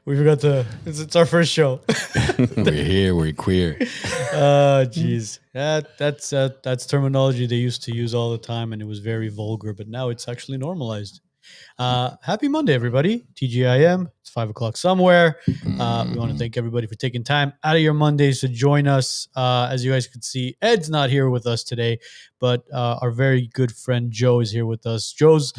We forgot it's our first show. We're here. We're queer. Jeez. That's terminology they used to use all the time, and it was very vulgar, but now it's actually normalized. Happy Monday, everybody. TGIM. It's 5 o'clock somewhere. We want to thank everybody for taking time out of your Mondays to join us. As you guys can see, Ed's not here with us today, but our very good friend Joe is here with us. Joe's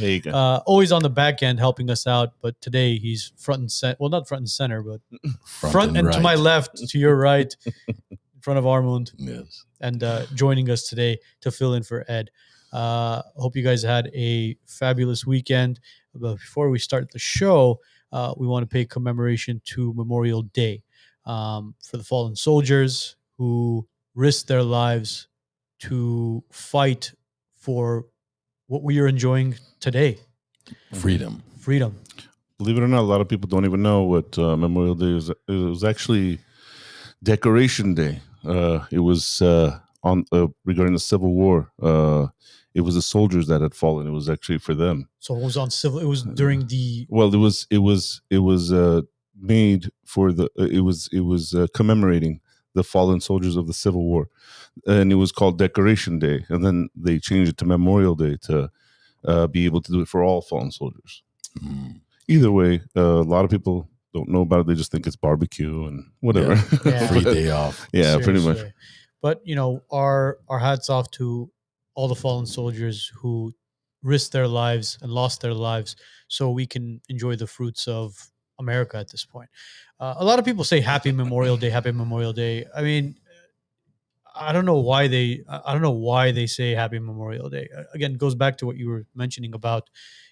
always on the back end helping us out, but today he's front and center. Well, not front and center, but front and right. To my left, to your right, in front of Armand. Yes. And joining us today to fill in for Ed. Hope you guys had a fabulous weekend. But before we start the show, we want to pay commemoration to Memorial Day for the fallen soldiers who risked their lives to fight for what we are enjoying today. Freedom. Believe it or not, a lot of people don't even know what Memorial Day is. It was actually Decoration Day. It was regarding the Civil War. It was the soldiers that had fallen. It was actually for them. So it was on civil. It was during the. Well, it was made for the. It was commemorating the fallen soldiers of the Civil War, and it was called Decoration Day. And then they changed it to Memorial Day to be able to do it for all fallen soldiers. Either way, a lot of people don't know about it. They just think it's barbecue and whatever. Yeah. Free day off. Yeah, pretty much. But our hats off to all the fallen soldiers who risked their lives and lost their lives so we can enjoy the fruits of America at this point. A lot of people say Happy Memorial Day, Happy Memorial Day. I mean, I don't know why they say Happy Memorial Day. Again, it goes back to what you were mentioning about,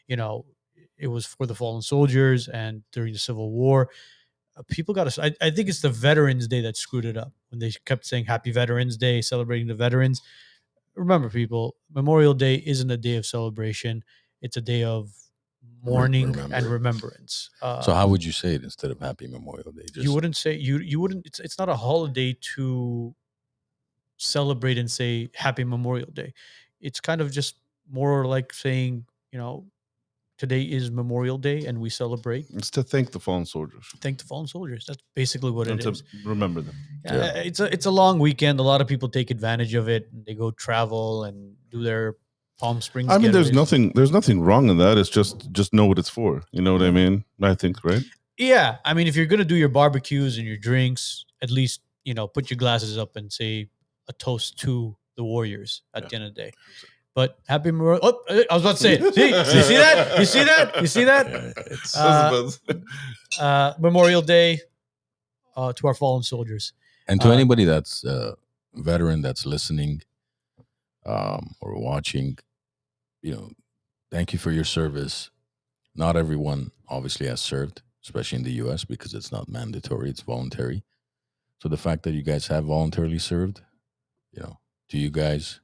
it was for the fallen soldiers and during the Civil War. People got to. I think it's the Veterans Day that screwed it up when they kept saying Happy Veterans Day, celebrating the veterans. Remember, people, Memorial Day isn't a day of celebration. It's a day of mourning and remembrance. So how would you say it instead of Happy Memorial Day? You wouldn't say you wouldn't. It's not a holiday to celebrate and say Happy Memorial Day. It's kind of just more like saying, today is Memorial Day and we celebrate. It's to thank the fallen soldiers. Thank the fallen soldiers. That's basically what it is. To remember them. Yeah. It's a long weekend. A lot of people take advantage of it. They go travel and do their Palm Springs. I mean, there's nothing wrong in that. It's just know what it's for. You know what I mean? I think, right? Yeah. I mean, if you're gonna do your barbecues and your drinks, at least put your glasses up and say a toast to the warriors at the end of the day. But Happy Memorial. Oh, I was about to say it. See, you see that? You see that? Memorial Day to our fallen soldiers. And to anybody that's a veteran that's listening or watching, thank you for your service. Not everyone obviously has served, especially in the U.S. because it's not mandatory; it's voluntary. So the fact that you guys have voluntarily served, to you guys.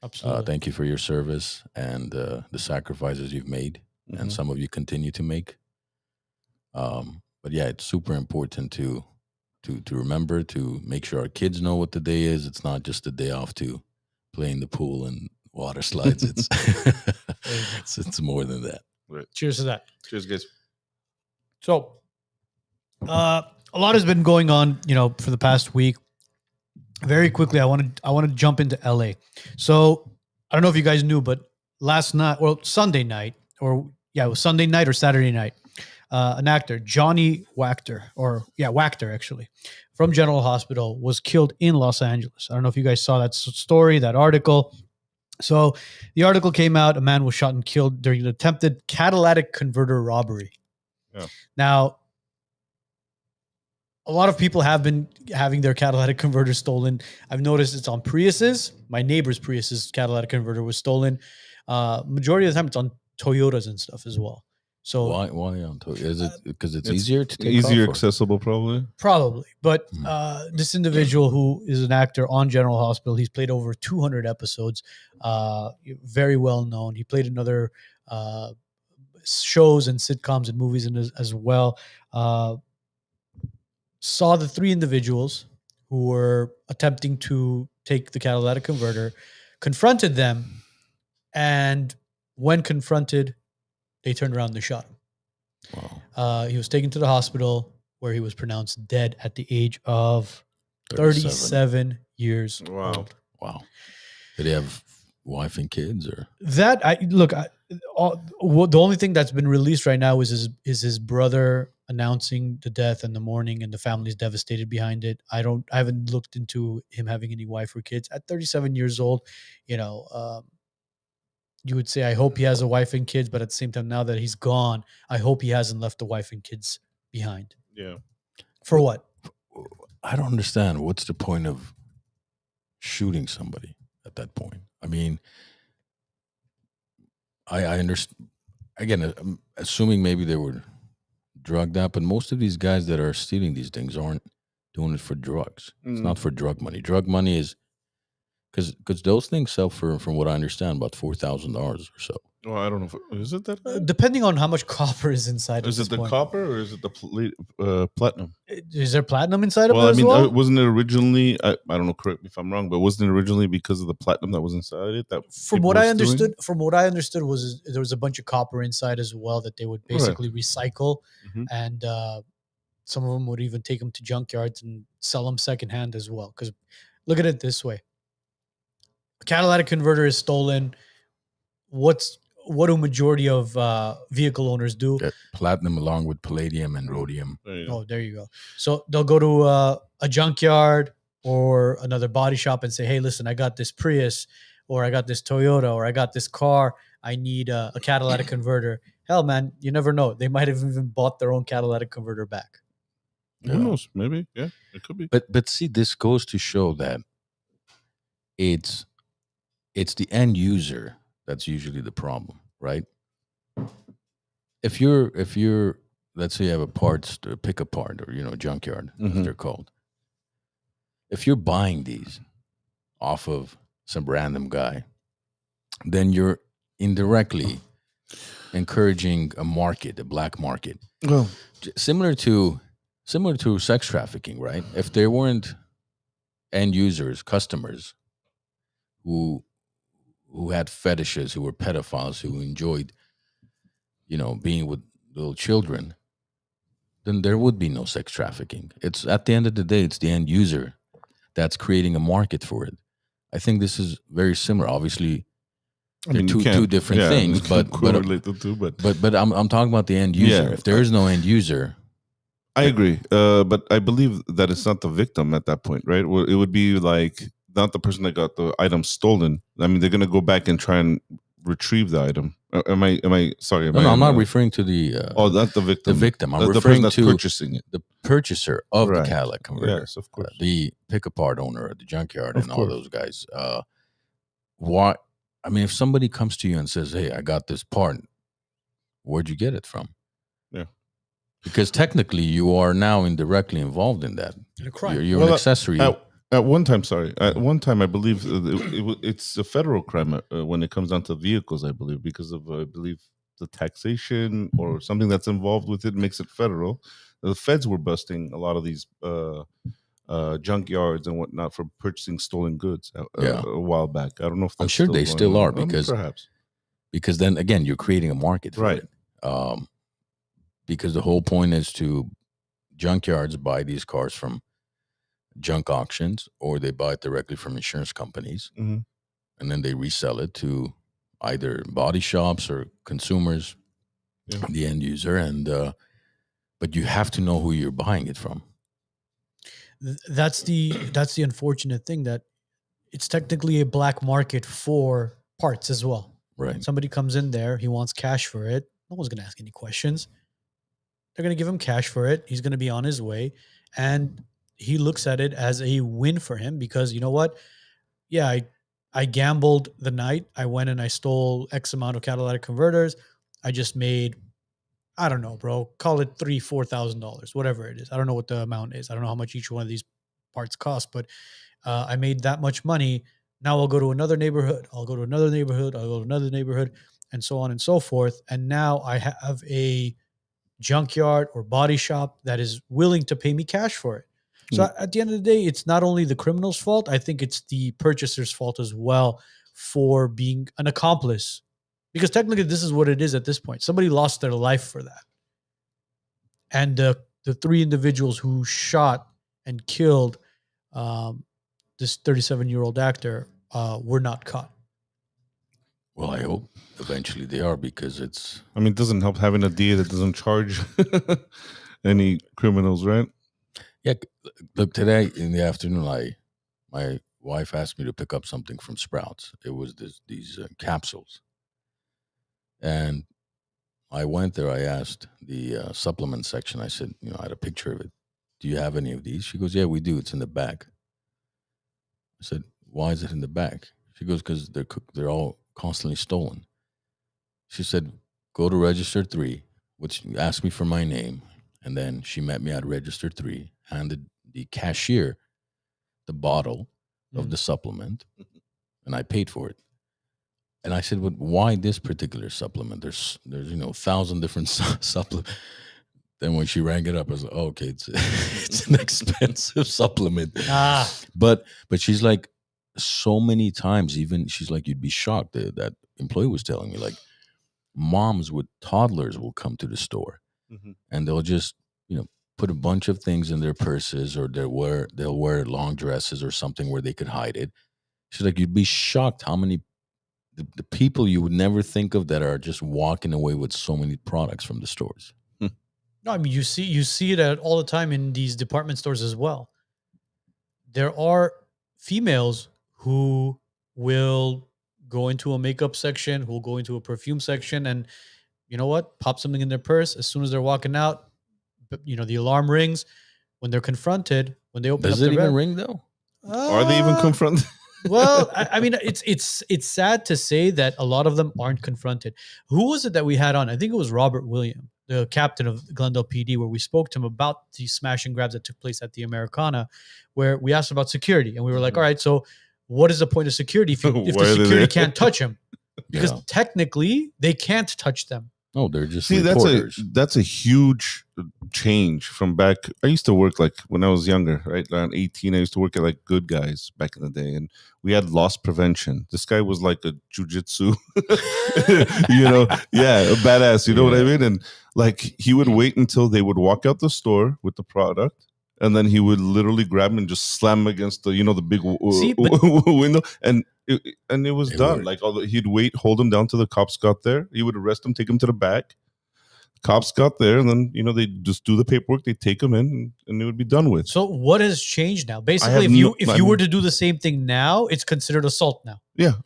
Absolutely. Thank you for your service and the sacrifices you've made, and some of you continue to make. But yeah, it's super important to remember to make sure our kids know what the day is. It's not just a day off to play in the pool and water slides. It's more than that. Right. Cheers to that. Cheers, guys. So, a lot has been going on, for the past week. Very quickly, I want to jump into LA. So I don't know if you guys knew, but Sunday night, it was Sunday night or Saturday night, an actor, Johnny Wachter, Wachter actually, from General Hospital was killed in Los Angeles. I don't know if you guys saw that story, that article. So the article came out, a man was shot and killed during an attempted catalytic converter robbery. Yeah. Now, a lot of people have been having their catalytic converters stolen. I've noticed it's on Priuses. My neighbor's Prius's catalytic converter was stolen. Majority of the time, it's on Toyotas and stuff as well. So why on Toyota? Is it because it's easier to take easier off, accessible, probably? Probably. But this individual who is an actor on General Hospital, he's played over 200 episodes. Very well known. He played in other shows and sitcoms and movies as well. Saw the three individuals who were attempting to take the catalytic converter, confronted them, and when confronted, they turned around and they shot him. Wow. He was taken to the hospital. where he was pronounced dead at the age of 37. 37 years Wow. old. Wow. Did he have wife and kids or? That the only thing that's been released right now is his brother announcing the death in the morning, and the family's devastated behind it. I haven't looked into him having any wife or kids at 37 years old. You would say, I hope he has a wife and kids, but at the same time, now that he's gone, I hope he hasn't left a wife and kids behind. Yeah. For what? I don't understand. What's the point of shooting somebody at that point? I mean, I understand. Again, I'm assuming maybe they were drugged out, but most of these guys that are stealing these things aren't doing it for drugs. It's not for drug money. Drug money is because those things sell for, from what I understand, about $4,000 or so. Well, I don't know. Is it that? Depending on how much copper is inside. Is it the copper or is it the platinum? Is there platinum inside of it? Well, I as mean, well? wasn't it originally? I don't know. Correct me if I'm wrong, but wasn't it originally because of the platinum that was inside it? That from what I understood, was there was a bunch of copper inside as well that they would basically recycle, and some of them would even take them to junkyards and sell them secondhand as well. Because look at it this way: a catalytic converter is stolen. What do majority of vehicle owners do? Get platinum along with palladium and rhodium. There you go. So they'll go to a junkyard or another body shop and say, hey, listen, I got this Prius, or I got this Toyota, or I got this car. I need a catalytic converter. Hell, man, you never know. They might have even bought their own catalytic converter back. Who knows? Maybe. Yeah, it could be. But see, this goes to show that it's the end user that's usually the problem, right? If you're let's say you have a parts to pick apart, or junkyard, as they're called. If you're buying these off of some random guy, then you're indirectly encouraging a market, a black market. Well, Similar to sex trafficking, right? If there weren't end users, customers who had fetishes, who were pedophiles, who enjoyed, being with little children, then there would be no sex trafficking. It's at the end of the day, it's the end user that's creating a market for it. I think this is very similar. Obviously, they're two different things, but correlate the two. But I'm talking about the end user. Yeah. If there is no end user, I agree. But I believe that it's not the victim at that point, right? Well, it would be like not the person that got the item stolen. I mean, they're going to go back and try and retrieve the item. Am I sorry? No, I'm not referring to the. Not the victim. The victim. I'm the referring person to purchasing it. the purchaser of the catalytic converter. Yes, of course. The pick-apart owner at the junkyard Of and all course. those guys. What? I mean, if somebody comes to you and says, "Hey, I got this part," where'd you get it from? Yeah. Because technically, you are now indirectly involved in that. A crime. You're an accessory. At one time, I believe it's a federal crime when it comes down to vehicles. I believe because of the taxation or something that's involved with it makes it federal. The feds were busting a lot of these junkyards and whatnot for purchasing stolen goods a while back. I don't know if that's I'm sure they still are perhaps because then again you're creating a market for right. it. Because the whole point is to junkyards buy these cars from junk auctions, or they buy it directly from insurance companies, and then they resell it to either body shops or consumers, the end user. And but you have to know who you're buying it from. That's the unfortunate thing, that it's technically a black market for parts as well. Right. Somebody comes in there, he wants cash for it. No one's going to ask any questions. They're going to give him cash for it. He's going to be on his way, and he looks at it as a win for him because you know what? Yeah, I gambled the night. I went and I stole X amount of catalytic converters. I just made, I don't know, bro, call it $3,000-$4,000, whatever it is. I don't know what the amount is. I don't know how much each one of these parts cost, but I made that much money. Now I'll go to another neighborhood. I'll go to another neighborhood. I'll go to another neighborhood, and so on and so forth. And now I have a junkyard or body shop that is willing to pay me cash for it. So at the end of the day, it's not only the criminal's fault. I think it's the purchaser's fault as well for being an accomplice, because technically this is what it is at this point. Somebody lost their life for that. And the the 3 individuals who shot and killed this 37-year-old actor were not caught. Well, I hope eventually they are, because it's. I mean, it doesn't help having a DA that doesn't charge any criminals, right? Yeah, look, today in the afternoon, my wife asked me to pick up something from Sprouts. It was these capsules, and I went there. I asked the supplement section. I said, I had a picture of it. Do you have any of these? She goes, yeah, we do. It's in the back. I said, why is it in the back? She goes, because they're all constantly stolen. She said, go to register 3, which asked me for my name. And then she met me at register 3, handed the cashier the bottle of the supplement, and I paid for it. And I said, but why this particular supplement? There's 1,000 different supplements. Then when she rang it up, I was like, oh, okay, it's an expensive supplement. But she's like, so many times, even she's like, you'd be shocked. That employee was telling me, like, moms with toddlers will come to the store, and they'll just put a bunch of things in their purses, or they'll wear long dresses or something where they could hide it. She's like, you'd be shocked how many the people you would never think of that are just walking away with so many products from the stores. No, I mean, you see it all the time in these department stores as well. There are females who will go into a makeup section, who will go into a perfume section, and you know what? Pop something in their purse. As soon as they're walking out, the alarm rings. When they're confronted, when they open up Does the it even ring though? Are they even confronted? Well, I mean, it's sad to say that a lot of them aren't confronted. Who was it that we had on? I think it was Robert William, the captain of Glendale PD, where we spoke to him about the smash and grabs that took place at the Americana, where we asked about security, and we were like, all right, so what is the point of security if the security can't touch him? Because technically they can't touch them. No, they're just reporters. That's a huge change from back. I used to work like when I was younger, right? Around 18, I used to work at like Good Guys back in the day, and we had loss prevention. This guy was like a jujitsu, a badass. You know what I mean? And like he would wait until they would walk out the store with the product, and then he would literally grab him and just slam him against the the big window, and it was done. Like he'd wait, hold him down till the cops got there. He would arrest him, take him to the back. Cops got there, and then they just do the paperwork. They take him in, and it would be done with. So what has changed now? Basically, if you were to do the same thing now, it's considered assault now. Yeah.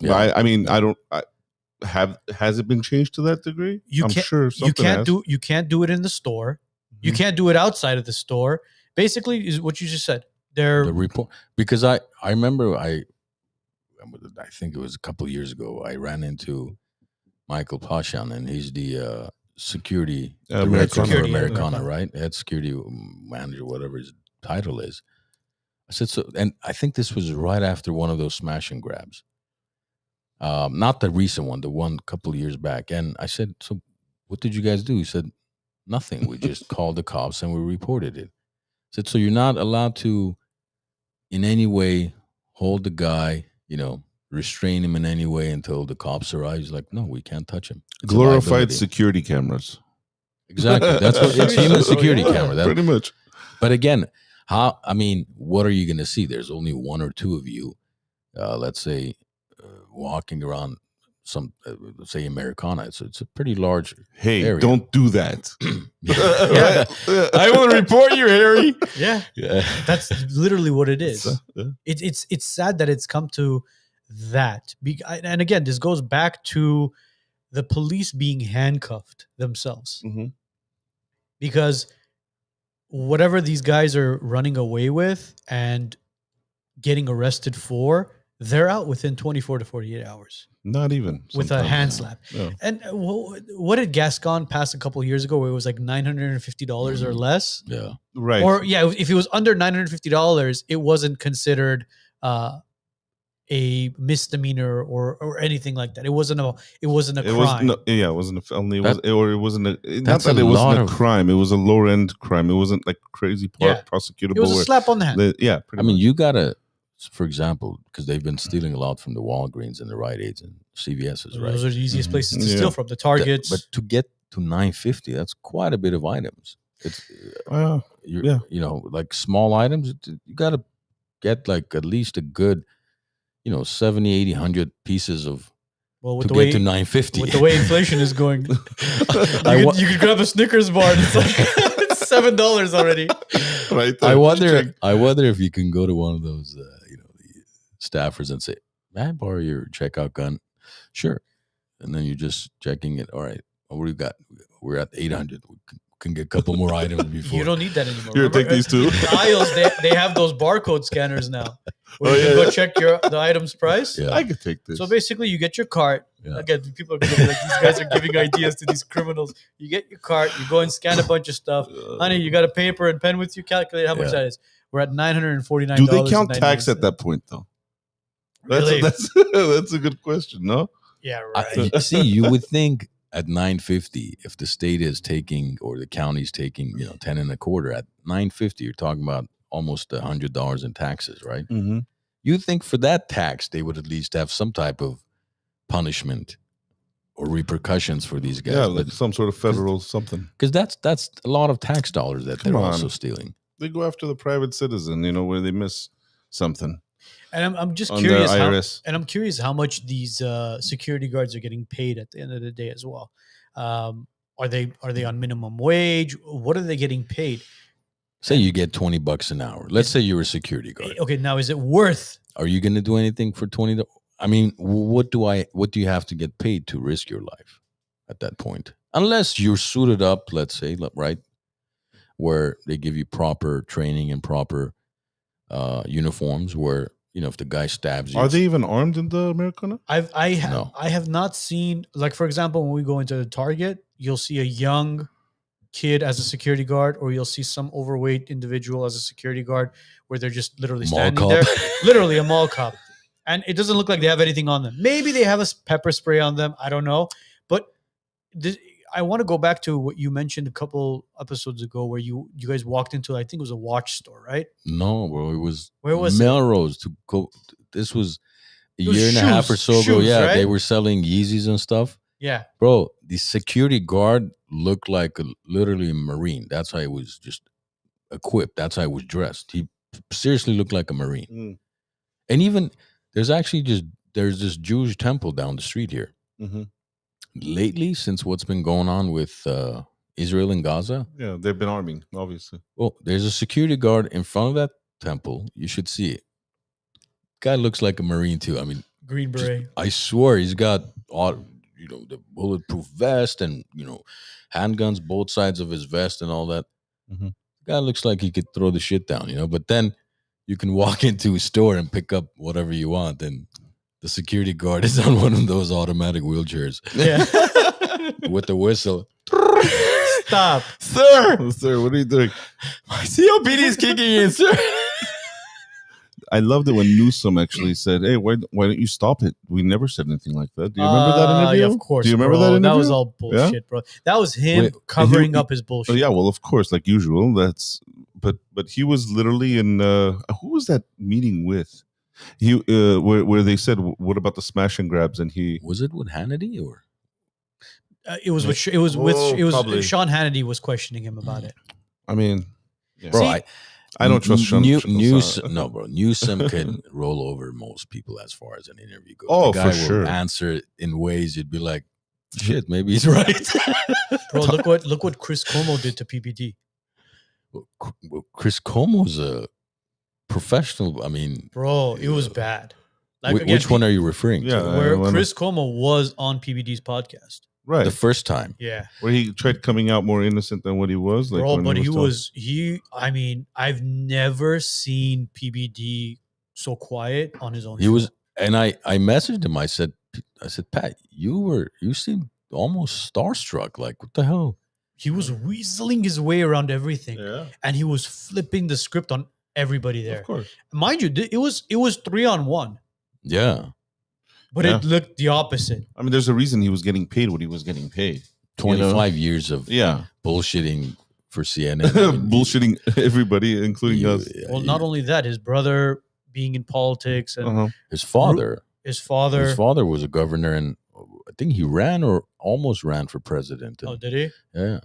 Has it been changed to that degree? I'm sure something you can't do it in the store. Mm-hmm. You can't do it outside of the store. Basically, is what you just said. The report, because I remember I think it was a couple of years ago. I ran into Michael Pashan, and he's the security director for Americana, right? Head security manager, whatever his title is. I said so, and I think this was right after one of those smash and grabs. Not the recent one, the one a couple of years back. And I said, so what did you guys do? He said, nothing. We just called the cops and we reported it. I said, so you're not allowed to in any way hold the guy, restrain him in any way until the cops arrive? He's like, no, we can't touch him. It's glorified security cameras. Exactly. That's what it's human security camera. Pretty much. But again, what are you going to see? There's only one or two of you, let's say, walking around say Americana. It's a pretty large area. Don't do that. I will report you, Harry. Yeah. That's literally what it is. It's sad that it's come to that. And again, this goes back to the police being handcuffed themselves. Mm-hmm. Because whatever these guys are running away with and getting arrested for, they're out within 24 to 48 hours. Not even. With a hand slap. Yeah. And what did Gascon pass a couple of years ago where it was like $950 or less? Yeah. Right. Or if it was under $950, it wasn't considered a misdemeanor or anything like that. It wasn't a crime. It wasn't a felony. It wasn't a crime. It was a lower end crime. It wasn't like crazy prosecutable. It was a slap on the hand. Pretty much. You gotta, for example, because they've been stealing a lot from the Walgreens and the Rite Aids and CVS's, right? Those are the easiest places to steal from, the Targets. But to get to $950, that's quite a bit of items. It's Yeah. you know, like small items. You got to get like at least a good, you know, 70, 80, 100 pieces of Well, to get to 950. with the way inflation is going, I you could grab a Snickers bar and it's like it's $7 already. Right. I there. wonder. I wonder if you can go to one of those, you know, the staffers and say, "May I borrow your checkout gun?" Sure. And then you're just checking it. All right. What do you got? We're at 800. We can get a couple more items before. You don't need that anymore. Here, take these two. The aisles, they have those barcode scanners now where Oh, you can yeah, go check the item's price. Yeah. I could take this. So basically, you get your cart. Yeah. Again, people are going to be like, these guys are giving ideas to these criminals. You get your cart, you go and scan a bunch of stuff. Honey, you got a paper and pen with you? Calculate how much that is. We're at $949. Do they count tax at that point, though? Really? That's a good question, no? Yeah, right. See, you would think at 950, if the state is taking or the county's taking, you know, 10 and a quarter at 950, you're talking about almost $100 in taxes, right? Mm-hmm. You think for that tax they would at least have some type of punishment or repercussions for these guys? Yeah, like some sort of federal something. Because that's a lot of tax dollars that Come they're on. also stealing. They go after the private citizen, you know, where they miss something. And I'm just On curious their how, IRS. and I'm curious how much these security guards are getting paid at the end of the day as well. Are they on minimum wage? What are they getting paid? Say you get $20 an hour. Let's say you're a security guard. Okay, now is it worth? Are you going to do anything for $20? I mean, what do you have to get paid to risk your life at that point? Unless you're suited up, let's say, right, where they give you proper training and proper uniforms. Where, you know, if the guy stabs you, Are they even armed in the Americana? No. I have not seen, like, for example, when we go into the Target, you'll see a young kid as a security guard, or you'll see some overweight individual as a security guard, where they're just literally Mall standing cop. there, literally a mall cop, and it doesn't look like they have anything on them. Maybe they have a pepper spray on them. I don't know, but I want to go back to what you mentioned a couple episodes ago, where you guys walked into, I think it was a watch store, right? No, bro, it was Where was it? Melrose to go. This was a It was year and a half or so ago. shoes, Yeah, right? they were selling Yeezys and stuff. Yeah. Bro, the security guard looked like literally a Marine. That's how he was just equipped. That's how he was dressed. He seriously looked like a Marine. Mm. And even there's this Jewish temple down the street here. Mm-hmm. Lately, since what's been going on with Israel and Gaza, Yeah, they've been arming, obviously. well, there's a security guard in front of that temple. You should see it. Guy looks like a Marine too. I mean, Green Beret. I swear he's got all, you know, the bulletproof vest and, you know, handguns both sides of his vest and all that. Mm-hmm. Guy looks like he could throw the shit down, you know. But then you can walk into a store and pick up whatever you want, and the security guard is on one of those automatic wheelchairs Yeah. with the whistle. Stop. Sir, Sir, what are you doing? my COPD is kicking in, sir. I loved it when Newsom actually said, "Hey, why don't you stop it?" We never said anything like that. Do you remember that interview? Yeah, of course. Do you remember bro. that interview? That was all bullshit, bro. That was him Wait, covering up his bullshit. Oh, yeah, well, of course, like usual. But he was literally in who was that meeting with? He where they said, "What about the smash and grabs?" And he Was it with Hannity or? It was with probably. Sean Hannity was questioning him about it. I mean, yeah. Bro, See, I don't trust Sean. Newsom, no, bro. Newsom can roll over most people as far as an interview goes. Oh, the guy for will sure. answer in ways you'd be like, shit, maybe he's right. Bro, look what Chris Cuomo did to PBD. Well, Chris Cuomo's a professional. I mean, Bro, it was bad. Like, again, which one are you referring Yeah, to? where when- Chris Cuomo was on PBD's podcast. Right, The first time. Yeah. where he tried coming out more innocent than what he was. Like Bro, when but was I mean, I've never seen PBD so quiet on his own. He show. was, and I messaged him. I said, Pat, you seemed almost starstruck. Like, what the hell? He was weaseling his way around everything, Yeah, and he was flipping the script on everybody there. of course. Mind you, it was 3-on-1, Yeah. but Yeah. it looked the opposite. I mean, there's a reason he was getting paid what he was getting paid. 25 years of Yeah, bullshitting for CNN. I mean, bullshitting everybody, including you- us. Well, not only that, his brother being in politics and Uh-huh. his father. his father. His father was a governor, and I think he ran or almost ran for president. Oh, And, did he? yeah.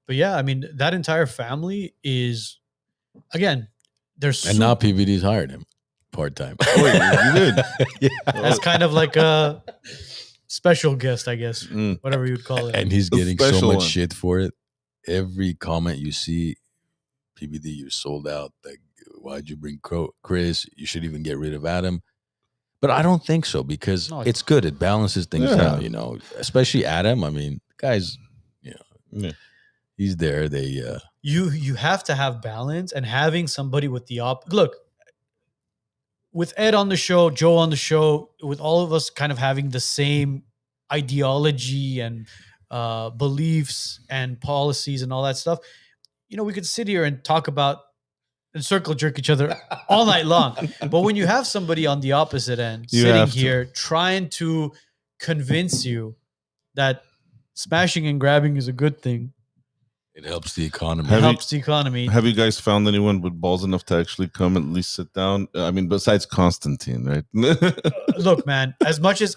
But yeah, I mean, that entire family is, again, there's And now PBD's hired him part time. Oh, you did. Yeah. that's kind of like a special guest, I guess, Mm. whatever you'd call it. And he's A getting so special much one. shit for it. Every comment you see, PBD, you're sold out. Like, why'd you bring Chris? You should even get rid of Adam. But I don't think so, because No, it's good. It balances things Yeah. out, especially Adam. I mean, guys, Yeah. he's there. They You have to have balance, and having somebody with the look, with Ed on the show, Joe on the show, with all of us kind of having the same ideology and beliefs and policies and all that stuff, we could sit here and talk about and circle jerk each other all night long. But when you have somebody on the opposite end You sitting have to. here trying to convince you that smashing and grabbing is a good thing, it helps the economy. it Have you- helps the economy. Have you guys found anyone with balls enough to actually come and at least sit down? I mean, besides Constantine, right? Look, man, as much as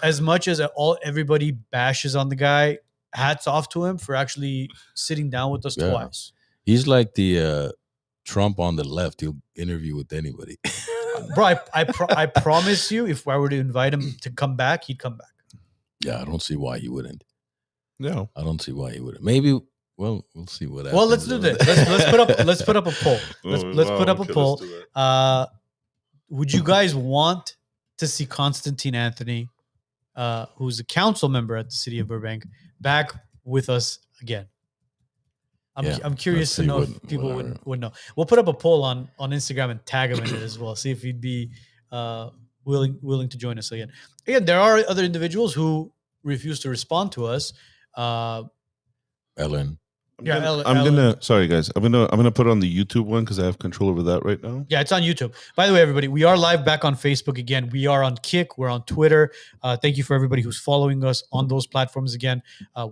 everybody bashes on the guy, hats off to him for actually sitting down with us Yeah. twice. He's like the Trump on the left. He'll interview with anybody. Bro, I promise you, if I were to invite him to come back, he'd come back. Yeah, I don't see why he wouldn't. Yeah. I don't see why he wouldn't. Maybe. Well, we'll see what happens. Well, let's do this. Let's put up a poll. Let's put up a poll. Would you guys want to see Constantine Anthony, who's a council member at the city of Burbank, back with us again? I'm curious let's to see know if what- people whatever. would know. We'll put up a poll on Instagram and tag him in it as well. See if he'd be willing to join us again. Again, there are other individuals who refuse to respond to us. Ellen. I'm gonna. Sorry, guys. I'm gonna put it on the YouTube one because I have control over that right now. Yeah, it's on YouTube. By the way, everybody, we are live back on Facebook again. We are on Kick. We're on Twitter. Thank you for everybody who's following us on those platforms again.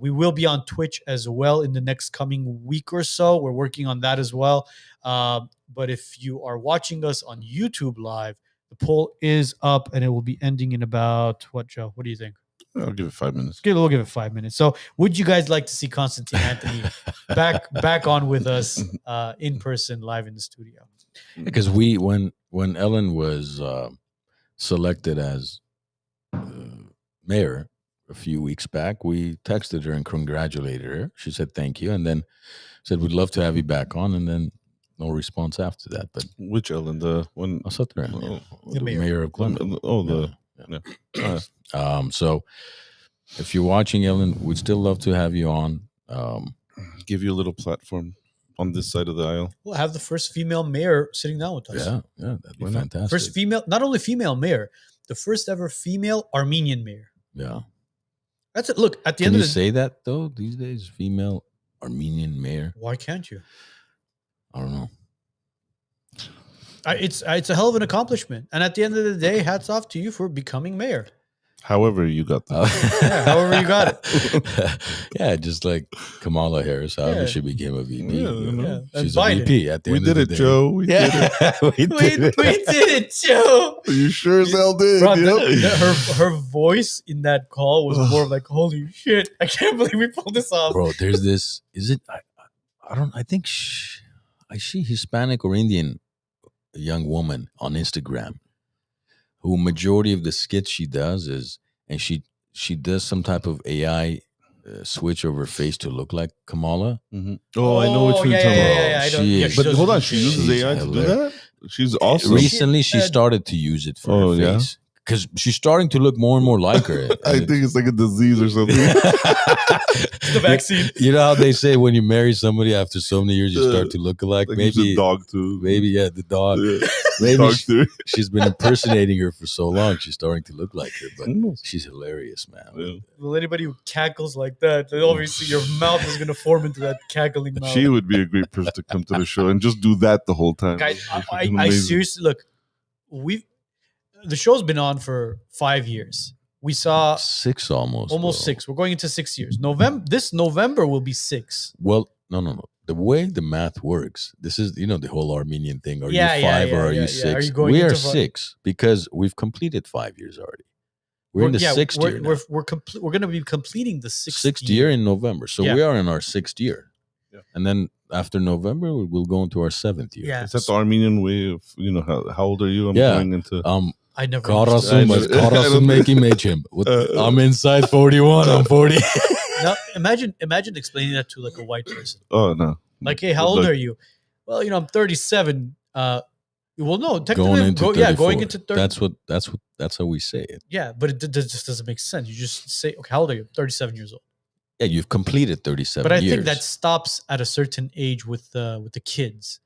We will be on Twitch as well in the next coming week or so. We're working on that as well. But if you are watching us on YouTube live, the poll is up and it will be ending in about what, Joe? What do you think? I'll give it 5 minutes. We'll give it 5 minutes. So, would you guys like to see Constantine Anthony back on with us in person, live in the studio? Because when Ellen was selected as mayor a few weeks back, we texted her and congratulated her. She said thank you, and then said we'd love to have you back on, and then no response after that. But Which Ellen? The one? Sutter, Oh, the mayor of Glenville. Oh, the. So if you're watching, Ellen, we'd still love to have you on. Give you a little platform on this side of the aisle. We'll have the first female mayor sitting down with us. Yeah, that'd be Why not? fantastic. First female, not only female mayor, the first ever female Armenian mayor. Yeah. That's it. Look, at the Can end you of the say that though these days? Female Armenian mayor. why can't you? I don't know. It's a hell of an accomplishment. And at the end of the day, hats off to you for becoming mayor. However, you got that. Yeah, however you got it. Yeah, just like Kamala Harris, however Yeah. she became a VP. Yeah, you know. Yeah. She's And a Biden. VP at the We end did of it, the day. Joe. We did it. Yeah, we did it. We did it, Joe. You sure as hell did. Bro, Yep. her voice in that call was more like, holy shit, I can't believe we pulled this off. Bro, there's this. Is it? I don't. I think is she Hispanic or Indian? A young woman on Instagram, who majority of the skits she does is, and she does some type of AI switch over her face to look like Kamala. Mhm. Oh, I know what you're yeah, talking yeah, about. yeah, yeah, I don't- She yeah, is. she But does hold on, use she it. uses She's AI to do hilarious. that? She's awesome. Recently, she started to use it for Oh, her yeah? face because she's starting to look more and more like her. I think it's like a disease or something. The vaccine. You know how they say when you marry somebody after so many years you start to look alike? Like it's a Maybe, dog too. the dog. Yeah. Maybe Dog theory. she's been impersonating her for so long. She's starting to look like her, but she's hilarious, man. Yeah. Well, anybody who cackles like that, then obviously your mouth is going to form into that cackling mouth. She would be a great person to come to the show and just do that the whole time. Guys, It's I amazing. seriously, look, the show's been on for 5 years. We saw Six almost. bro. 6. We're going into 6 years. This November will be 6. Well, no. The way the math works, this is the whole Armenian thing. Are Yeah, you yeah, 5 yeah, or are yeah, you yeah. 6? Are you going we are into fi- 6 because we've completed 5 years already. We're in the sixth year. We're going to be completing the sixth Sixth year in November, so Yeah. we are in our 6th year. And then after November, we'll go into our 7th year. Yeah. Is that the Armenian way of, how old are you? I'm Yeah. going into. I never Karasum understood. making mechim. I'm inside 41. I'm 40. Now imagine explaining that to like a white person. Oh no! Like, hey, how old are you? Well, I'm 37. Well, no, technically, Going into 34. going into 30. That's how we say it. Yeah, but it just doesn't make sense. You just say, okay, how old are you? 37 years old. Yeah, you've completed 37 But I years. think that stops at a certain age with the kids.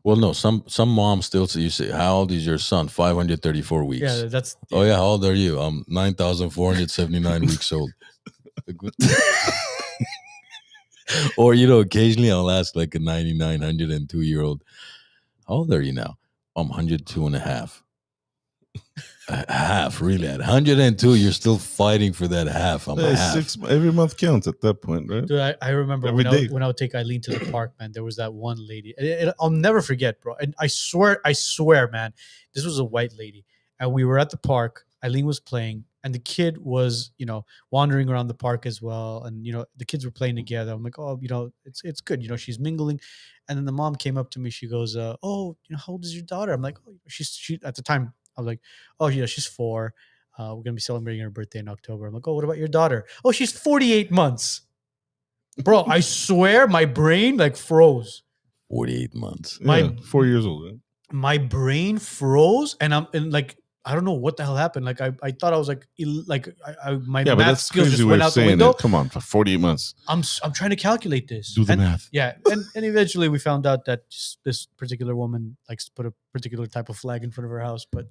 Well, no, some moms still say, you say, how old is your son? 534 weeks. Yeah, that's. Oh yeah, how old are you? I'm 9,479 weeks old. Or occasionally I'll ask like a 99, 102-year-old, how old are you now? I'm 102 and a half. Half, really. At 102, you're still fighting for that half. I'm a half. Every month counts at that point, right? Dude, I remember Every day. when I would take Eileen to the park, man. There was that one lady. I'll never forget, bro. And I swear, man, this was a white lady. And we were at the park. Eileen was playing, and the kid was, wandering around the park as well. And the kids were playing together. I'm like, oh, it's good. She's mingling. And then the mom came up to me. She goes, oh, how old is your daughter? I'm like, oh, she at the time. I was like, oh, she's 4. We're going to be celebrating her birthday in October. I'm like, oh, what about your daughter? Oh, she's 48 months. Bro, I swear my brain froze. 48 months. Yeah, 4 years old. Right? My brain froze, and I don't know what the hell happened. I thought I was my math skills just went out the window. Come on, for 48 months. I'm trying to calculate this. Do the math. Yeah, and eventually we found out that this particular woman likes to put a particular type of flag in front of her house, but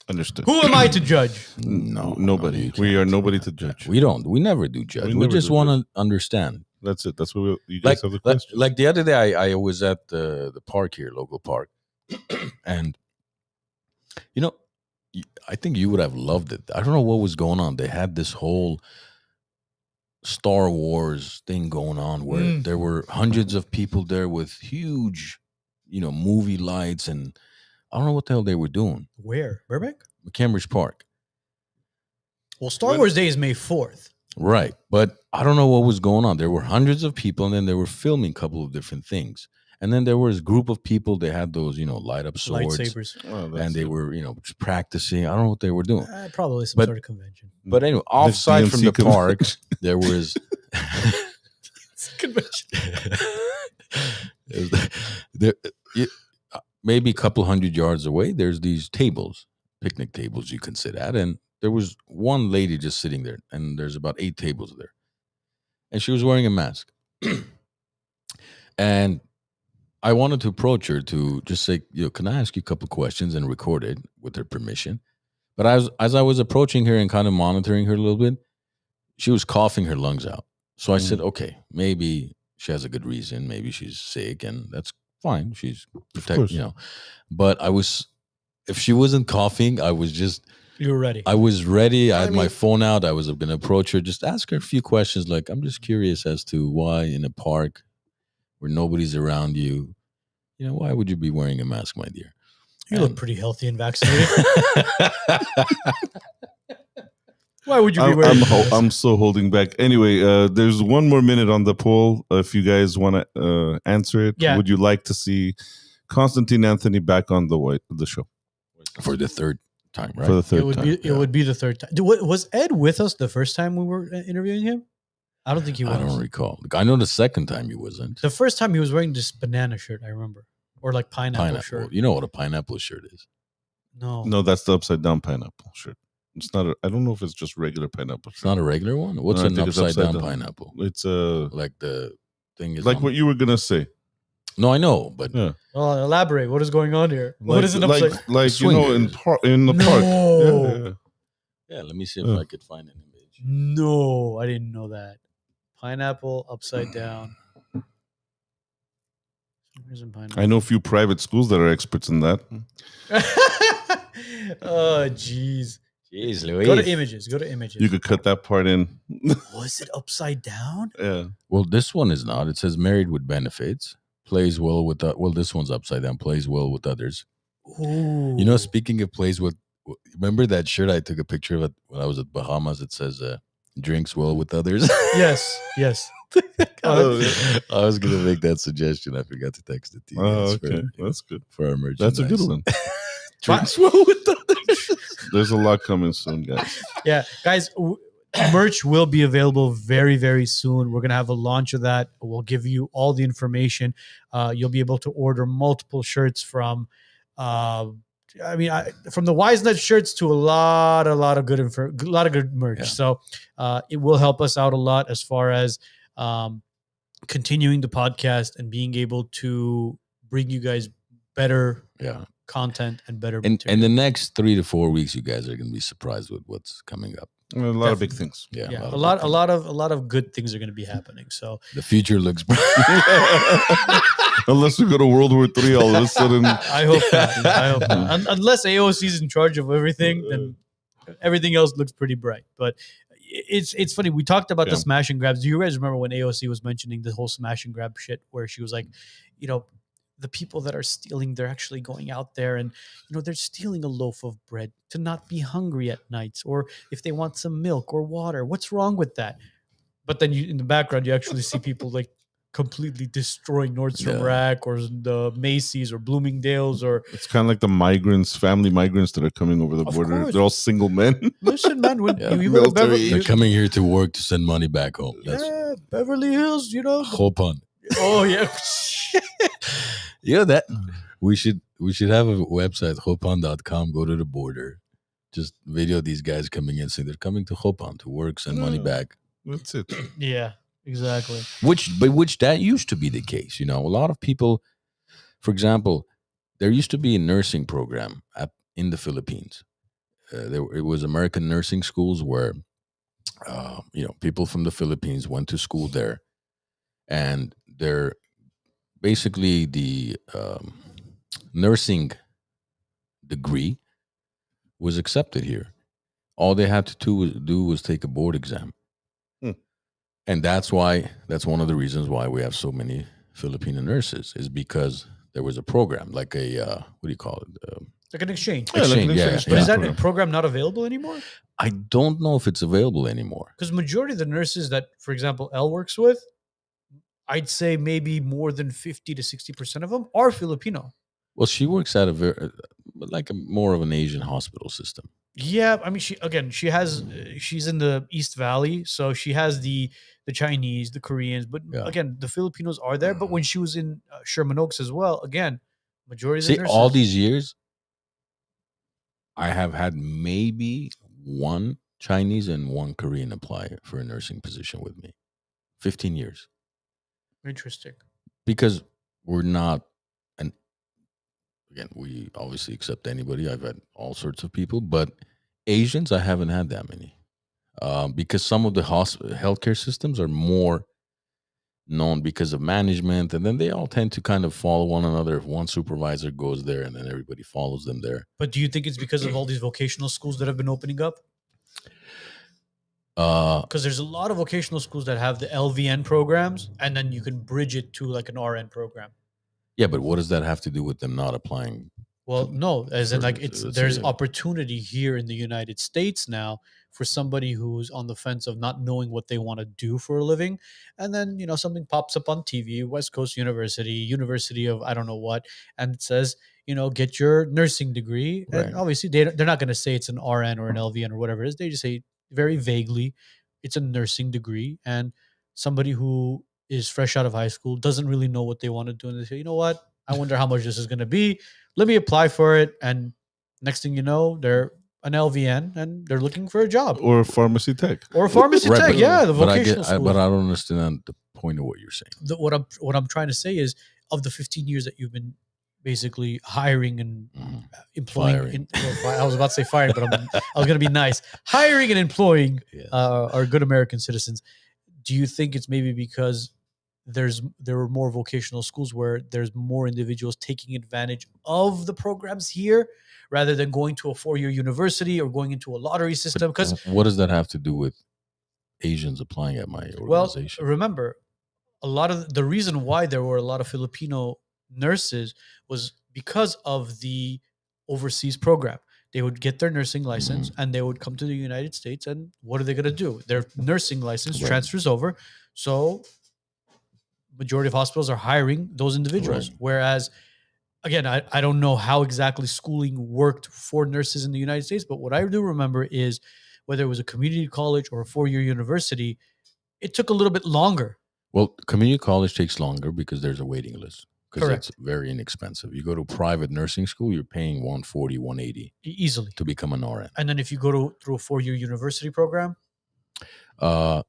understood. Who am I to judge? No, nobody. We are nobody to judge. We never do judge. We just want to understand. That's it. That's what you guys have the question. Like the other day, I was at the park here, local park, and I think you would have loved it. I don't know what was going on. They had this whole Star Wars thing going on where there were hundreds of people there with huge, movie lights, and I don't know what the hell they were doing. Where? Burbank? Cambridge Park. Well, Star Wars Day is May 4th. Right. But I don't know what was going on. There were hundreds of people, and then they were filming a couple of different things. And then there was a group of people, they had those, light up swords. Lightsabers. And they were, just practicing. I don't know what they were doing. Probably some sort of convention. But anyway, offside from the park, there was... convention. Maybe a couple 100 yards away, there's these tables, picnic tables you can sit at. And there was one lady just sitting there, and there's about 8 tables there. And she was wearing a mask. And I wanted to approach her to just say, can I ask you a couple questions and record it with her permission? But as I was approaching her and kind of monitoring her a little bit, she was coughing her lungs out. So I said, okay, maybe she has a good reason. Maybe she's sick, and that's fine. She's protected, But if she wasn't coughing, I was just... You were ready. I was ready. I had my phone out. I was going to approach her, just ask her a few questions. Like, I'm just curious as to why in a park where nobody's around you, why would you be wearing a mask, my dear? You look pretty healthy and vaccinated. Why would you be wearing a mask? I'm still holding back. Anyway, there's one more minute on the poll. If you guys want to answer it, would you like to see Constantine Anthony back on the show? For the third time, right? For the third time. It would be the third time. Was Ed with us the first time we were interviewing him? I don't think he was. I don't recall. I know the second time he wasn't. The first time he was wearing this banana shirt, I remember. Or like pineapple shirt. You know what a pineapple shirt is? No, that's the upside down pineapple shirt. It's not. I don't know if it's just regular pineapple shirt. It's not a regular one. What's an upside down pineapple? It's like the thing is like what you were gonna say. No, I know, but Well, elaborate. What is going on here? What is an upside? Like in the park. Yeah. Let me see if I could find an image. No, I didn't know that. Pineapple upside down. I know a few private schools that are experts in that. Oh, jeez. Jeez, Louise. Go to images. You could cut that part in. Was it upside down? Yeah. Well, this one is not. It says married with benefits. Plays well with... this one's upside down. Plays well with others. Ooh. Speaking of plays with... Remember that shirt I took a picture of it when I was at Bahamas? It says... drinks well with others. Yes. Oh, yeah. I was gonna make that suggestion. I forgot to text it to you. Oh, guys okay. That's good. for our merchandise. That's a good one. Drinks well with others. There's a lot coming soon, guys. Yeah, guys, merch will be available very, very soon. We're gonna have a launch of that. We'll give you all the information. You'll be able to order multiple shirts from. From the WiseNuts shirts to a lot of good merch. Yeah. So it will help us out a lot as far as continuing the podcast and being able to bring you guys better Yeah. content and better And material. the next 3 to 4 weeks, you guys are gonna be surprised with what's coming up. A lot of big things. Yeah, yeah, of a lot big of good things are going to be happening. So things. The future looks bright. Unless we go to World War III all of a sudden. I hope not. I hope not. Unless AOC is in charge of everything, then everything else looks pretty bright. But it's funny. We talked about the smash and grabs. Do you guys remember when AOC was mentioning the whole smash and grab shit, where she was like, the people that are stealing, they're actually going out there and, they're stealing a loaf of bread to not be hungry at nights, or if they want some milk or water. What's wrong with that? But then in the background, you actually see people like completely destroying Nordstrom Rack or the Macy's or Bloomingdale's, or it's kind of like the family migrants that are coming over the border. course. They're all single men. Listen, man, when you go to Military. Beverly, They're coming here to work to send money back home. That's Beverly Hills, Hopan. Oh yeah. That we should have a website, hopan.com. Go to the border, just video these guys coming in, saying they're coming to Hopan to work, send money back. That's it. Yeah, exactly. Which that used to be the case. A lot of people, for example, there used to be a nursing program in the Philippines. It was American nursing schools where, people from the Philippines went to school there, and they're basically the nursing degree was accepted here. All they had to do was take a board exam. And that's one of the reasons why we have so many Filipino nurses, is because there was a program, like a, what do you call it? Like an exchange. Yeah, like an Exchange, exchange But is that program. program not available anymore? I don't know if it's available anymore. Because majority of the nurses that, for example, Elle works with, I'd say maybe more than 50 to 60% of them are Filipino. Well, she works at more of an Asian hospital system. Yeah, I mean, she's in the East Valley, so she has the Chinese, the Koreans, but again, the Filipinos are there. But when she was in Sherman Oaks as well, again, majority of the nurses. All these years, I have had maybe one Chinese and one Korean apply for a nursing position with me. 15 years. Interesting. Because we're not, and again, we obviously accept anybody. I've had all sorts of people, but Asians, I haven't had that many. Because some of the healthcare systems are more known because of management, and then they all tend to kind of follow one another. If one supervisor goes there, and then everybody follows them there. But do you think it's because of all these vocational schools that have been opening up? Because there's a lot of vocational schools that have the LVN programs, and then you can bridge it to like an RN program. Yeah, but what does that have to do with them not applying? Well, no, as in like there's say- opportunity here in the United States now for somebody who's on the fence of not knowing what they want to do for a living, and then something pops up on TV, West Coast University of I don't know what, and it says get your nursing degree, Right. and obviously they're not going to say it's an RN or an LVN or whatever it is. They just say very vaguely it's a nursing degree, and somebody who is fresh out of high school doesn't really know what they want to do, and they say, you know what, I wonder how much this is going to be. Let me apply for it. And next thing you know, they're an LVN and they're looking for a job. Or a pharmacy tech. Or a pharmacy Right, tech. but- Yeah, the But vocational school. but I don't understand the point of what you're saying. What I'm trying to say is, of the 15 years that you've been basically hiring and employing, Firing. I was about to say firing, but I was going to be nice. Hiring and employing our good American citizens. Do you think it's maybe because there were more vocational schools where there's more individuals taking advantage of the programs here rather than going to a 4-year university or going into a lottery system? Because What does that have to do with Asians applying at my organization? remember, a lot of the reason why there were a lot of Filipino nurses was because of the overseas program. They would get their nursing license and they would come to the United States, and what are they going to do? Their nursing license Right. transfers over. So majority of hospitals are hiring those individuals. Right. Whereas, again, I don't know how exactly schooling worked for nurses in the United States, but what I do remember is whether it was a community college or a 4-year university, it took a little bit longer. Well, community college takes longer because there's a waiting list. Because Correct. it's very inexpensive. You go to private nursing school, you're paying 140, 180 Easily. to become an RN. And then if you go through a 4-year university program, again,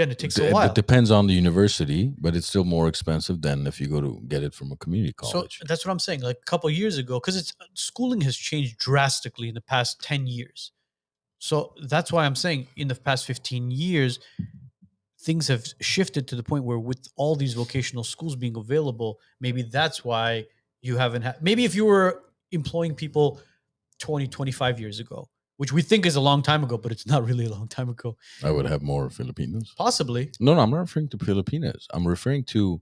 it takes a while. It depends on the university, but it's still more expensive than if you go to get it from a community college. So that's what I'm saying. Like a couple of years ago, because schooling has changed drastically in the past 10 years. So that's why I'm saying in the past 15 years, things have shifted to the point where with all these vocational schools being available, maybe that's why you haven't had, maybe if you were employing people 20, 25 years ago, which we think is a long time ago, but it's not really a long time ago. I would have more Filipinos. Possibly. No, I'm not referring to Filipinos. I'm referring to,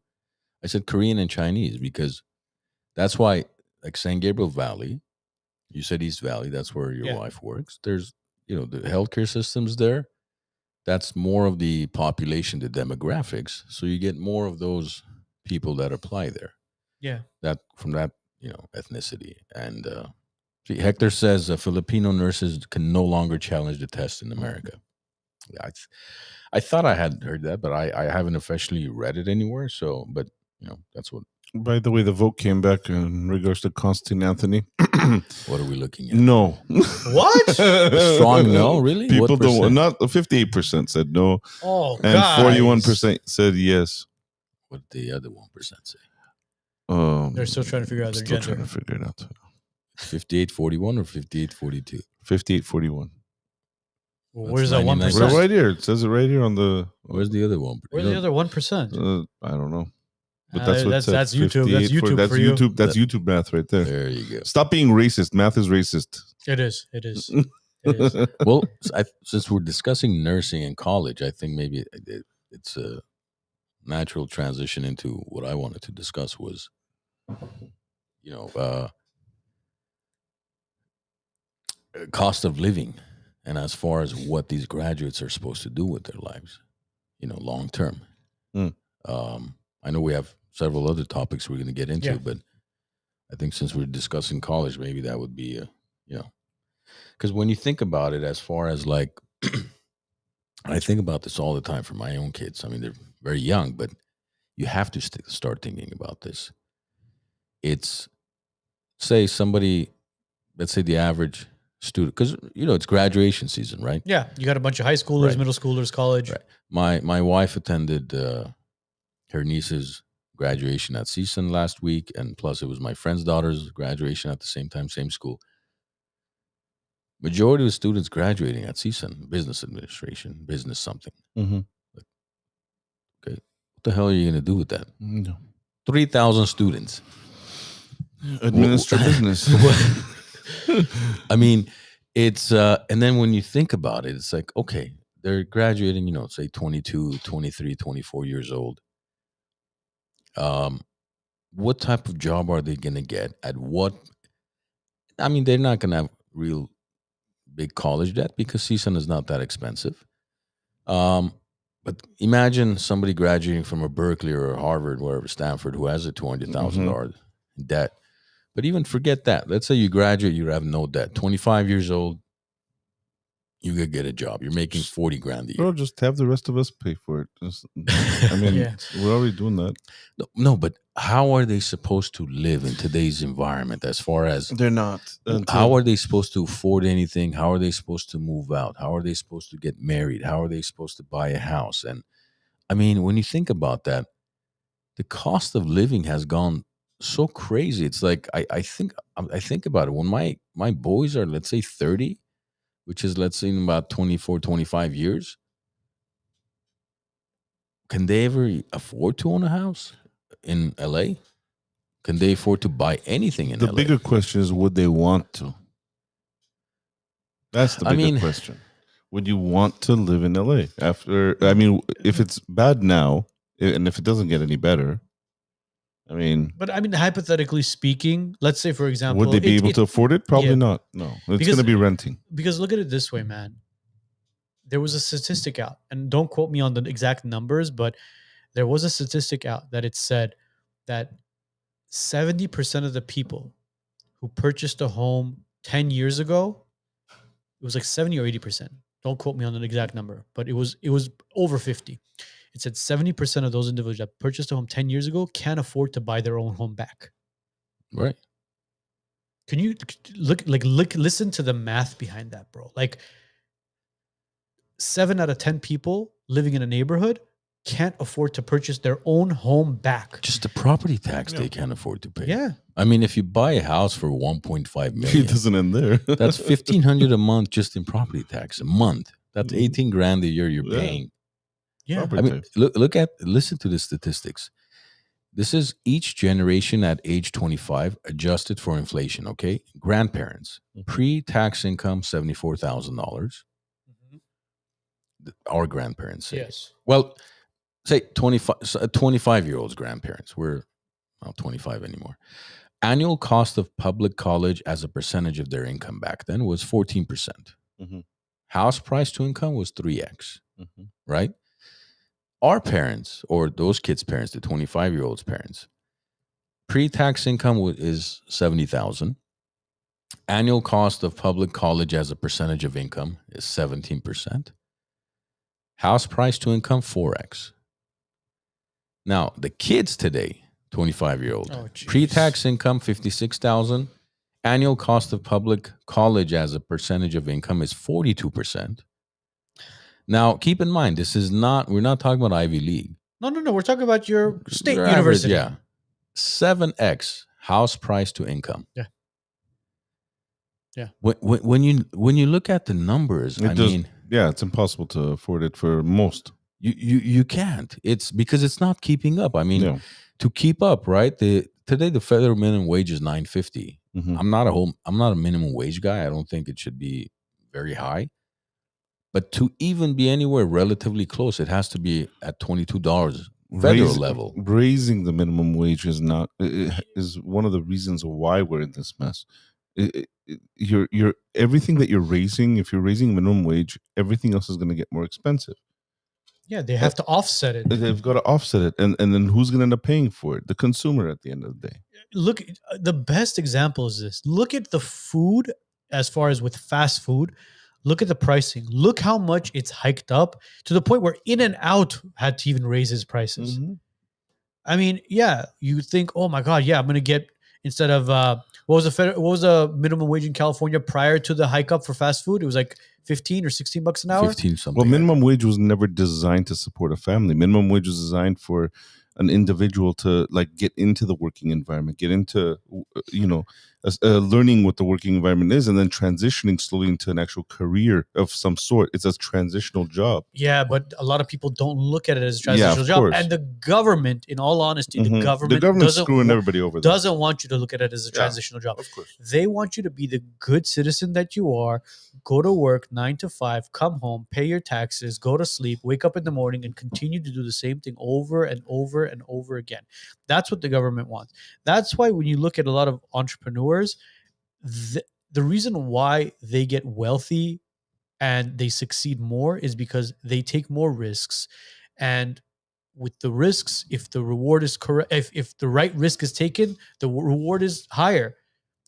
I said Korean and Chinese because that's why, like San Gabriel Valley, you said East Valley, that's where your wife works. There's, the healthcare systems there. That's more of the population, the demographics. So you get more of those people that apply there. Yeah. That from that, ethnicity. And see, Hector says Filipino nurses can no longer challenge the test in America. I thought I had heard that, but I haven't officially read it anywhere. So, but that's what. By the way, the vote came back in regards to Constantine Anthony. What are we looking at? No. What? Strong no, really? People What don't. percent? Not 58% said no, Oh, and guys. 41% said yes. What did the other 1% say? They're still trying to figure out their Still gender. trying to figure it out. 58-41 or 58-42? 58-41. Well, where's that 99%. 1%? Right here. It says it right here on the. Where's the other one? Where's the other 1%? I don't know. But that's what it said. That's YouTube. That's 58 YouTube that's for you. YouTube. That's YouTube math right there. There you go. Stop being racist. Math is racist. It is. It is. It is. Well, since we're discussing nursing in college, I think maybe it's a natural transition into what I wanted to discuss was, cost of living, and as far as what these graduates are supposed to do with their lives, long term. I know we have several other topics we're going to get into, but I think since we're discussing college, maybe that would be because when you think about it, as far as like, I think about this all the time for my own kids. I mean, they're very young, but you have to start thinking about this. It's, say somebody, let's say the average student, because it's graduation season, right? Yeah, you got a bunch of high schoolers, Right. middle schoolers, college. Right. My wife attended her niece's graduation at CSUN last week, and plus it was my friend's daughter's graduation at the same time, same school. Majority of the students graduating at CSUN, business administration, business something. Mm-hmm. Okay, what the hell are you going to do with that? No. 3,000 students. Administer business. I mean, it's, and then when you think about it, it's like, okay, they're graduating, say 22, 23, 24 years old. What type of job are they going to get? At what? I mean, they're not going to have real big college debt because CSUN is not that expensive. But imagine somebody graduating from a Berkeley or a Harvard, wherever, Stanford, who has a $200,000 debt. But even forget that. Let's say you graduate, you have no debt. 25 years old, you could get a job. You're making 40 grand a year. Bro, just have the rest of us pay for it. I mean, we're already doing that. No, but how are they supposed to live in today's environment as far as They're not. how are they supposed to afford anything? How are they supposed to move out? How are they supposed to get married? How are they supposed to buy a house? And I mean, when you think about that, the cost of living has gone so crazy. It's like I think about it. When my boys are, let's say, 30, which is, let's say, in about 24, 25 years, can they ever afford to own a house in LA? Can they afford to buy anything in LA? The bigger question is, would they want to? That's the bigger question. Would you want to live in LA after? I mean, if it's bad now, and if it doesn't get any better, I mean, but I mean, hypothetically speaking, let's say, for example, would they be able to afford it? Probably not. No, it's going to be renting. Because look at it this way, man. There was a statistic out, and don't quote me on the exact numbers, but there was a statistic out that it said that 70% of the people who purchased a home 10 years ago, it was like 70 or 80%. Don't quote me on an exact number, but it was over 50. It said 70% of those individuals that purchased a home 10 years ago can't afford to buy their own home back. Right. Can you listen to the math behind that, bro? Like 7 out of 10 people living in a neighborhood can't afford to purchase their own home back. Just the property tax they can't afford to pay. Yeah. I mean, if you buy a house for 1.5 It million, doesn't end there. that's $1,500 a month just in property tax a month. That's 18 grand a year you're paying. Yeah. Property I mean, tax. listen to the statistics. This is each generation at age 25 adjusted for inflation. Okay, grandparents pre-tax income $74,000. Our grandparents say. Yes. Well, say 25-year-olds grandparents. We're not 25 anymore. Annual cost of public college as a percentage of their income back then was 14%. Mhm. House price to income was 3x, Mhm. right? Our parents, or those kids' parents, the 25-year-olds' parents, pre-tax income is 70,000. Annual cost of public college as a percentage of income is 17%. House price to income 4x. Now, the kids today, 25-year-old, pre-tax income 56,000. Annual cost of public college as a percentage of income is 42%. Now, keep in mind, we're not talking about Ivy League. No. We're talking about your state Your university. Average, 7x house price to income. Yeah. When you look at the numbers, it's impossible to afford it for most. You can't. It's because it's not keeping up. I mean, to keep up, right? Today the federal minimum wage is $9.50. Mhm. I'm not a minimum wage guy. I don't think it should be very high. But to even be anywhere relatively close, it has to be at $22 federal level. Raising the minimum wage is one of the reasons why we're in this mess. You're everything that you're raising. If you're raising minimum wage, everything else is going to get more expensive. Yeah, they have to offset it. They've got to offset it, and then who's going to end up paying for it? The consumer at the end of the day. Look, the best example is this. Look at the food as far as with fast food. Look at the pricing. Look how much it's hiked up to the point where In-N-Out had to even raise his prices. Mm-hmm. I mean, yeah, you think, oh my God, yeah, I'm going to get, instead of, what was the minimum wage in California prior to the hike up for fast food? It was like 15 or 16 bucks an hour. 15 something. Well, minimum wage was never designed to support a family. Minimum wage was designed for an individual to like get into the working environment, get into, learning what the working environment is, and then transitioning slowly into an actual career of some sort. It's a transitional job. Yeah, but a lot of people don't look at it as a transitional job. Course. And the government, in all honesty, the government doesn't screwing everybody over. Doesn't want you to look at it as a transitional job. Of course. They want you to be the good citizen that you are. Go to work 9 to 5, come home, pay your taxes, go to sleep, wake up in the morning, and continue to do the same thing over and over and over again. That's what the government wants. That's why when you look at a lot of entrepreneurs, the reason why they get wealthy and they succeed more is because they take more risks. And with the risks, if the reward is correct, if the right risk is taken, the reward is higher.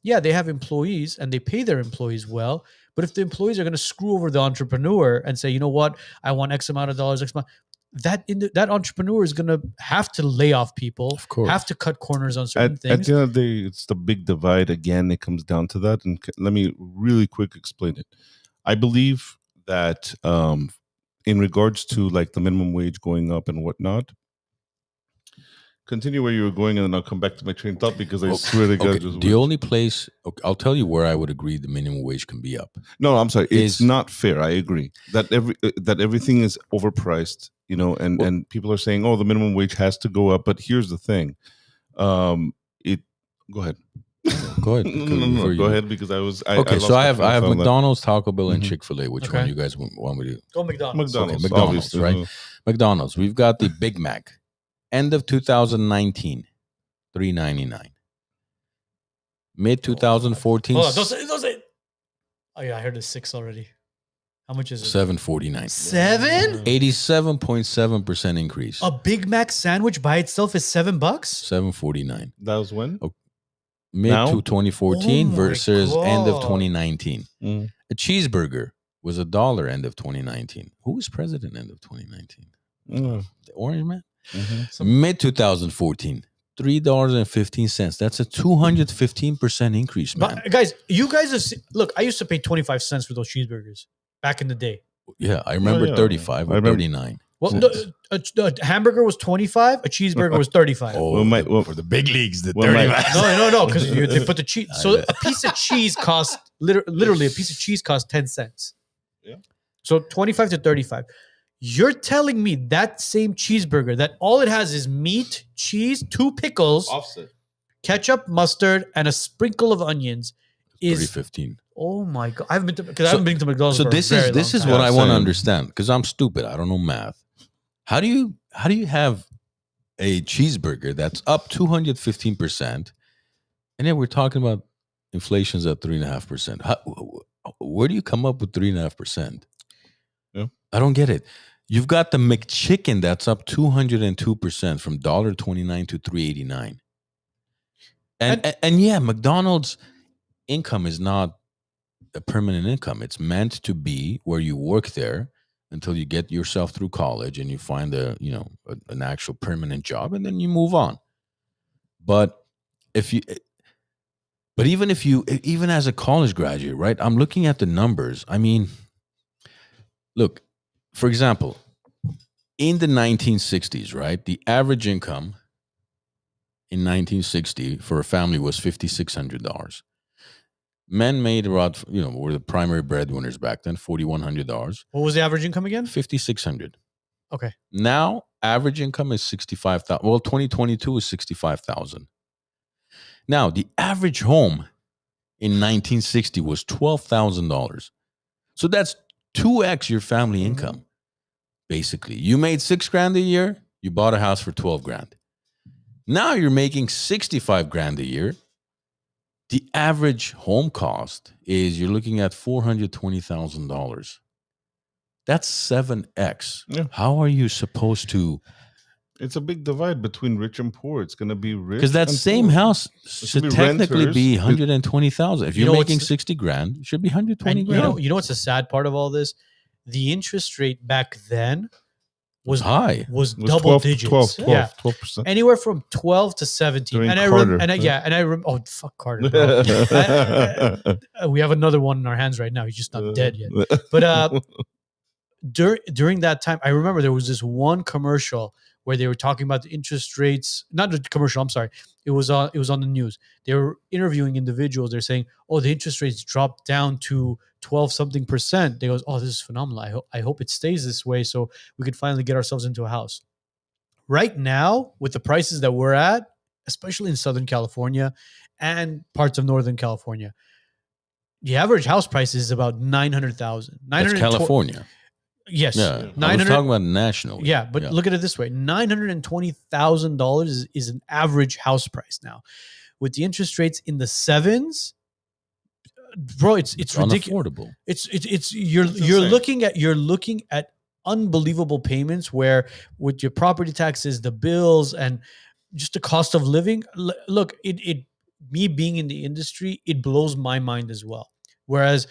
Yeah, they have employees and they pay their employees well. But if the employees are going to screw over the entrepreneur and say, you know what, I want X amount of dollars, X amount, that entrepreneur is going to have to lay off people, of course, have to cut corners on certain things. At the end of the day, it's the big divide. Again, it comes down to that. And let me really quick explain it. I believe that in regards to like the minimum wage going up and whatnot, continue where you were going, and then I'll come back to my train of thought because I swear to God, the only place I'll tell you where I would agree the minimum wage can be up. No, I'm sorry, it's not fair. I agree that everything is overpriced, and people are saying, oh, the minimum wage has to go up. But here's the thing, go ahead. Go ahead. No, go ahead because I have McDonald's, Taco Bell, and Chick-fil-A. Which one you guys want me to? Go McDonald's. Okay, McDonald's, right? McDonald's. We've got the Big Mac. End of 2019, $3.99. Mid 2014. Hold on, don't say. Oh yeah, I heard it's 6 already. How much is it? $7.49. 7? 87.7% increase. A Big Mac sandwich by itself is $7? $7.49. That was when? Mid Now? to 2014 Oh my versus end of God. 2019. Mm. A cheeseburger was $1 end of 2019. Who was president end of 2019? Mm. The Orange Man? Mhm. Mid 2014, $3.15. That's a 215% increase, man. But guys, you guys have look, I used to pay 25 cents for those cheeseburgers back in the day. Yeah, I remember yeah. 35 I or remember- 39. Well, cents. a hamburger was 25, a cheeseburger was 35. Oh, Well, for the big leagues, the well, 35. No, because they put the cheese. So a piece of cheese costs literally a piece of cheese costs 10 cents. Yeah. So 25 to 35. You're telling me that same cheeseburger that all it has is meat, cheese, 2 pickles, Offset. ketchup, mustard, and a sprinkle of onions is $3.15. oh my God. I haven't been to McDonald's So for this a very is this long is time. what I want to Same. understand, because I'm stupid. I don't know math. How do you have a cheeseburger that's up 215%, and then we're talking about inflation's at 3.5%? Where do you come up with 3.5%? Yeah. I don't get it. You've got the McChicken that's up 202% from $1.29 to $3.89. And yeah, McDonald's income is not a permanent income. It's meant to be where you work there until you get yourself through college and you find an actual permanent job, and then you move on. But even as a college graduate, right? I'm looking at the numbers. I mean, look, for example, in the 1960s, right? The average income in 1960 for a family was $5,600. Men made about, were the primary breadwinners back then, $4,100. What was the average income again? $5,600. Okay. Now, average income is $65,000. Well, 2022 is $65,000. Now, the average home in 1960 was $12,000. So that's 2x your family income. Basically, you made $6,000 a year. You bought a house for $12,000. Now you're making $65,000 a year. The average home cost is you're looking at $420,000. That's 7x. Yeah. How are you supposed to? It's a big divide between rich and poor. It's going to be rich. Because that and same poor. house should be technically renters. be $120,000. If You you're know making what's- $60,000, it should be $120,000. And you know what's the sad part of all this? The interest rate back then was high. was It was double 12, digits. 12, Yeah. 12%. Anywhere from 12 to 17. During And Carter. oh fuck Carter. Bro. We have another one in our hands right now. He's just not dead yet. But during that time, I remember there was this one commercial where they were talking about the interest rates. Not the commercial, I'm sorry. It was on the news. They were interviewing individuals. They're saying, "Oh, the interest rates dropped down to 12 something percent." They goes, "Oh, this is phenomenal. I hope it stays this way so we could finally get ourselves into a house." Right now, with the prices that we're at, especially in Southern California and parts of Northern California, the average house price is about 900,000. That's California. Yes. Yeah. I was 900 talking about nationally. Yeah, but look at it this way: $920,000 is an average house price now. With the interest rates in the 7s, bro, it's ridiculous. Unaffordable. It's you're insane. looking at unbelievable payments where with your property taxes, the bills, and just the cost of living. Look, it me being in the industry, it blows my mind as well. Whereas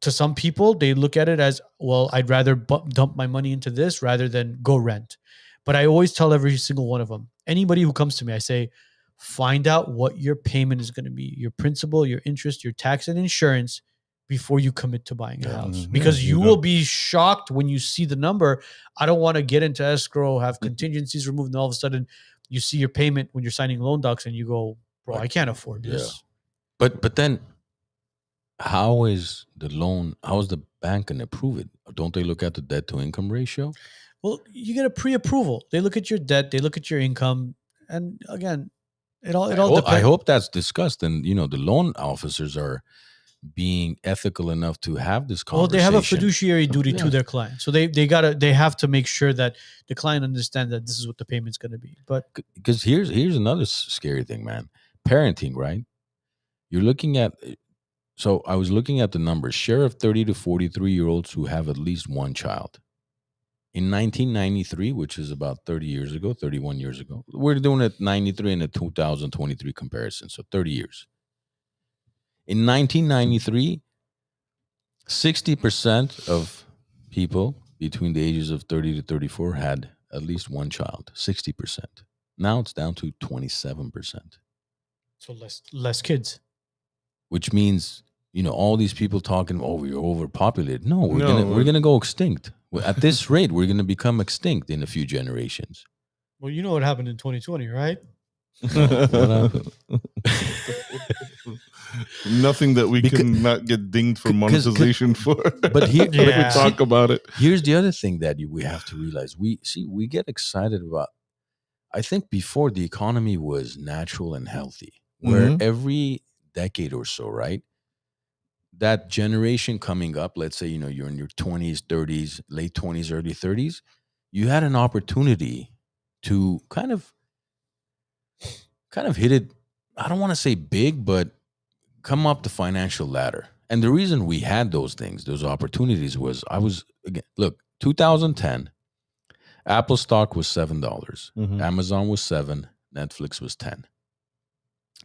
to some people, they look at it as, well, I'd rather dump my money into this rather than go rent. But I always tell every single one of them, anybody who comes to me, I say, find out what your payment is going to be, your principal, your interest, your tax and insurance before you commit to buying a house. Mhm. Because you You will know. be shocked when you see the number. I don't want to get into escrow, have contingencies removed, and all of a sudden you see your payment when you're signing loan docs and you go, bro, I can't afford this. But then how is the bank going to approve it? Don't they look at the debt to income ratio? Well, you get a pre-approval. They look at your debt, they look at your income, and again, it all I depends. hope that's discussed, and the loan officers are being ethical enough to have this Well, conversation. they have a fiduciary duty to Yeah. their client, so they have to make sure that the client understands that this is what the payment's going to be. But Because here's another scary thing, man. Parenting, right? You're looking at So I was looking at the numbers. Share of 30 to 43-year-olds who have at least one child. In 1993, which is about 30 years ago, 31 years ago, we're doing it 93 and a 2023 comparison, so 30 years. In 1993, 60% of people between the ages of 30 to 34 had at least one child. 60%. Now it's down to 27%. So less kids. Which means, all these people talking, oh, we're overpopulated. No, No, we're gonna go extinct. At this rate, we're gonna become extinct in a few generations. Well, you know what happened in 2020, right? What happened? Nothing that we can not get dinged for monetization for. But here, Yeah. we talk about it. Here's the other thing that we have to realize. We get excited about. I think before the economy was natural and healthy, where every decade or so, right? That generation coming up, let's say, you're in your 20s, 30s, late 20s, early 30s, you had an opportunity to kind of hit it. I don't want to say big, but come up the financial ladder. And the reason we had those things, those opportunities was look, 2010, Apple stock was $7. Amazon was $7. Netflix was $10.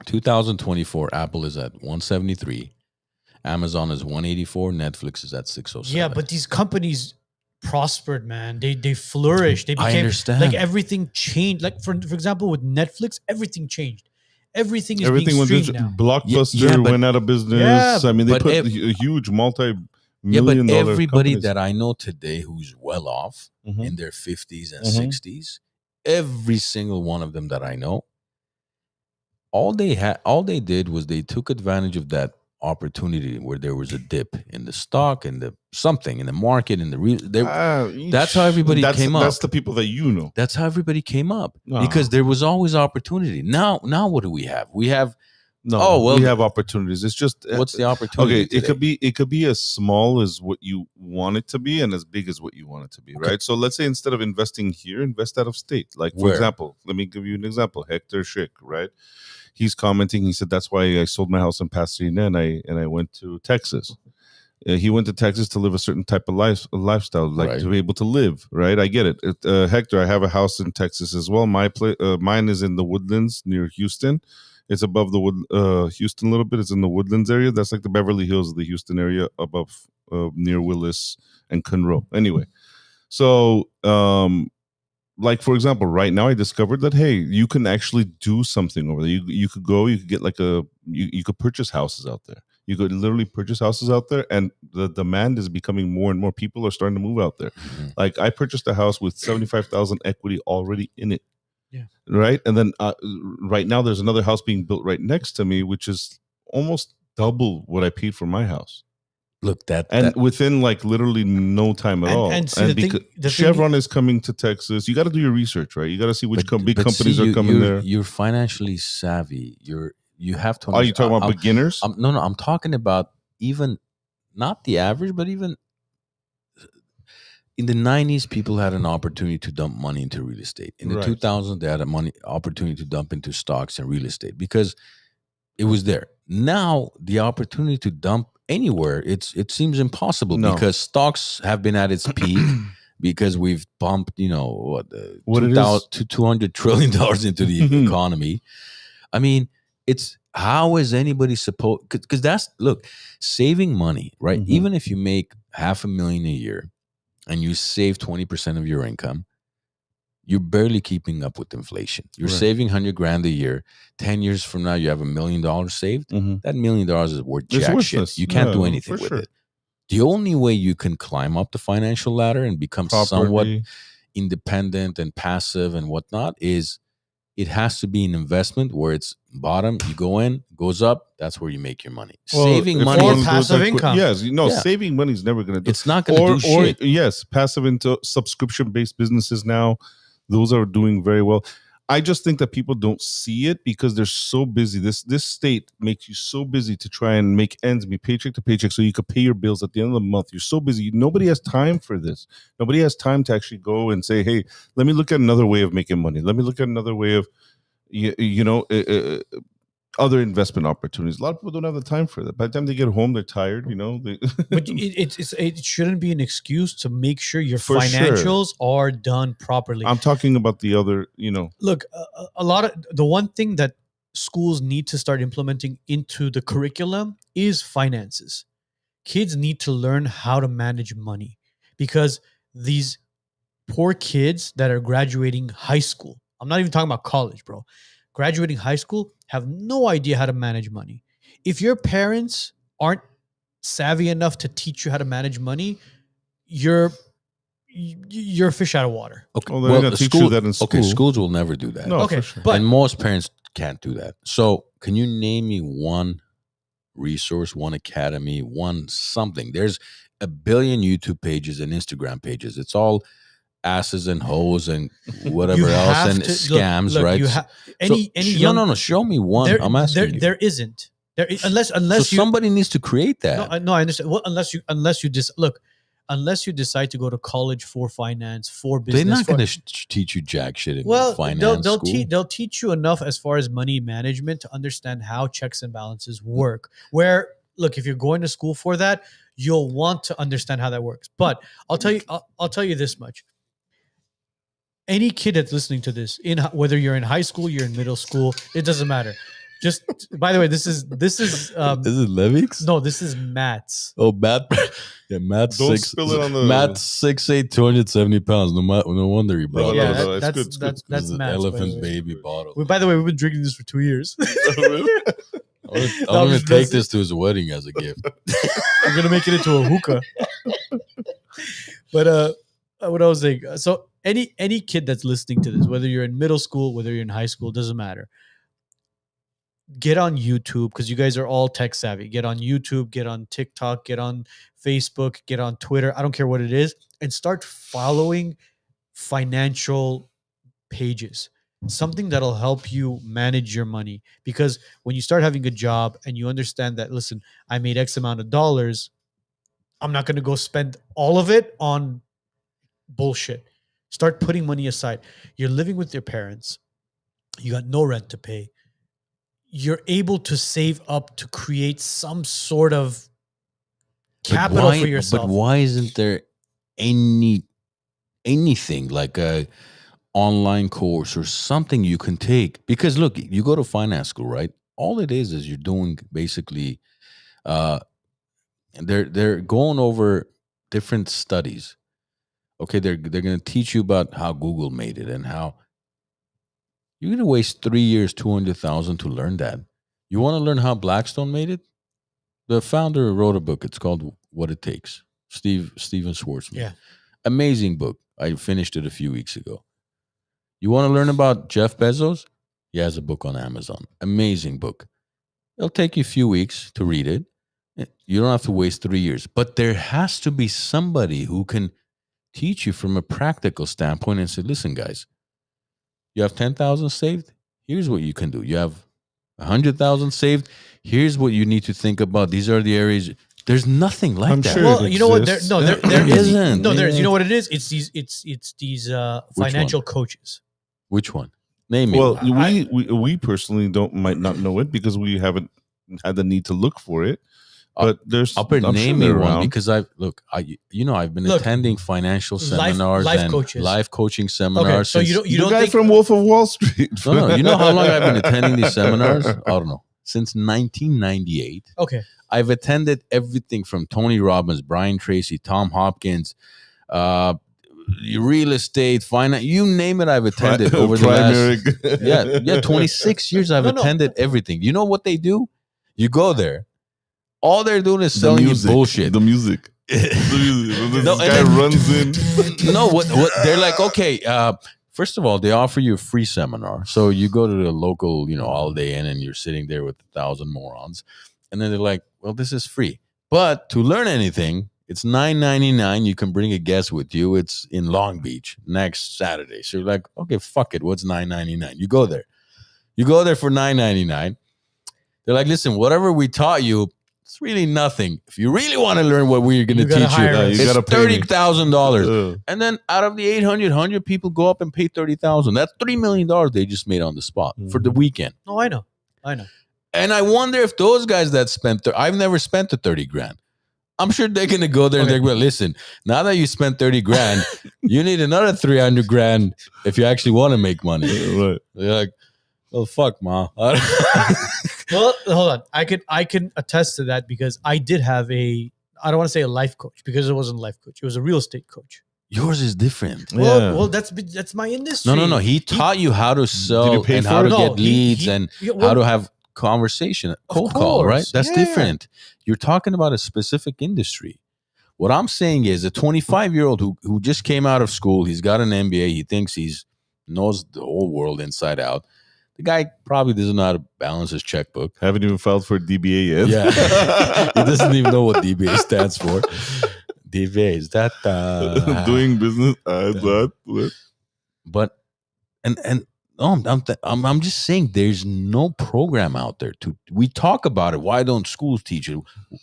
2024, Apple is at 173. Amazon is 184. Netflix is at 607. Yeah, but these companies prospered, man. They flourished. They became, I understand. like, everything changed. Like for example, with Netflix, everything changed. Everything is being went streamed now. Blockbuster went out of business. Yeah, I mean, they but put a huge multi-million but dollar everybody companies. that I know today who's well off in their 50s and Mhm. 60s, every single one of them that I know, all they did was they took advantage of that opportunity where there was a dip in the stock and in the market in the that's how everybody came up. That's the people that you know. That's how everybody came up because there was always opportunity. Now what do we have? We have we have opportunities. It's just what's the opportunity? Okay, it could be as small as what you want it to be and as big as what you want it to be, right? So let's say instead of investing here, invest out of state. Like for example, let me give you an example. Hector Schick, right? He's commenting. He said that's why I sold my house in Pasadena and I went to Texas. He went to Texas to live a certain type of lifestyle, like to be able to live. Right? I get it. Hector, I have a house in Texas as well. Mine is in the Woodlands near Houston. It's above the Houston a little bit. It's in the Woodlands area. That's like the Beverly Hills of the Houston area, above near Willis and Conroe. Anyway, so like for example, right now I discovered that hey, you can actually do something over there. You could go, you could get like you could purchase houses out there. You could literally purchase houses out there, and the demand is becoming more and more. People are starting to move out there. Like I purchased a house with 75,000 equity already in it. Yeah. Right. And then right now there's another house being built right next to me, which is almost double what I paid for my house. Look, within like literally no time at all. And the Chevron is coming to Texas. You got to do your research, right? You got to see which big companies are coming there. You're financially savvy. You have to. Are you talking about beginners? No. I'm talking about even not the average, but even in the 90s, people had an opportunity to dump money into real estate. In the 2000s, they had opportunity to dump into stocks and real estate because it was there. Now, the opportunity to dump anywhere, it seems impossible because stocks have been at its peak because we've pumped, $200 trillion into the economy. I mean, it's how is anybody supposed? Because saving money, right? Even if you make $500,000 a year and you save 20% of your income, you're barely keeping up with inflation. You're saving $100,000 a year. 10 years from now, you have $1 million saved. That $1 million is worth jack shit. You can't do anything with it. The only way you can climb up the financial ladder and become somewhat independent and passive and whatnot is it has to be an investment where it's bottom, you go in, goes up, that's where you make your money. Saving money or passive income. Yes, saving money is never going to do. It's not going to do shit. Yes, passive into subscription-based businesses now, those are doing very well. I just think that people don't see it because they're so busy. This state makes you so busy to try and make ends meet, paycheck to paycheck, so you could pay your bills at the end of the month. You're so busy. Nobody has time for this. Nobody has time to actually go and say, hey, let me look at another way of making money. Let me look at another way of, other investment opportunities. A lot of people don't have the time for that. By the time they get home, they're tired. But it shouldn't be an excuse to make sure your For sure. financials are done properly. I'm talking about the other, Look, a lot of the one thing that schools need to start implementing into the curriculum is finances. Kids need to learn how to manage money, because these poor kids that are graduating high school, I'm not even talking about college, bro, graduating high school, have no idea how to manage money. If your parents aren't savvy enough to teach you how to manage money, you're a fish out of water. Okay. Well, they're gonna teach you that in school. Okay, schools will never do that. No, Okay, for sure. but and most parents can't do that. So, can you name me one resource, one academy, one something? There's a billion YouTube pages and Instagram pages. It's all asses and hoes and whatever you else have and to, scams, look, right? You any young, no. Show me one. there, I'm asking you. there isn't. There, unless So you somebody needs to create that. no, I understand. Well, unless you unless you decide to go to college for finance, for business, They're not for- going to teach you jack shit in well, finance they'll school. they'll teach you enough as far as money management to understand how checks and balances work. Where, look, if you're going to school for that, you'll want to understand how that works. But I'll tell you this much. Any kid that's listening to this, whether you're in high school, you're in middle school, it doesn't matter. Just, by the way, this is Is it Levix? no, this is Matt's. Oh, Matt. Yeah, Matt's Don't spill it on the- Matt's 6'8", 270 pounds. No wonder he brought Yeah, it. no, it's that's good, it's good. that's This is an Matt's. elephant baby bottle. By the way, we've been drinking this for 2 years. I'm I'm gonna just take messing. this to his wedding as a gift. I'm gonna make it into a hookah. But what I was saying, so any kid that's listening to this, whether you're in middle school, whether you're in high school, doesn't matter. Get on YouTube, because you guys are all tech savvy. Get on YouTube, get on TikTok, get on Facebook, get on Twitter. I don't care what it is, and start following financial pages. Something that'll help you manage your money. Because when you start having a job and you understand that, listen, I made X amount of dollars, I'm not going to go spend all of it on bullshit. Start putting money aside. You're living with your parents. You got no rent to pay. You're able to save up to create some sort of capital for yourself. But why isn't there anything like a online course or something you can take? Because look, you go to finance school, right? All it is you're doing basically they're going over different studies. Okay, they're going to teach you about how Google made it and how you're going to waste 3 years, 200,000 to learn that. You want to learn how Blackstone made it? The founder wrote a book. It's called What It Takes. Steven Schwartzman. Yeah. Amazing book. I finished it a few weeks ago. You want to learn about Jeff Bezos? He has a book on Amazon. Amazing book. It'll take you a few weeks to read it. You don't have to waste 3 years. But there has to be somebody who can teach you from a practical standpoint and say, listen, guys, you have 10,000 saved? Here's what you can do. You have 100,000 saved? Here's what you need to think about. These are the areas. There's nothing like I'm that. sure Well, it you know what? There exists. isn't. No, there is. Yeah. You know what it is? It's these financial coaches. Which one? Name me. Well, I- we personally might not know it because we haven't had the need to look for it. But there's I'll put I'm name sure me they're one around. because I've been Look, attending financial life seminars life and coaches. life coaching Okay, seminars. so you since- don't you the don't guy think from Wolf of Wall Street. No, you know how long I've been attending these seminars? I don't know. Since 1998. okay. I've attended everything from Tony Robbins, Brian Tracy, Tom Hopkins, real estate, finance, you name it, I've attended over the last 26 years. I've No. attended everything. You know what they do? You go there. All they're doing is The selling music, you bullshit. The music. The music. This No, guy and then- runs in. No, what they're like, okay, first of all, they offer you a free seminar. So you go to the local, Holiday Inn and you're sitting there with 1,000 morons. And then they're like, well, this is free. But to learn anything, it's $9.99. You can bring a guest with you. It's in Long Beach next Saturday. So you're like, okay, fuck it. What's $9.99? You go there. You go there for $9.99. They're like, listen, whatever we taught you, it's really nothing. If you really want to learn what we're going to You gotta teach you, hire us. You it's gotta pay me. $30,000. And then out of the 100 people go up and pay $30,000. That's $3 million they just made on the spot for the weekend. No, I know. And I wonder if those guys that spent, I've never spent the 30 grand. I'm sure they're going to go there and they're going to listen. Now that you spent 30 grand, you need another 300 grand if you actually want to make money. Right. They're like, well, fuck, ma. Well, hold on. I can attest to that because I did have I don't want to say a life coach because it wasn't a life coach. It was a real estate coach. Yours is different. Well, that's my industry. No. He taught you how to sell and for how it? to get leads and how to have conversation. Cold call, right? That's different. You're talking about a specific industry. What I'm saying is a 25-year-old who just came out of school, he's got an MBA, he thinks knows the whole world inside out. The guy probably doesn't know how to balance his checkbook. Haven't even filed for DBA yet. Yeah. He doesn't even know what DBA stands for. DBA, is that doing business? But I'm just saying there's no program out there we talk about it. Why don't schools teach it?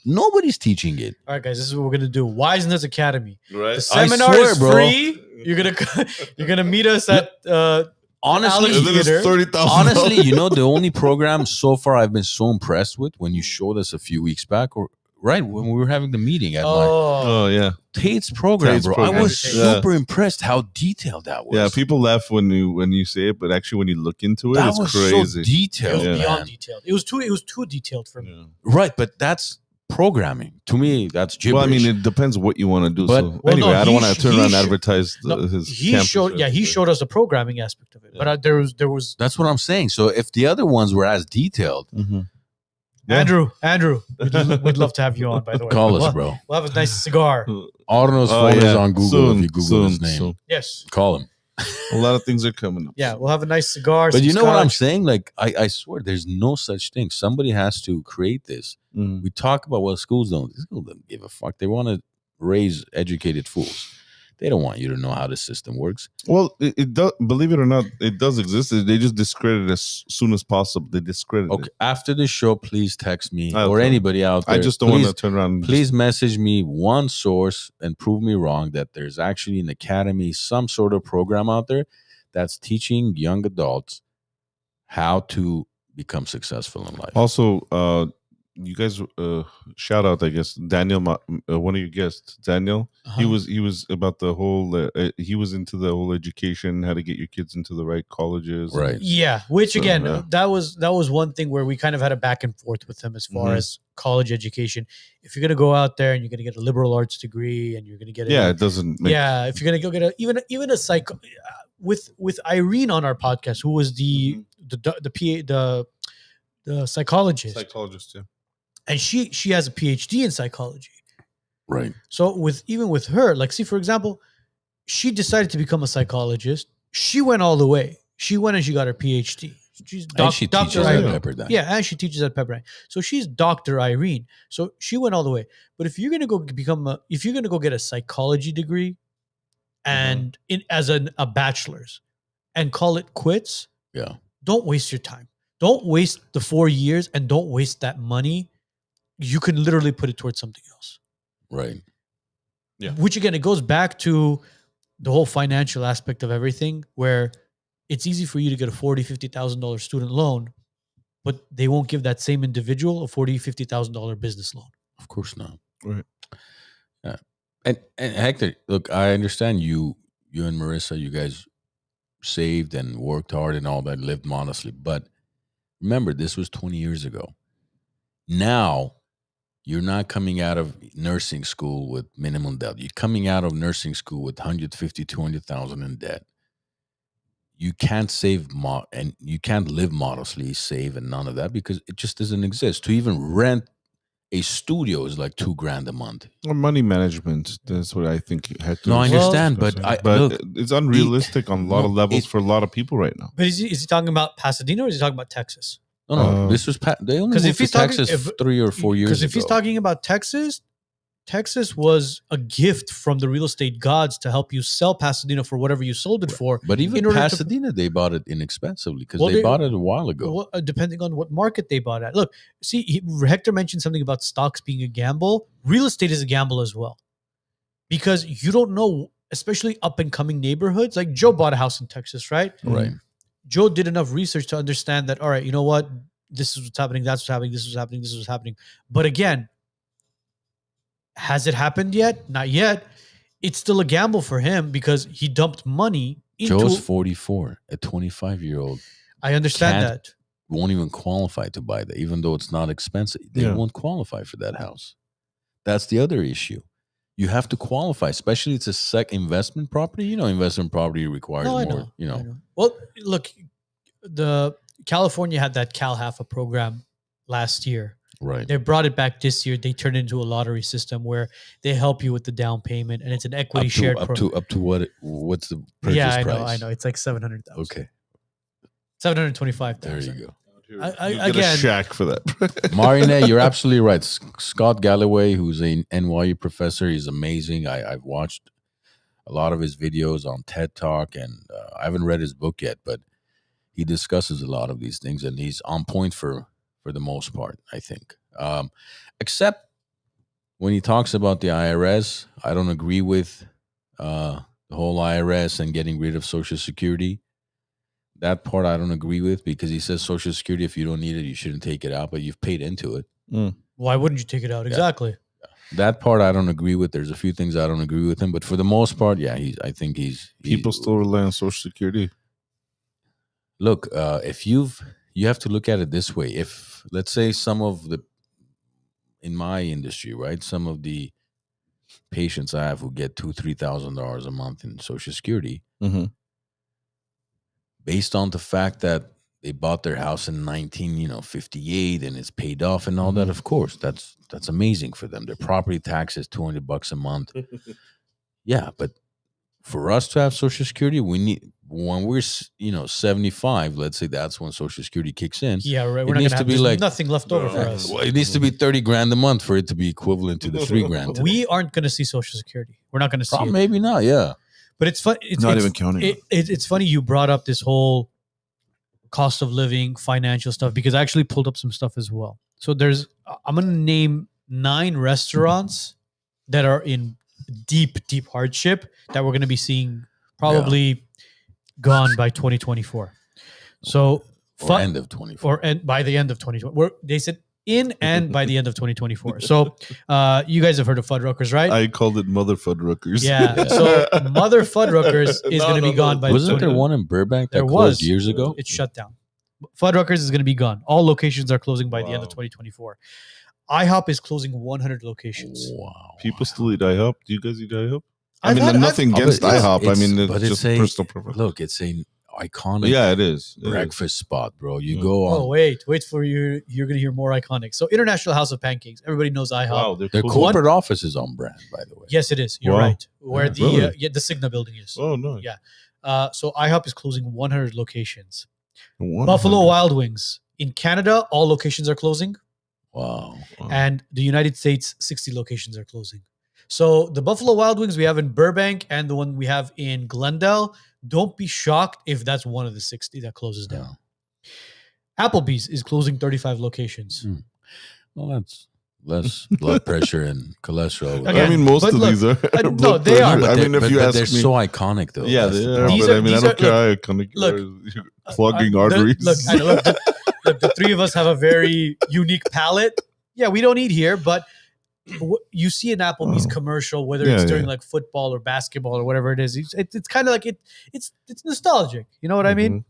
Nobody's teaching it. All right, guys, this is what we're gonna do. WiseNuts Academy. Right. The seminar is free. You're gonna meet us at honestly, $30,000. you know, the only program so far I've been so impressed with when you showed us a few weeks back, or right when we were having the meeting at Oh yeah, Tate's program, bro. program. I was super impressed how detailed that was. Yeah, people laugh when you say it, but actually when you look into it, that it's was crazy. so detailed. It was beyond man. detailed. It was too detailed for me. Yeah. Right, but that's programming. To me, that's gibberish. Well, I mean, it depends what you want to do. But- So anyway, I don't want to turn around and advertise his. He campus showed us the programming aspect of it, but there was That's what I'm saying. So if the other ones were as detailed, Yeah. Andrew, we'd love to have you on. By the way, call us, bro. We'll have a nice cigar. Arnold's phone is on Google if you Google his name. Soon. Yes. Call him. A lot of things are coming up. Yeah, we'll have a nice cigar. But some you know what I'm scotch. saying? Like, I swear there's no such thing. Somebody has to create this. Mhm. We talk about what schools don't. Schools don't give a fuck. They want to raise educated fools. They don't want you to know how the system works. Well, it does. Believe it or not, it does exist. They just discredit it as soon as possible. They discredit Okay, it. after the show, please text me I'll or tell. anybody out there. I just don't want to Please- turn around. And Please message me one source and prove me wrong that there's actually an academy, some sort of program out there that's teaching young adults how to become successful in life. Also, you guys, shout out, I guess, Daniel, one of your guests, Daniel. He was about the whole. He was into the whole education, how to get your kids into the right colleges. Right. Yeah, which So, again, yeah. that was one thing where we kind of had a back and forth with him as far Mhm. as college education. If you're gonna go out there and you're gonna get a liberal arts degree and you're gonna get Yeah, it doesn't. Make, yeah, if you're gonna go get even a psych with Irene on our podcast, who was the psychologist, Psychologist. Yeah. and she has a PhD in psychology. Right. So with her, like, see, for example, she decided to become a psychologist. She went all the way. She went and she got her PhD. She's And she Dr. teaches at Irene. Pepperdine. Yeah, and she teaches at Pepperdine. So she's Dr. Irene. So she went all the way. But if you're gonna go get a psychology degree and as a bachelor's and call it quits, Yeah. don't waste your time. Don't waste the 4 years and don't waste that money. You can literally put it towards something else. Right. Yeah. Which again, it goes back to the whole financial aspect of everything, where it's easy for you to get a $40,000-$50,000 student loan, but they won't give that same individual a $40,000-$50,000 business loan. Of course not. Right. Yeah. And Hector, look, I understand you and Marissa, you guys saved and worked hard and all that, lived modestly. But remember, this was 20 years ago. Now, you're not coming out of nursing school with minimum debt. You're coming out of nursing school with 150, 200,000 in debt. You can't save and you can't live modestly, save and none of that because it just doesn't exist. To even rent a studio is like $2,000 a month. Or money management. That's what I think you had to. No, I discuss. understand, but look, it's unrealistic on a lot of levels for a lot of people right now. But is he talking about Pasadena or is he talking about Texas? No, this was they only 'Cause moved if to he's talking- Texas 3 or 4 years ago. Because if he's talking about Texas, Texas was a gift from the real estate gods to help you sell Pasadena for whatever you sold it for. But even in order to- Pasadena, they bought it inexpensively because Well, they they- bought it a while ago. Well, depending on what market they bought at. Look, see, Hector mentioned something about stocks being a gamble. Real estate is a gamble as well, because you don't know, especially up and coming neighborhoods. Like Joe bought a house in Texas, right? Right. Joe did enough research to understand that. All right, you know what? this is what's happening, that's what's happening, this is happening, this is what's happening. But again, has it happened yet? Not yet. It's still a gamble for him because he dumped money into. Joe's 44, a 25-year-old. I understand that. Won't even qualify to buy that, even though it's not expensive. They won't qualify for that house. That's the other issue. You have to qualify, especially it's a investment property. You know, investment property requires more. I You know. Well, look, the California had that CalHAFA program last year. Right. They brought it back this year. They turned it into a lottery system where they help you with the down payment, and it's an equity shared program. Up to what? What's the purchase price? I know. It's like 700,000. Okay. 725,000. There you go. You get a shack for that. Marina, you're absolutely right. Scott Galloway, who's an NYU professor, he's amazing. I've watched a lot of his videos on TED Talk, and I haven't read his book yet, but he discusses a lot of these things, and he's on point for the most part, I think. Except when he talks about the IRS, I don't agree with the whole IRS and getting rid of Social Security. That part I don't agree with because he says Social Security, if you don't need it, you shouldn't take it out, but you've paid into it. Why wouldn't you take it out? Exactly. That part I don't agree with. There's a few things I don't agree with him, but for the most part, I think people still rely on Social Security. Look, if you have to look at it this way. If let's say in my industry, right, some of the patients I have who get $2,000-$3,000 a month in Social Security, based on the fact that they bought their house in 1958 and it's paid off and all that, of course, that's amazing for them. Their property tax is $200 a month. Yeah, but for us to have Social Security, we need, when we're 75, let's say that's when Social Security kicks in. Yeah, right. We're not going to be like nothing left over for us. Well, it needs to be $30,000 a month for it to be equivalent to the $3,000. We aren't going to see Social Security. We're not going to see it. Maybe not. Yeah. But it's fun. It's not even counting. It's funny you brought up this whole cost of living, financial stuff, because I actually pulled up some stuff as well. So I'm going to name 9 restaurants that are in deep hardship that we're going to be seeing probably gone by 2024. So end of 24. And by the end of 2024. They said in and by the end of 2024. So you guys have heard of Fuddruckers, right? I called it Mother Fuddruckers. Yeah. So Mother Fuddruckers is going to be gone by. Wasn't there one in Burbank that closed years ago? It's shut down. Fuddruckers is going to be gone. All locations are closing by the end of 2024. IHOP is closing 100 locations. Wow. People still eat IHOP. Do you guys eat IHOP? I mean, nothing against IHOP. I mean, it's just personal preference. Look, it's a iconic it is. breakfast spot, bro. You go on. Oh, wait for you. You're going to hear more iconic. So International House of Pancakes. Everybody knows IHOP. Wow, their corporate office is on brand, by the way. Yes, it is. You're right. Where the Cigna building is. Oh, no. Yeah. So IHOP is closing 100 locations. 100. Buffalo Wild Wings. In Canada, all locations are closing. Wow. And the United States, 60 locations are closing. So the Buffalo Wild Wings we have in Burbank and the one we have in Glendale, don't be shocked if that's one of the 60 that closes down. Applebee's is closing 35 locations. Well, that's less blood pressure and cholesterol. Again, I mean, most of these are. No, they are. But if you ask me, they're so iconic, though. Yeah, they are. But I mean, I don't care how iconic you're clogging arteries. Look, the three of us have a very unique palate. Yeah, we don't eat here, but you see an Applebee's commercial, whether it's during like football or basketball or whatever it is. It's kind of like it's nostalgic. You know what I mean?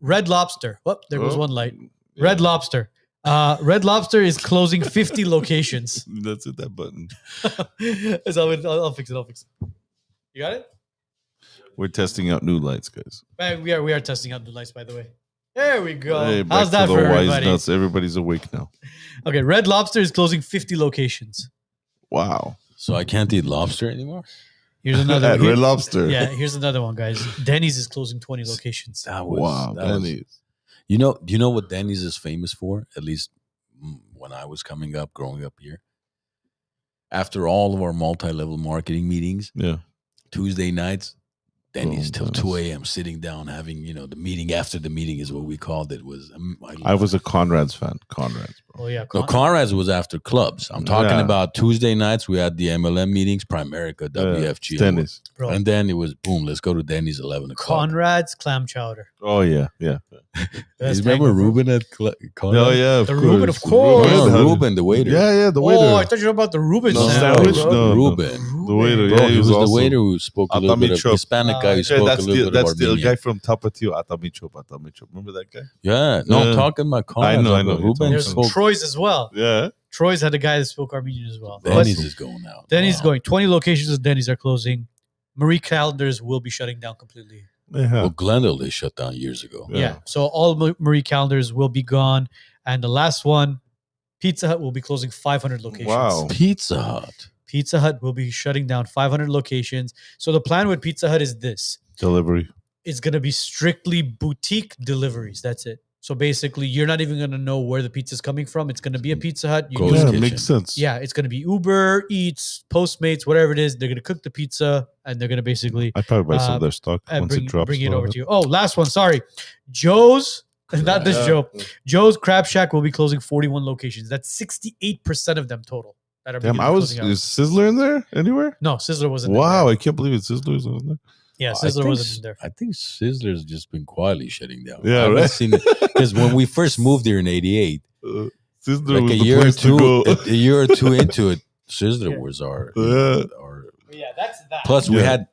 Red Lobster. Oh, there goes one light. Yeah. Red Lobster. Red Lobster is closing 50 locations. Let's hit that button. I'll fix it. You got it? We're testing out new lights, guys. We are testing out new lights, by the way. There we go. Hey, how's that for everybody? WiseNuts. Everybody's awake now. Okay, Red Lobster is closing 50 locations. Wow. So I can't eat lobster anymore? Here's another at Red Lobster. Yeah, here's another one, guys. Denny's is closing 20 locations. Denny's. You know what Denny's is famous for? At least when I was growing up here. After all of our multi-level marketing meetings, Tuesday nights, Denny's till 2 a.m. sitting down having, the meeting after the meeting is what we called it. I was a Conrad's fan. Conrad's, bro. Oh yeah, No, Conrad's was after clubs. I'm talking about Tuesday nights. We had the MLM meetings, Primerica, WFG, Dennis. bro. and then it was boom. Let's go to Denny's 11 o'clock. Conrad's clam chowder. Oh yeah. That's You remember tango, bro. Ruben at Conrad? Oh yeah, The Reuben, of course. No, Ruben, the waiter. Yeah, the waiter. Oh, I thought you were about the Reuben No, sandwich. sandwich? bro. No. Ruben. The waiter, Bro, yeah, he was the also- waiter who spoke a little bit of Atami Chop. Hispanic guy who Yeah, spoke a that's little bit that's of the Armenian. guy from Tapatio, Atami Chop. Remember that guy? Yeah, no, I'm Yeah. talking about Conrad. I know. Ruben There's spoke. Troy's as well. Yeah. Troy's had a guy that spoke Armenian as well. Denny's is going out. Denny's Wow. going. 20 locations of Denny's are closing. Marie Callender's will be shutting down completely. Well, Glendale, they shut down years ago. Yeah. So all Marie Callender's will be gone. And the last one, Pizza Hut will be closing 500 locations. Wow. Pizza Hut. Pizza Hut will be shutting down 500 locations. So the plan with Pizza Hut is this. Delivery. It's going to be strictly boutique deliveries. That's it. So basically, you're not even going to know where the pizza's coming from. It's going to be a Pizza Hut. You Ghost Yeah, kitchen. makes sense. Yeah, it's going to be Uber Eats, Postmates, whatever it is. They're going to cook the pizza and they're going to basically I probably buy some of their stock and once it drops. bring it over to you. Oh, last one. Sorry. Joe's, not this Joe. Joe's Crab Shack will be closing 41 locations. That's 68% of them total that are Damn, beginning is closing out. Sizzler in there anywhere? No, Sizzler wasn't in Wow, there. I can't believe it. Sizzler's in there. Yeah, I Sizzler think wasn't in there. I think Sizzler's just been quietly shutting down. Yeah, I haven't right. seen it because when we first moved here in '88, Sizzler like was a the year or place to two, go. a year or two into it, Sizzler Yeah. was our. Yeah. Yeah, that's that. Plus, we Yeah.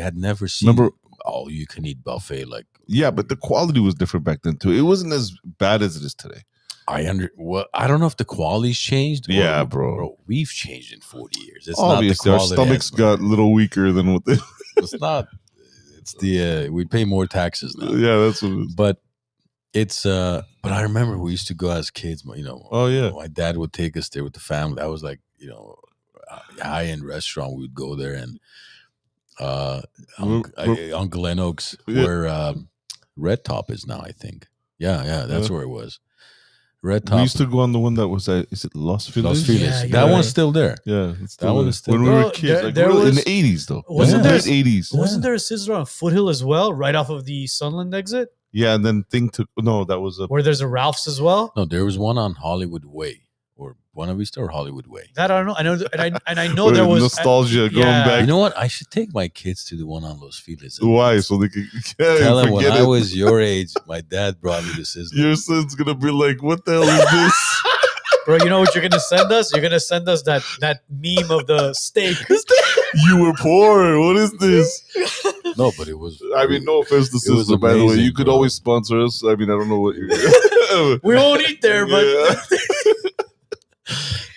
had never seen Remember- all you can eat buffet like. Yeah, but the quality was different back then too. It wasn't as bad as it is today. I don't know if the quality's changed. Yeah, bro. We've changed in 40 years. It's Obviously, not our the quality. stomachs got a little weaker than what they. It's not. It's the we pay more taxes now. Yeah, that's what it is. But it's but I remember we used to go as kids. Oh yeah, My dad would take us there with the family. That was like a high-end restaurant. We would go there and on Glen Oaks, Yeah. where Red Top is now. I think. Yeah, that's Yeah. where it was. Red we Top. used to go on the one that was at, is it Los Feliz? Los Feliz. Yeah, you're that right. one's still there. Yeah, it's That one is still when we there. were kids. There- Like, there in was- the '80s though. Wasn't in there- the late '80s? Wasn't there a Sizzler on Foothill as well, right off of the Sunland exit, Yeah, and then thing took no. That was a where there's a Ralph's as well? No, there was one on Hollywood Way or Buena Vista or Hollywood Way. That I don't know. I know, and I know where there was nostalgia going yeah. back. You know what? I should take my kids to the one on Los Feliz. Why? So they could Tell them when forget I it. was your age, my dad brought me to Sizzler. Your son's gonna be like, "What the hell is this?" Bro, you know what you're gonna send us? You're gonna send us that meme of the steak. You were poor. What is this? No, but it was. I mean, no offense to It was Sizzler, by the way. amazing, You could bro. always sponsor us. I mean, I don't know what you're. We won't eat there, but Yeah.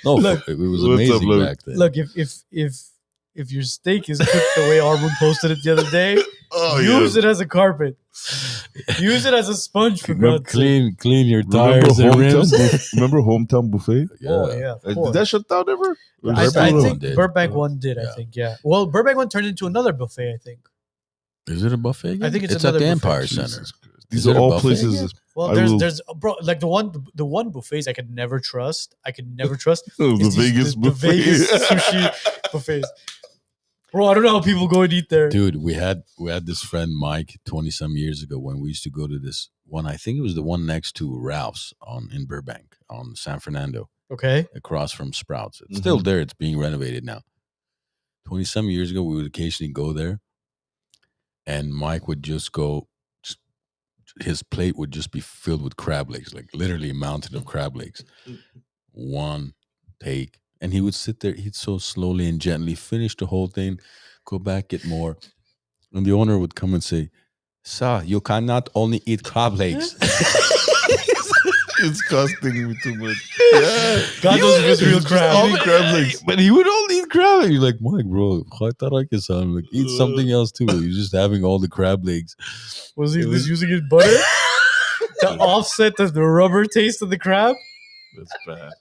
No, Look, it was what's up, amazing Luke? back then. look, if your steak is cooked the way Armand posted it the other day, Oh, use yeah. it as a carpet. Use it as a sponge for God's sake. Clean your Remember tires and hometown, rims. remember hometown buffet? Oh yeah, of Did course. that shut down ever? Or I is that Burbank still one think did. Burbank one did. I Yeah. think yeah. Well, Burbank one turned into another buffet. I think. Is it a buffet? Again? I think it's at another the buffet. Empire Jesus Center. Christ. Is These it are a all buffet places. again? Well, I there's will- bro, like the one buffets I could never trust. I could never trust Oh, the is these- Vegas the buffet. Vegas sushi buffets. Bro, I don't know how people go and eat there. Dude, we had this friend Mike 20 some years ago when we used to go to this one. I think it was the one next to Ralph's in Burbank on San Fernando, Okay. across from Sprouts. It's still there. It's being renovated now. 20 some years ago, we would occasionally go there, and Mike would just go. His plate would just be filled with crab legs, like literally a mountain of crab legs. One take. And he would sit there, he'd so slowly and gently finish the whole thing, go back, get more. And the owner would come and say, "Sir, you cannot only eat crab legs." It's costing me too much. Yeah. God knows if it's real crab. Only crab legs. But he would only eat crab legs. You're like, Mike, bro, I'm like, eat something else too. You're just having all the crab legs. Was he just using his butter to offset the rubber taste of the crab? That's bad.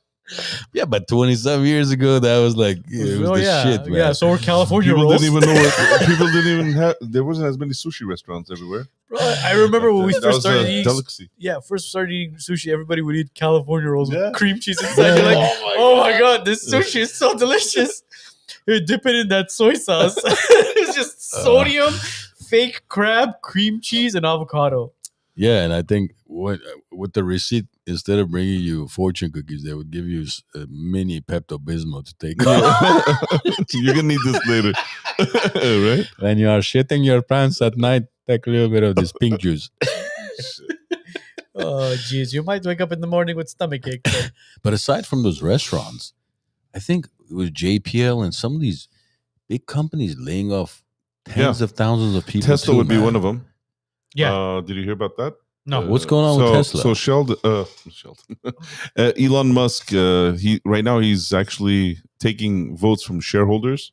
Yeah, but 27 years ago, that was like, it was Oh, the yeah. shit, man. Yeah, so were California People rolls. didn't even know what. People didn't even have. There wasn't as many sushi restaurants everywhere. Bro, I remember when we That first was started a eating. delicacy. Yeah, first started eating sushi. Everybody would eat California rolls Yeah. with cream cheese inside. You're like, oh my god, this sushi is so delicious. You dip it in that soy sauce. It's just sodium, fake crab, cream cheese, and avocado. Yeah, and I think with the receipt instead of bringing you fortune cookies, they would give you a mini Pepto-Bismol to take. You're gonna need this later, right? When you are shitting your pants at night, take a little bit of this pink juice. Oh, geez, you might wake up in the morning with stomach ache. But But aside from those restaurants, I think it was JPL and some of these big companies laying off tens of thousands of people. Tesla would be one of them. yeah, Did you hear about that? no, What's going on with Tesla? So Sheldon, Elon Musk, he right now he's actually taking votes from shareholders.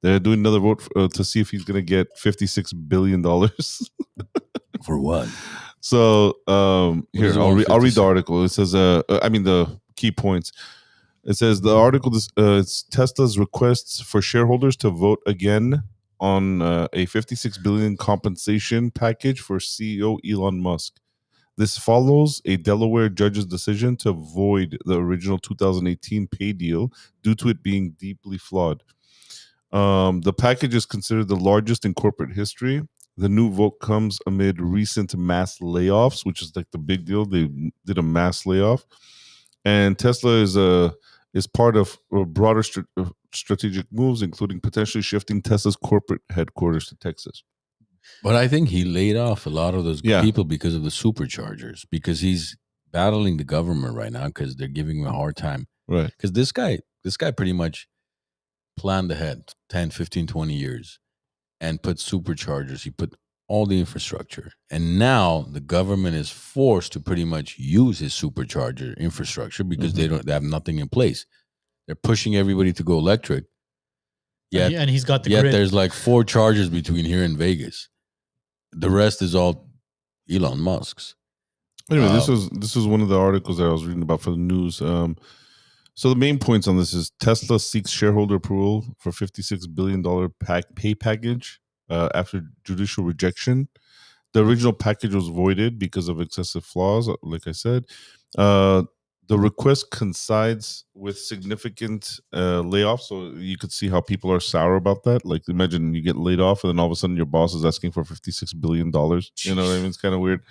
They're doing another vote to see if he's going to get $56 billion. For what? So here, does he I'll want read 56? the article. It says, I mean, the key points. It says the article it's Tesla's requests for shareholders to vote again on a 56 billion compensation package for CEO Elon Musk. This follows a Delaware judge's decision to void the original 2018 pay deal due to it being deeply flawed. The package is considered the largest in corporate history. The new vote comes amid recent mass layoffs, which is like the big deal. They did a mass layoff, and Tesla is part of broader strategic moves, including potentially shifting Tesla's corporate headquarters to Texas. But I think he laid off a lot of those Yeah. people because of the superchargers, because he's battling the government right now because they're giving him a hard time. Right. Because this guy pretty much planned ahead 10, 15, 20 years and put superchargers. He put all the infrastructure. And now the government is forced to pretty much use his supercharger infrastructure because they have nothing in place. They're pushing everybody to go electric. Yet, and he's got the yet grid. there's like 4 chargers between here and Vegas. The rest is all Elon Musk's. Anyway, this was one of the articles that I was reading about for the news. So the main points on this is Tesla seeks shareholder approval for $56 billion pay package after judicial rejection. The original package was voided because of excessive flaws, like I said. The request coincides with significant layoffs, so you could see how people are sour about that. Like, imagine you get laid off, and then all of a sudden your boss is asking for $56 billion. You know what I mean? It's kind of weird.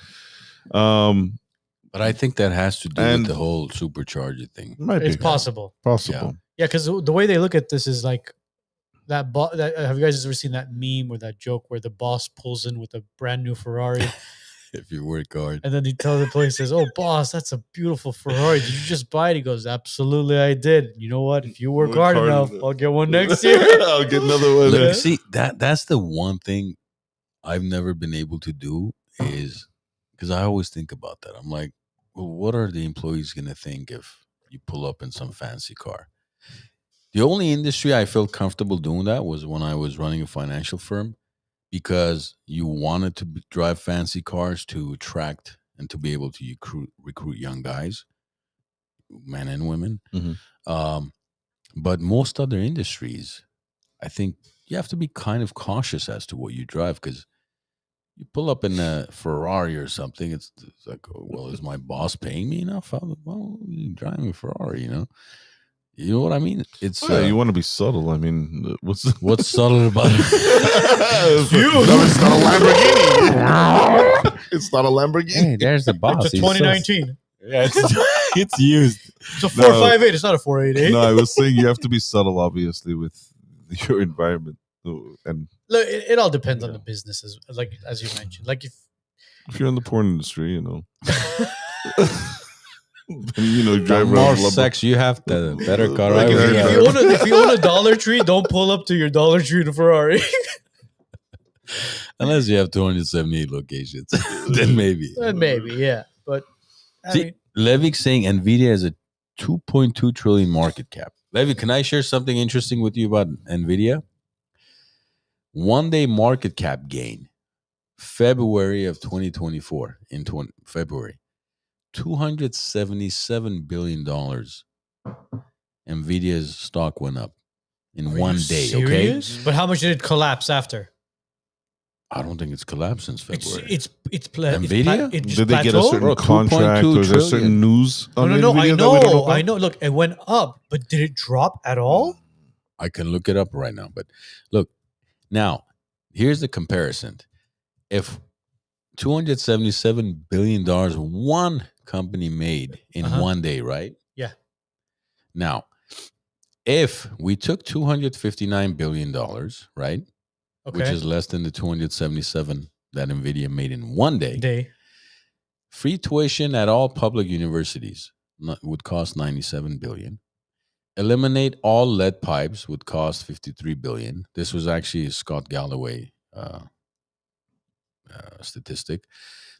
But I think that has to do with the whole supercharger thing. It's possible. Possible. Yeah, because the way they look at this is like that. Have you guys ever seen that meme or that joke where the boss pulls in with a brand new Ferrari? If you work hard. And then he tells the employee, says, "Oh, boss, that's a beautiful Ferrari. Did you just buy it?" He goes, "Absolutely, I did. You know what? If you work hard enough, I'll get one next year. I'll get another one." Look, see, that's the one thing I've never been able to do is because I always think about that. I'm like, well, what are the employees going to think if you pull up in some fancy car? The only industry I felt comfortable doing that was when I was running a financial firm, because you wanted to drive fancy cars to attract and to be able to recruit young guys, men and women. But most other industries, I think you have to be kind of cautious as to what you drive, because you pull up in a Ferrari or something, it's like, oh, well, is my boss paying me enough? Well, you're driving a Ferrari, you know? You know what I mean? It's you want to be subtle. I mean, what's subtle about it? It's not a Lamborghini. It's not a Lamborghini. Hey, there's the boss. It's a 2019. Yeah, it's used. It's a 458. It's not a 488. No, I was saying you have to be subtle, obviously, with your environment. And look, it all depends on the businesses, like as you mentioned. Like if you're in the porn industry, you know. You the drive more around sex you have, the better car. Like if you own a Dollar Tree, don't pull up to your Dollar Tree in a Ferrari. Unless you have 278 locations, then maybe. Yeah. But see, Levi's saying Nvidia has a 2.2 trillion market cap. Levi, can I share something interesting with you about Nvidia? One day market cap gain, February of 2024, February. $277 billion. Nvidia's stock went up in one day. Serious? Okay, but how much did it collapse after? I don't think it's collapsed since February. It's Nvidia? Did they get a certain Bro, contract, or is there 2.2 certain news on No, Nvidia I know. Look, it went up, but did it drop at all? I can look it up right now. But look, now here's the comparison. If $277 billion one company made in one day, right? Yeah. Now, if we took $259 billion, right? Okay. Which is less than the 277 that NVIDIA made in one day. Free tuition at all public universities would cost $97 billion. Eliminate all lead pipes would cost $53 billion. This was actually a Scott Galloway statistic.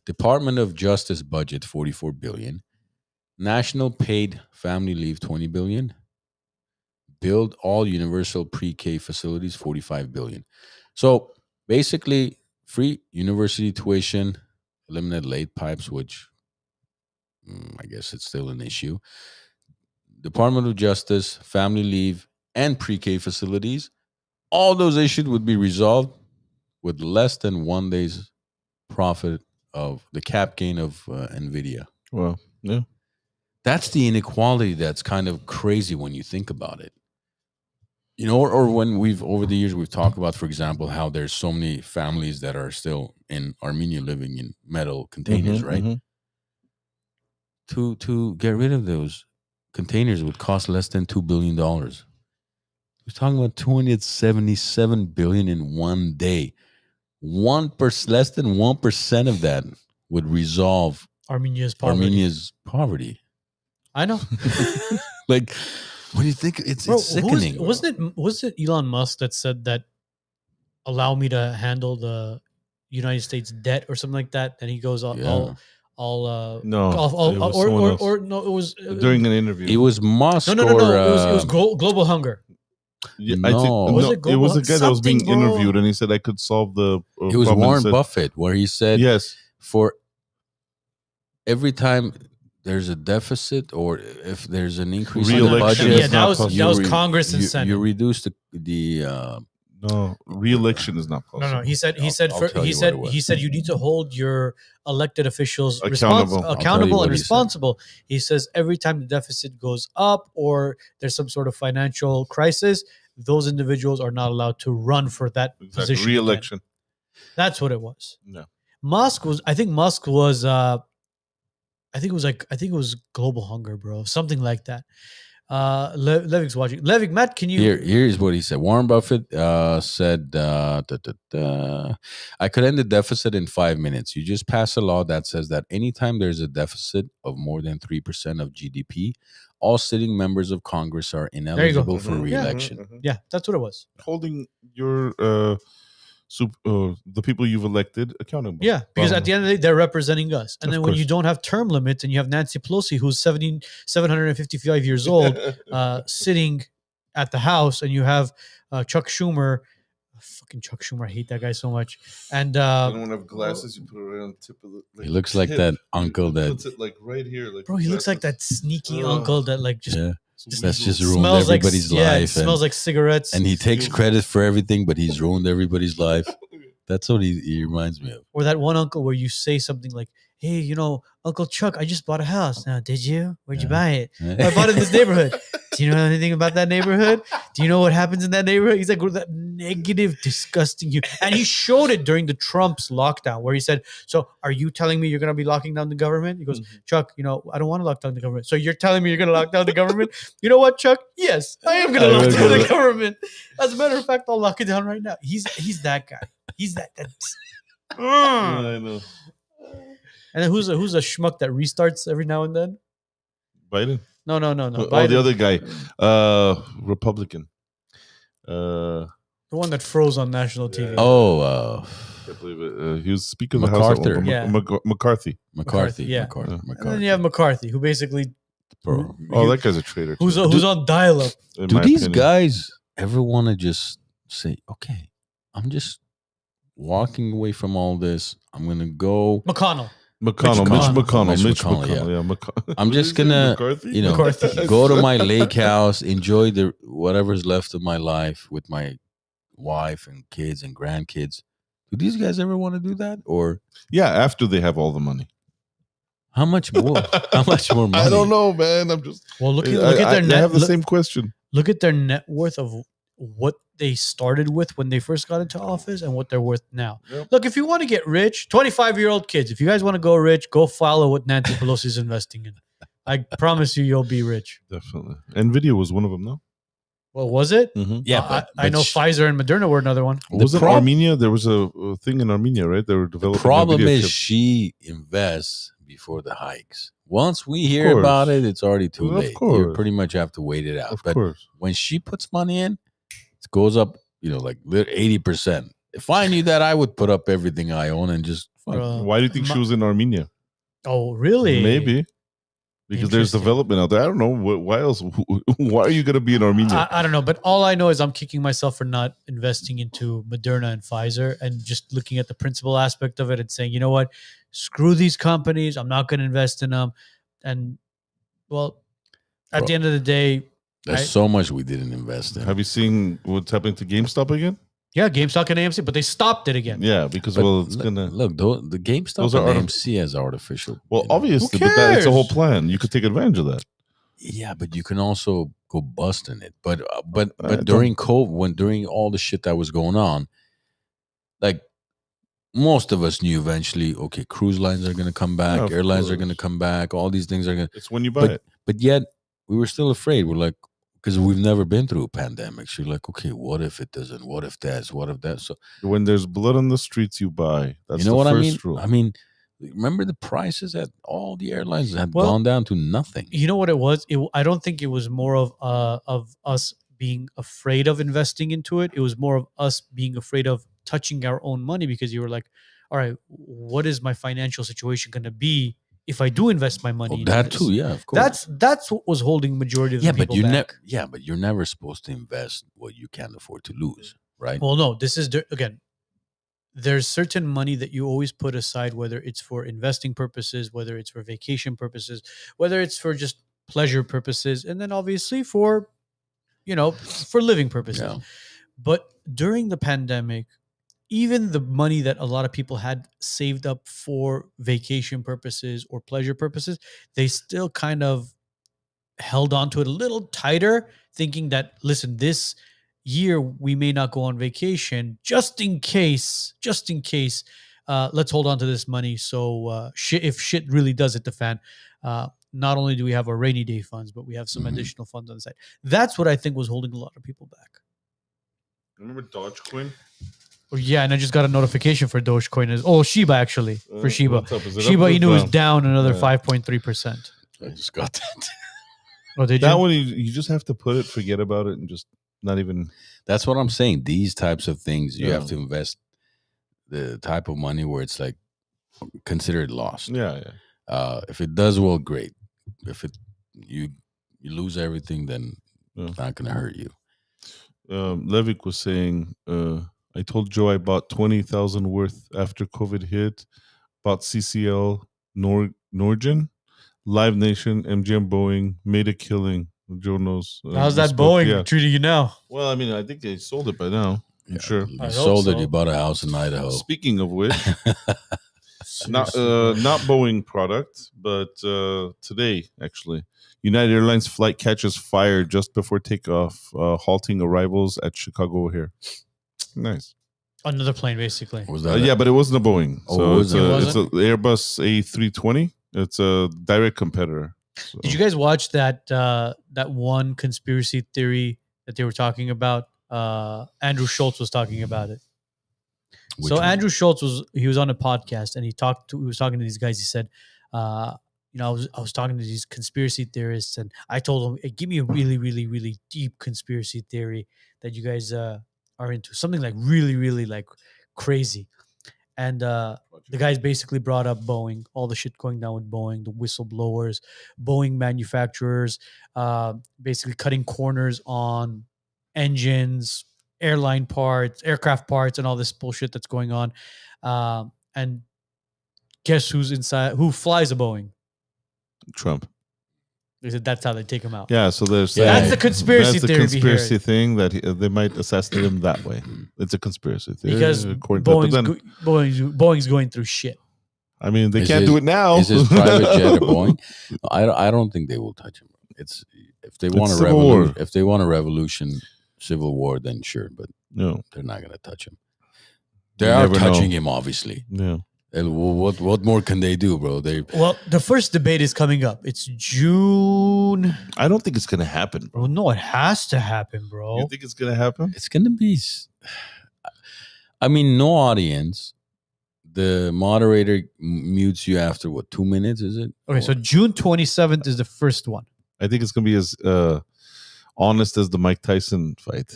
Department of Justice budget $44 billion. National paid family leave $20 billion. Build all universal pre-K facilities $45 billion. So basically, free university tuition, eliminate lead pipes, which I guess it's still an issue. Department of Justice, family leave, and pre-K facilities. All those issues would be resolved with less than 1 day's profit of the cap gain of NVIDIA. Well, yeah. That's the inequality that's kind of crazy when you think about it. You know, or when over the years, we've talked about, for example, how there's so many families that are still in Armenia living in metal containers, right? Mm-hmm. To get rid of those containers would cost less than $2 billion. We're talking about $277 billion in 1 day. Less than 1% of that would resolve Armenia's poverty. I know. Like, when you think it's sickening. Was it Elon Musk that said that allow me to handle the United States debt or something like that? And he goes it was during an interview. It was Musk. No. It was global hunger. Yeah, it was a guy that was being interviewed, and he said I could solve the. It was Warren Buffett, where he said, "Yes, for every time there's a deficit, or if there's an increase in the budget, yeah, that was Congress and Senate. You reduce the no, re-election is not possible. No. He said you need to hold your elected officials accountable and responsible. He says every time the deficit goes up or there's some sort of financial crisis, those individuals are not allowed to run for that position. Re-election. Again. That's what it was. No. Musk was it was global hunger, bro. Something like that. Levic's watching. Levic, Matt, can you? Here's what he said. Warren Buffett said, I could end the deficit in 5 minutes. You just pass a law that says that anytime there's a deficit of more than 3% of GDP, all sitting members of Congress are ineligible for re-election. Yeah, that's what it was. Holding your the people you've elected accountable. Yeah, because at the end of the day, they're representing us. And then when you don't have term limits and you have Nancy Pelosi, who's 755 years old, sitting at the House, and you have Chuck Schumer. Fucking Chuck Schumer. I hate that guy so much. And you don't want to have glasses, you put it around the tip of the... he looks like that uncle that... puts it like right here. Like bro, he looks like that sneaky uncle that like just... Yeah. That's just ruined everybody's life. Yeah, it smells like cigarettes. And he takes credit for everything, but he's ruined everybody's life. That's what he reminds me of. Or that one uncle where you say something like, hey, Uncle Chuck, I just bought a house. Now, did you? Where'd you buy it? I bought it in this neighborhood. Do you know anything about that neighborhood? Do you know what happens in that neighborhood? He's like, that negative, disgusting you. And he showed it during the Trump's lockdown where he said, so are you telling me you're going to be locking down the government? He goes, Chuck, I don't want to lock down the government. So you're telling me you're going to lock down the government? You know what, Chuck? Yes, I am going to lock down the government. As a matter of fact, I'll lock it down right now. He's that guy. He's that. I know. And then who's a schmuck that restarts every now and then? Biden? No. Biden. Oh, the other guy, Republican. The one that froze on national TV. Oh, I can't believe it. He was Speaker of the MacArthur. House. McCarthy. Yeah. McCarthy. And then you have McCarthy, who basically... Bro. Oh, that guy's a traitor. Who's on dial-up. Do these guys ever want to just say, okay, I'm just walking away from all this. I'm going to go... Mitch McConnell. Yeah. I'm just gonna, go to my lake house, enjoy whatever's left of my life with my wife and kids and grandkids. Do these guys ever want to do that? Or after they have all the money. How much more? How much more money? I don't know, man. I'm just look at their net. I have the same question. Look at their net worth of what they started with when they first got into office and what they're worth now. Yep. Look, if you want to get rich, 25-year-old kids, if you guys want to go rich, go follow what Nancy Pelosi is investing in. I promise you'll be rich. Definitely. Nvidia was one of them, no? Well, was it? Mm-hmm. Yeah, I know Pfizer and Moderna were another one. Was it Armenia? There was a thing in Armenia, right? They were The developing. problem NVIDIA is chips. she invests before the hikes. Once we hear course. about it, it's already too Of late. You course. pretty much have to wait it out. Of But course. when she puts money in, it goes up, like 80%. If I knew that, I would put up everything I own and just fuck. Why do you think she was in Armenia? Oh, really? Maybe. Because there's Interesting. development out there. I don't know. Why else? Why are you going to be in Armenia? I don't know, but all I know is I'm kicking myself for not investing into Moderna and Pfizer and just looking at the principal aspect of it and saying, you know what, screw these companies. I'm not going to invest in them. And well, at the end of the day, There's so much we didn't invest in. Have you seen what's happening to GameStop again? yeah, GameStop and AMC, but they stopped it again. Yeah, because But it's look, gonna. look, the GameStop Those and are AMC as artificial. Well, obviously, Who but it's a whole cares? plan. You could take advantage of that. Yeah, but you can also go bust in it. But don't- during COVID, during all the shit that was going on, like most of us knew eventually, okay, cruise lines are going to come back, of airlines are course. going to come back, all these things are going to. It's when you buy it. But yet we were still afraid. We're like, because we've never been through a pandemic. So you're like, okay, what if it doesn't? What if that's? What if that? So When there's blood on the streets, you buy. That's you know the what I first mean? rule. I mean, remember the prices at all the airlines had Well, gone down to nothing. You know what it was? I don't think it was more of us being afraid of investing into it. It was more of us being afraid of touching our own money because you were like, all right, what is my financial situation going to be if I do invest my money? Oh, into that this? too, yeah, of course. That's what was holding majority of the people back. But you're never supposed to invest what you can't afford to lose, right? Well, no, this is again. There's certain money that you always put aside, whether it's for investing purposes, whether it's for vacation purposes, whether it's for just pleasure purposes, and then obviously for, for living purposes. Yeah. But during the pandemic, even the money that a lot of people had saved up for vacation purposes or pleasure purposes, they still kind of held on to it a little tighter, thinking that, listen, this year we may not go on vacation, just in case, let's hold on to this money. So if shit really does hit the fan, not only do we have our rainy day funds, but we have some additional funds on the side. That's what I think was holding a lot of people back. Remember Dogecoin? Oh, yeah, and I just got a notification for Dogecoin. Shiba actually, for Shiba. What's up? Is it up Shiba or Inu is down? down another Yeah. 5.3%. I just got that. Oh, did That you? one, you just have to put it, forget about it, and just not even. That's what I'm saying. These types of things, you Yeah. have to invest the type of money where it's like considered lost. Yeah. If it does well, great. If you lose everything, then Yeah. it's not going to hurt you. Levick was saying, I told Joe I bought 20,000 worth after COVID hit, bought CCL, Norgen, Live Nation, MGM Boeing, made a killing. Joe knows. How's we that spoke, Boeing yeah. treating you now? Well, I mean, I think they sold it by now. I'm sure. You I hope sold it. so. You bought a house in Idaho. Speaking of which, not Seriously. not Boeing product, but today actually, United Airlines flight catches fire just before takeoff, halting arrivals at Chicago O'Hare. Nice. Another plane, basically. Was that? Yeah, but it wasn't a Boeing. Oh, So was it's it? a Airbus A320. It's a direct competitor. So. Did you guys watch that one conspiracy theory that they were talking about? Andrew Schultz was talking about it. Which So one? Andrew Schultz was on a podcast and he was talking to these guys. He said, I was talking to these conspiracy theorists and I told them, hey, give me a really, really, really deep conspiracy theory that you guys are into, something like really, really like crazy. And the guys basically brought up Boeing, all the shit going down with Boeing, the whistleblowers, Boeing manufacturers, basically cutting corners on engines, airline parts, aircraft parts, and all this bullshit that's going on. And guess who's inside? Who flies a Boeing? Trump. They said that's how they take him out. Yeah, so there's That's the conspiracy that's the theory conspiracy behind thing that they might assassinate him that way. It's a conspiracy theory because according to that. But then, Boeing's going through shit. I mean, they Is can't do his- it now. Is his private jet a Boeing? I don't think they will touch him. It's if they want a Civil War. revolution. If they want a revolution, civil war, then sure, but No, they're not gonna touch him. They You are never touching know. him, obviously. yeah. And what more can they do, bro? Well, the first debate is coming up. It's June. I don't think it's gonna happen, bro. Well, no, it has to happen, You bro. think it's gonna happen? It's gonna be. I mean, no audience. The moderator mutes you after what, 2 minutes? Is it? Okay, so June 27th is the first one. I think it's gonna be as honest as the Mike Tyson fight.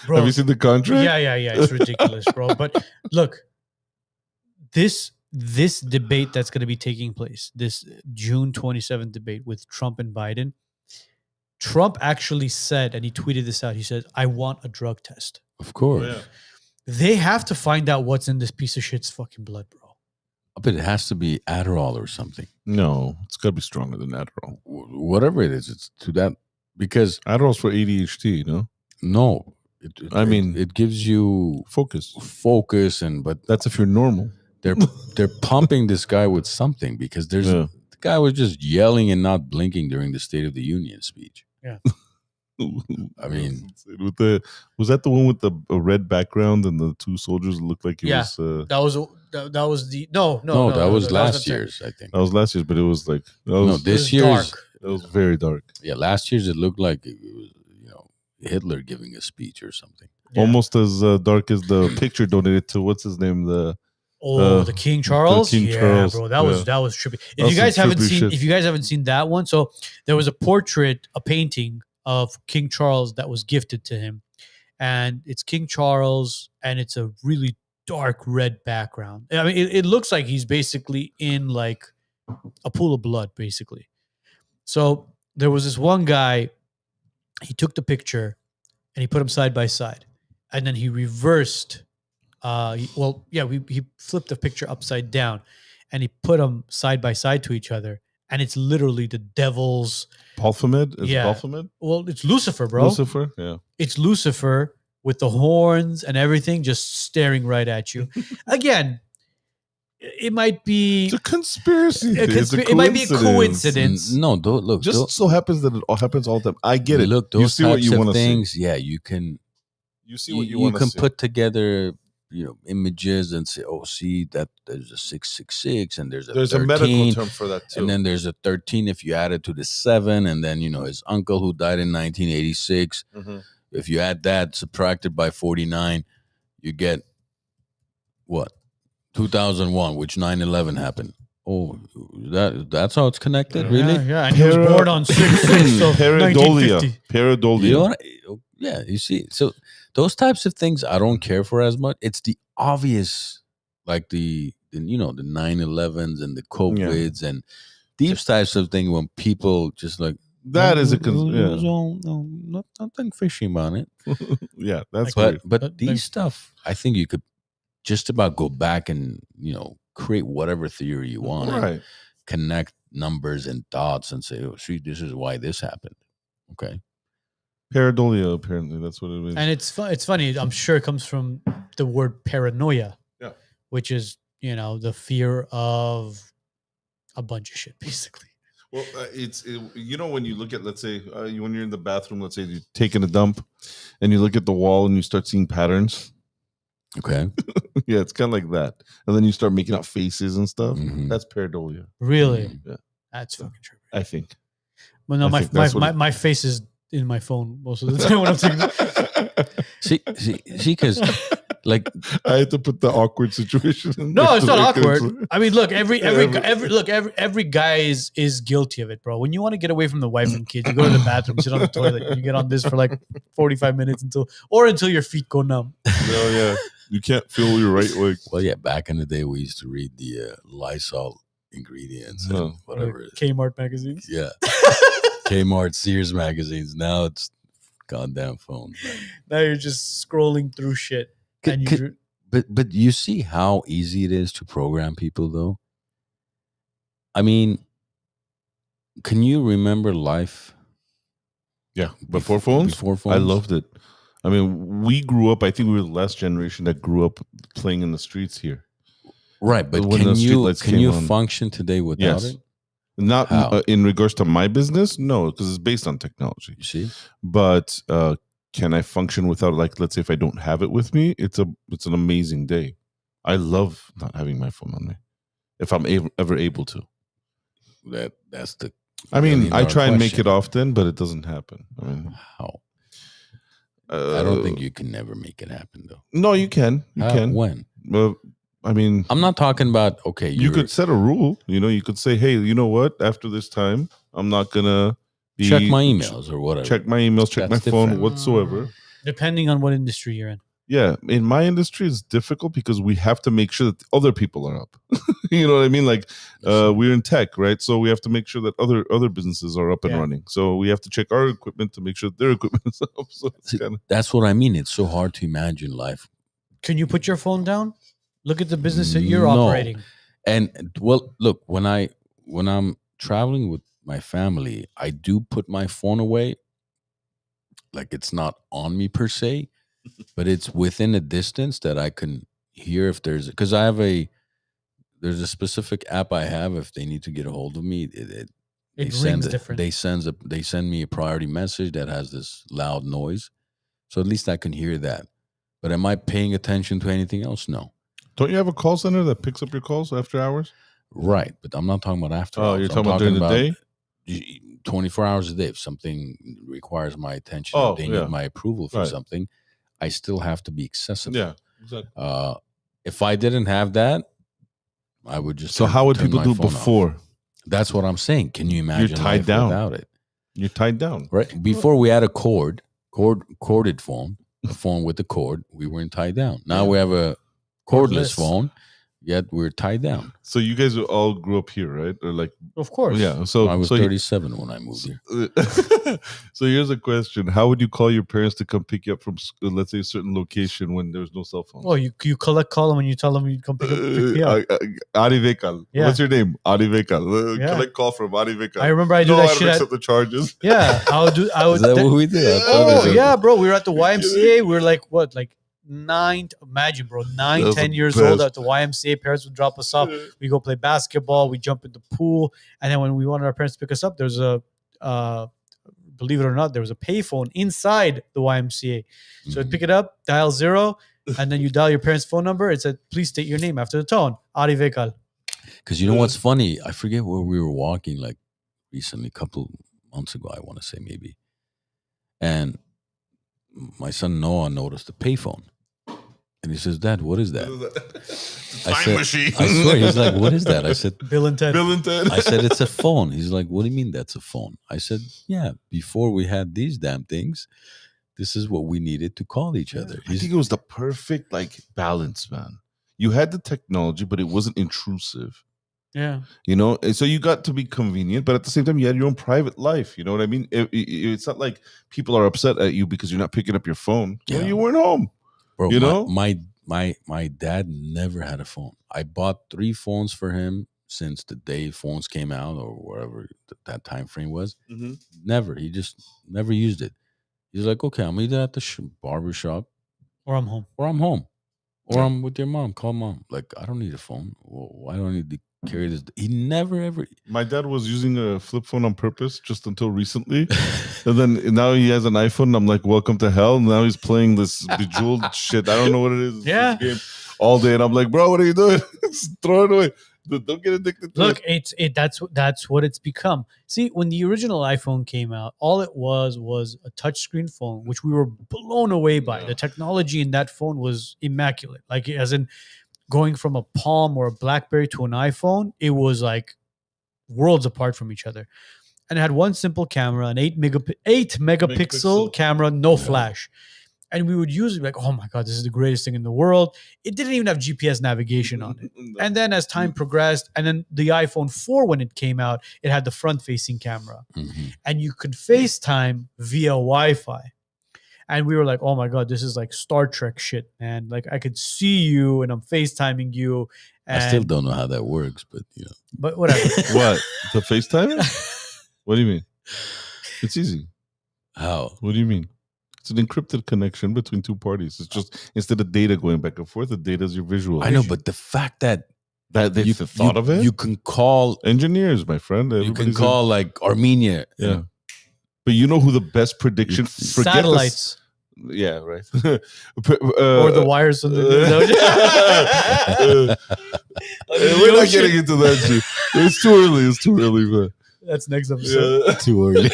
Bro, Have you seen the contract? yeah. It's ridiculous, bro. But look, this debate that's going to be taking place, this June 27th debate with Trump and Biden, Trump actually said, and he tweeted this out, he said, I want a drug test. Of course. Yeah. They have to find out what's in this piece of shit's fucking blood, bro. But it has to be Adderall or something. No, it's gotta be stronger than Adderall. Whatever it is, it's to that, because Adderall's for ADHD, no? no, I mean- it gives you Focus. focus, and but That's if you're normal. they're pumping this guy with something, because the guy was just yelling and not blinking during the State of the Union speech. I mean, was that the one with the red background and the two soldiers looked like it Yeah. was That was the no, that was last that time. year's, I think. that was last year's, but it was like No, It this was year's, dark. that was very dark. yeah, last year's it looked like it was, Hitler giving a speech or something. Yeah. Almost as dark as the picture donated to what's his name, the The King Charles, King yeah, Charles, bro, that yeah. was trippy. If That's you guys some haven't trippy seen, shit. if you guys haven't seen that one, so there was a portrait, a painting of King Charles that was gifted to him, and it's King Charles, and it's a really dark red background. I mean, it looks like he's basically in like a pool of blood, basically. So there was this one guy. He took the picture and he put them side by side, and then he reversed. He flipped the picture upside down, and he put them side by side to each other, and it's literally the devil's. Baphomet. Is Yeah. it Baphomet? Well, it's Lucifer, bro. Lucifer. Yeah. It's Lucifer with the horns and everything, just staring right at you. Again, it might be. It's a conspiracy. Thing. It's a It might be a coincidence. No, look, Just so happens that it all happens all the time. I get it. Look, you those see what types you of want to see. things. Yeah, you can. You see what you You want to can see. put together, images and say, oh, see that there's a 666 and there's a There's 13, a medical term for that too. and then there's a 13 if you add it to the 7, and then his uncle who died in 1986. Mhm. If you add that subtracted by 49, you get what? 2001, which 9/11 happened. Oh, that's how it's connected, really? Yeah, and he was born on 6/6 of Pareidolia. 1950. Pareidolia. You know what? Yeah, you see. So those types of things I don't care for as much. It's the obvious, like the 9/11s and the COVIDs and these types of things when people just like That is a nothing fishy about it. Yeah, that's But weird. But these stuff, I think you could just about go back and create whatever theory you want, and Right. connect numbers and dots and say, oh, see, this is why this happened. Okay. Pareidolia, apparently. That's what it is. And it's funny. I'm sure it comes from the word paranoia, which is the fear of a bunch of shit, basically. Well, when you look at, let's say, when you're in the bathroom, let's say you're taking a dump, and you look at the wall and you start seeing patterns. Okay. Yeah, it's kind of like that, and then you start making out faces and stuff. Mhm. That's pareidolia, Really, Yeah. that's fucking true. I think. Well, no, I my think that's what my face is in my phone most of the time when I'm taking. See, because like I had to put the awkward situation in No, there it's to not make it- awkward. I mean, look, every guy is guilty of it, bro. When you want to get away from the wife and kids, you go to the bathroom, sit on the toilet, and you get on this for like 45 minutes until your feet go numb. No, yeah. You can't feel your right leg. well, yeah, back in the day we used to read the Lysol ingredients and No. whatever. Kmart magazines. Yeah. Kmart, Sears magazines. Now it's goddamn phones. man. Now you're just scrolling through shit. Could- And you could- But you see how easy it is to program people, though. I mean, can you remember life Yeah, before phones? Before phones, I loved it. I mean, we grew up, I think we were the last generation that grew up playing in the streets here. right. But when the can you streetlights came on. function today without Yes. it? Not How? in regards to my business, no, because it's based on technology. You see? But can I function without, like, let's say if I don't have it with me, it's an amazing day. I love not having my phone on me if I'm ever able to. That's the. I mean, I $1 try and make question. it often, but it doesn't happen. I mean, How? I don't think you can never make it happen though. No, you can. You How? can. When? Well, I mean, I'm not talking about okay. you could set a rule. You could say, hey, you know what? After this time, I'm not gonna check my emails or whatever. check my emails, check my That's phone, different. whatsoever. Depending on what industry you're in. Yeah, in my industry, it's difficult because we have to make sure that other people are up. You know what I mean? Like we're in tech, right? So we have to make sure that other businesses are up and running. So we have to check our equipment to make sure their equipment is up. So that's what I mean. It's so hard to imagine life. Can you put your phone down? Look at the business that you're operating. And well, look, when I'm traveling with my family, I do put my phone away. Like it's not on me per se, but it's within a distance that I can hear if there's, because there's a specific app I have. If they need to get a hold of me, it rings different. They send me a priority message that has this loud noise, so at least I can hear that. But am I paying attention to anything else? No. Don't you have a call center that picks up your calls after hours? Right, but I'm not talking about after hours. Oh, you're talking about during the day? 24 hours a day. If something requires my attention, they need my approval for something, I still have to be accessible. Yeah, exactly. If I didn't have that, I would just. So how would people do before? Off. That's what I'm saying. Can you imagine? You're tied down without it. You're tied down. Right. Before we had a corded phone, a phone with a cord, we weren't tied down. Now we have a cordless phone, yet we're tied down. So you guys all grew up here, right? Or like, of course, yeah. So I was 37 when I moved here. So here's a question: how would you call your parents to come pick you up from, let's say, a certain location when there's no cell phone? Oh, you call them and you tell them you come pick me up. Adi Vekal. Yeah. What's your name? Adi Vekal. Collect call from Adi Vekal. I remember I do that shit. Accept the charges. Yeah, I would. Is that what we did? Oh yeah, bro. We were at the YMCA. We were like what, like 9, imagine, bro, 9, 10 years old at the YMCA. Parents would drop us off. We go play basketball. We jump in the pool. And then when we wanted our parents to pick us up, there's believe it or not, there was a payphone inside the YMCA. So I'd pick it up, dial 0, and then you dial your parents' phone number. It said, please state your name after the tone. Adi Vekal. Because you know what's funny? I forget where we were walking like recently, a couple months ago, I want to say maybe. And my son Noah noticed the payphone. And he says, Dad, what is that? Time machine. I swear, he's like, what is that? I said, Bill and Ted. I said, it's a phone. He's like, what do you mean that's a phone? I said, yeah, before we had these damn things, this is what we needed to call each other. I think it was the perfect balance, man. You had the technology, but it wasn't intrusive. Yeah. So you got to be convenient, but at the same time, you had your own private life. You know what I mean? It's not like people are upset at you because you're not picking up your phone. Yeah. Well, you weren't home. Bro, my dad never had a phone. I bought 3 phones for him since the day phones came out or whatever that time frame was. Mm-hmm. Never. He just never used it. He's like, okay, I'm either at the barber shop, or I'm home, or I'm with your mom. Call mom. Like, I don't need a phone. Well, why do I need to carry this? He never ever. My dad was using a flip phone on purpose just until recently, and then now he has an iPhone. And I'm like, welcome to hell. And now he's playing this Bejeweled shit. I don't know what it is. Yeah, game all day, and I'm like, bro, what are you doing? Just throw it away. Don't get addicted to Look, it. That's what it's become. See, when the original iPhone came out, all it was a touchscreen phone, which we were blown away by. Yeah. The technology in that phone was immaculate. Like, as in going from a Palm or a BlackBerry to an iPhone, it was like worlds apart from each other. And it had one simple camera, an 8 megapixel camera, no flash. And we would use it like, oh my God, this is the greatest thing in the world. It didn't even have GPS navigation on it. And then as time progressed, and then the iPhone 4, when it came out, it had the front-facing camera. Mm-hmm. And you could FaceTime via Wi-Fi. And we were like, oh my God, this is like Star Trek shit, man. Like, I could see you and I'm FaceTiming you. And I still don't know how that works, but you know. But whatever. What? The FaceTime? What do you mean? It's easy. How? What do you mean? It's an encrypted connection between two parties. It's just, instead of data going back and forth, the data is your visual. I know, but the fact that That they've thought of it. You can call engineers, my friend. You can call like Armenia. Yeah. But you know who the best prediction? Satellites. Yeah, right. Or the wires. We're not getting into that shit. It's too early. It's too early. But that's next episode. Yeah. Too early.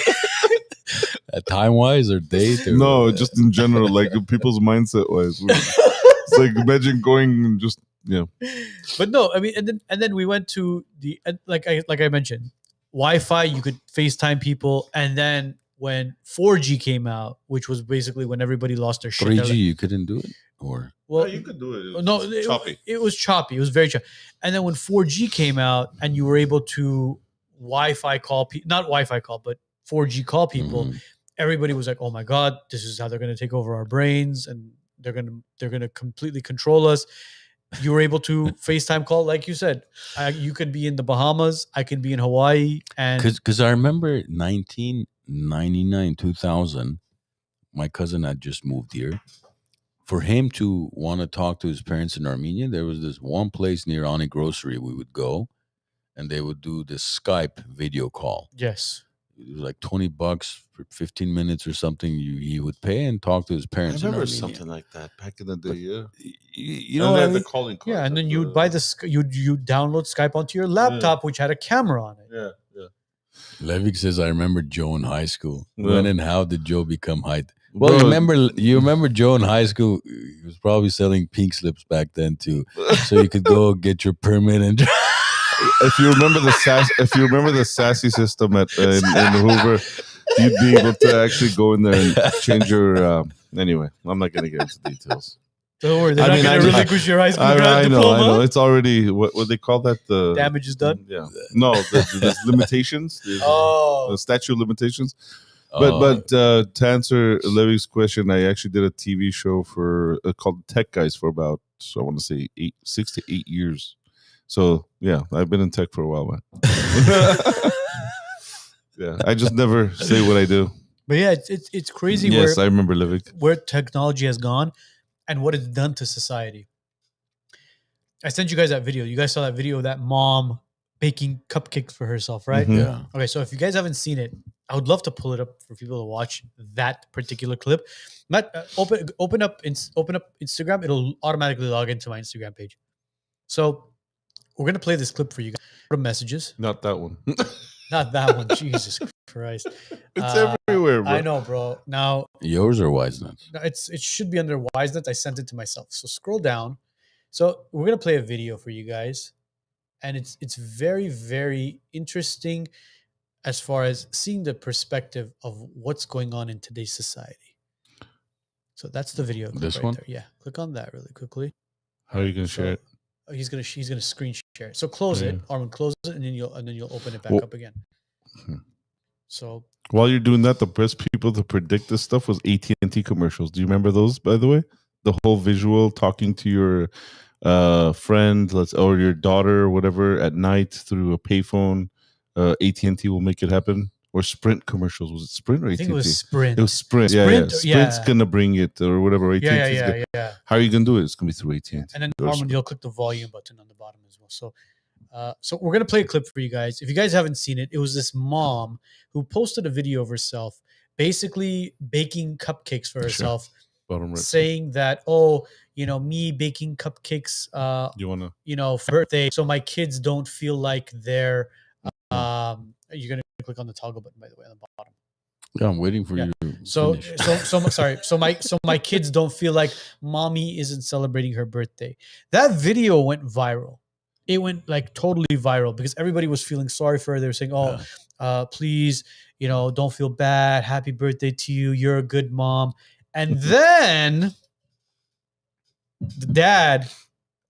Time wise or date? Or no, just in general, like people's mindset wise. It's like imagine going and just But no, I mean, and then we went to the like I mentioned, Wi-Fi. You could FaceTime people, and then when 4G came out, which was basically when everybody lost their shit. 3G, you couldn't do it, or well, you could do it. No, choppy. It was choppy. It was very choppy. And then when 4G came out, and you were able to Wi-Fi call not Wi-Fi call, but 4G call people, everybody was like, "Oh my god, this is how they're going to take over our brains, and they're going to completely control us." You were able to FaceTime call, like you said. You could be in the Bahamas, I can be in Hawaii, and because I remember 1999, 2000, my cousin had just moved here. For him to want to talk to his parents in Armenia, there was this one place near Ani Grocery we would go, and they would do this Skype video call. Yes. It was like $20 for 15 minutes or something. He would pay and talk to his parents. I remember in Armenia. something like that back in the day. Yeah, you know, the calling cards. Yeah, and then you would buy you download Skype onto your laptop, which had a camera on it. Yeah. Levik says, "I remember Joe in high school. Yeah. When and how did Joe become high?" Well, Bro. you remember Joe in high school? He was probably selling pink slips back then too, so you could go get your permit and. If you remember the sassy system in Hoover, you'd be able to actually go in there and change your. Anyway, I'm not going to get into details. Don't worry, they're not going to relinquish your high school diploma. I know. It's already what they call that. The damage is done. Yeah. No, there's limitations. There's, the statute of limitations. But to answer Levy's question, I actually did a TV show for called Tech Guys for about, I want to say 6 to 8 years. So yeah, I've been in tech for a while, man. Yeah, I just never say what I do. But yeah, it's crazy. Yes, I remember living where technology has gone and what it's done to society. I sent you guys that video. You guys saw that video of that mom baking cupcakes for herself, right? Mhm. Yeah. Okay, so if you guys haven't seen it, I would love to pull it up for people to watch that particular clip. Matt, open up Instagram. It'll automatically log into my Instagram page. So we're gonna play this clip for you guys. Go to messages. Not that one. Not that one. Jesus Christ. It's everywhere, bro. I know, bro. Now Yours or WiseNuts? it should be under WiseNuts. I sent it to myself. So scroll down. So we're gonna play a video for you guys, and it's very, very interesting as far as seeing the perspective of what's going on in today's society. So that's the video. This right one? there. Yeah. Click on that really quickly. How are you gonna share it? He's gonna screen share it. So close it, Armin. Close it, and then you'll open it back up again. So while you're doing that, the best people to predict this stuff was AT&T commercials. Do you remember those? By the way, the whole visual talking to your friend, or your daughter, or whatever, at night through a payphone. AT&T will make it happen. Or Sprint commercials. Was it Sprint or AT&T? I think it was Sprint. It was Sprint. Sprint's gonna bring it or whatever. Yeah. How are you gonna do it? It's gonna be through AT&T. And then Armin, you'll click the volume button on the bottom as well. So we're gonna play a clip for you guys. If you guys haven't seen it, it was this mom who posted a video of herself basically baking cupcakes for herself, Bottom right. saying that, me baking cupcakes, for birthday, so my kids don't feel like they're. You're gonna click on the toggle button, by the way, on the bottom. Yeah, I'm waiting for you. So sorry. So my kids don't feel like mommy isn't celebrating her birthday. That video went viral. It went like totally viral because everybody was feeling sorry for her. They were saying, please, don't feel bad. Happy birthday to you. You're a good mom. And then the dad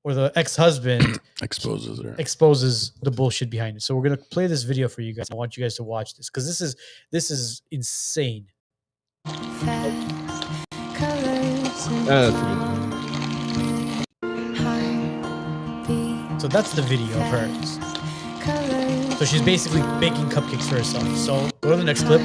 or the ex-husband exposes the bullshit behind it. So we're gonna play this video for you guys. I want you guys to watch this because this is insane. So that's the video of hers. So she's basically baking cupcakes for herself. So go to the next clip.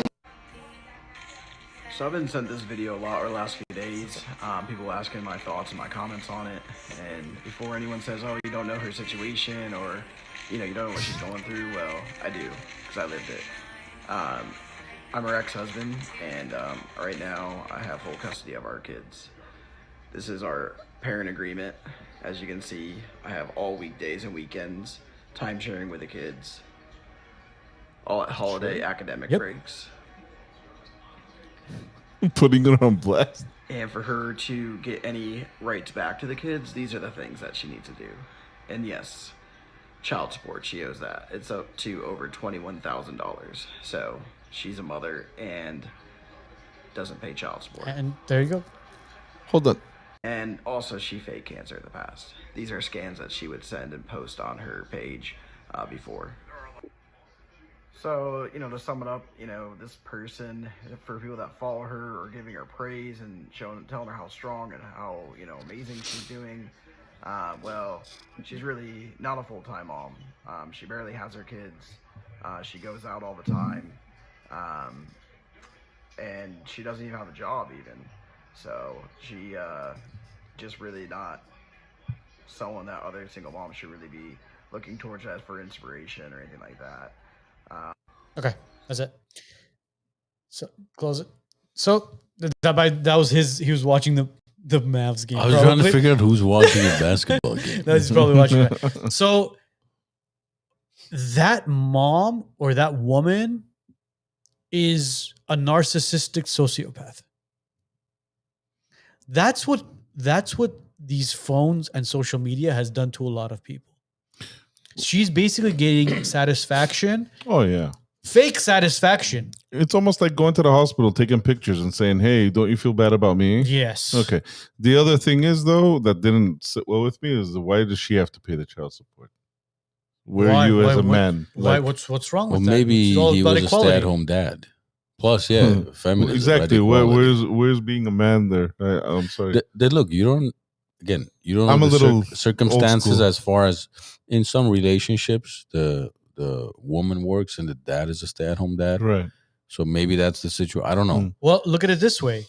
So I've been sent this video a lot over the last few days. People asking my thoughts and my comments on it. And before anyone says, "Oh, you don't know her situation," or you don't know what she's going through, well, I do, because I lived it. I'm her ex-husband, and right now I have full custody of our kids. This is our parent agreement. As you can see, I have all weekdays and weekends, time sharing with the kids, all at holiday academic breaks. Putting it on blast. And for her to get any rights back to the kids, these are the things that she needs to do. And yes, child support, she owes that. It's up to over $21,000. So she's a mother and doesn't pay child support. And there you go. Hold on. And also, she faked cancer in the past. These are scans that she would send and post on her page before. So, to sum it up, this person, for people that follow her or giving her praise and telling her how strong and how, amazing she's doing, well, she's really not a full-time mom. She barely has her kids. She goes out all the time. And she doesn't even have a job even. So she just really not someone that other single moms should really be looking towards as for inspiration or anything like that. Okay, that's it. So close it. So that was his. He was watching the Mavs game. I was trying to figure out who's watching a basketball game. No, he's probably watching that. So that mom or that woman is a narcissistic sociopath. That's what these phones and social media has done to a lot of people. She's basically getting satisfaction. Oh yeah. Fake satisfaction. It's almost like going to the hospital, taking pictures and saying, "Hey, don't you feel bad about me?" Yes. Okay. The other thing is, though, that didn't sit well with me is why does she have to pay the child support? Where are you as a man? Why? What's wrong with Well, that? maybe It's all he about was equality. a stay-at-home dad. Plus, feminism. Well, exactly. Right? Where's being a man there? I'm sorry. Look, you don't I'm know a the little circumstances old school. as far as in some relationships, the woman works and the dad is a stay-at-home dad. Right. So maybe that's the situation. I don't know. Well, look at it this way.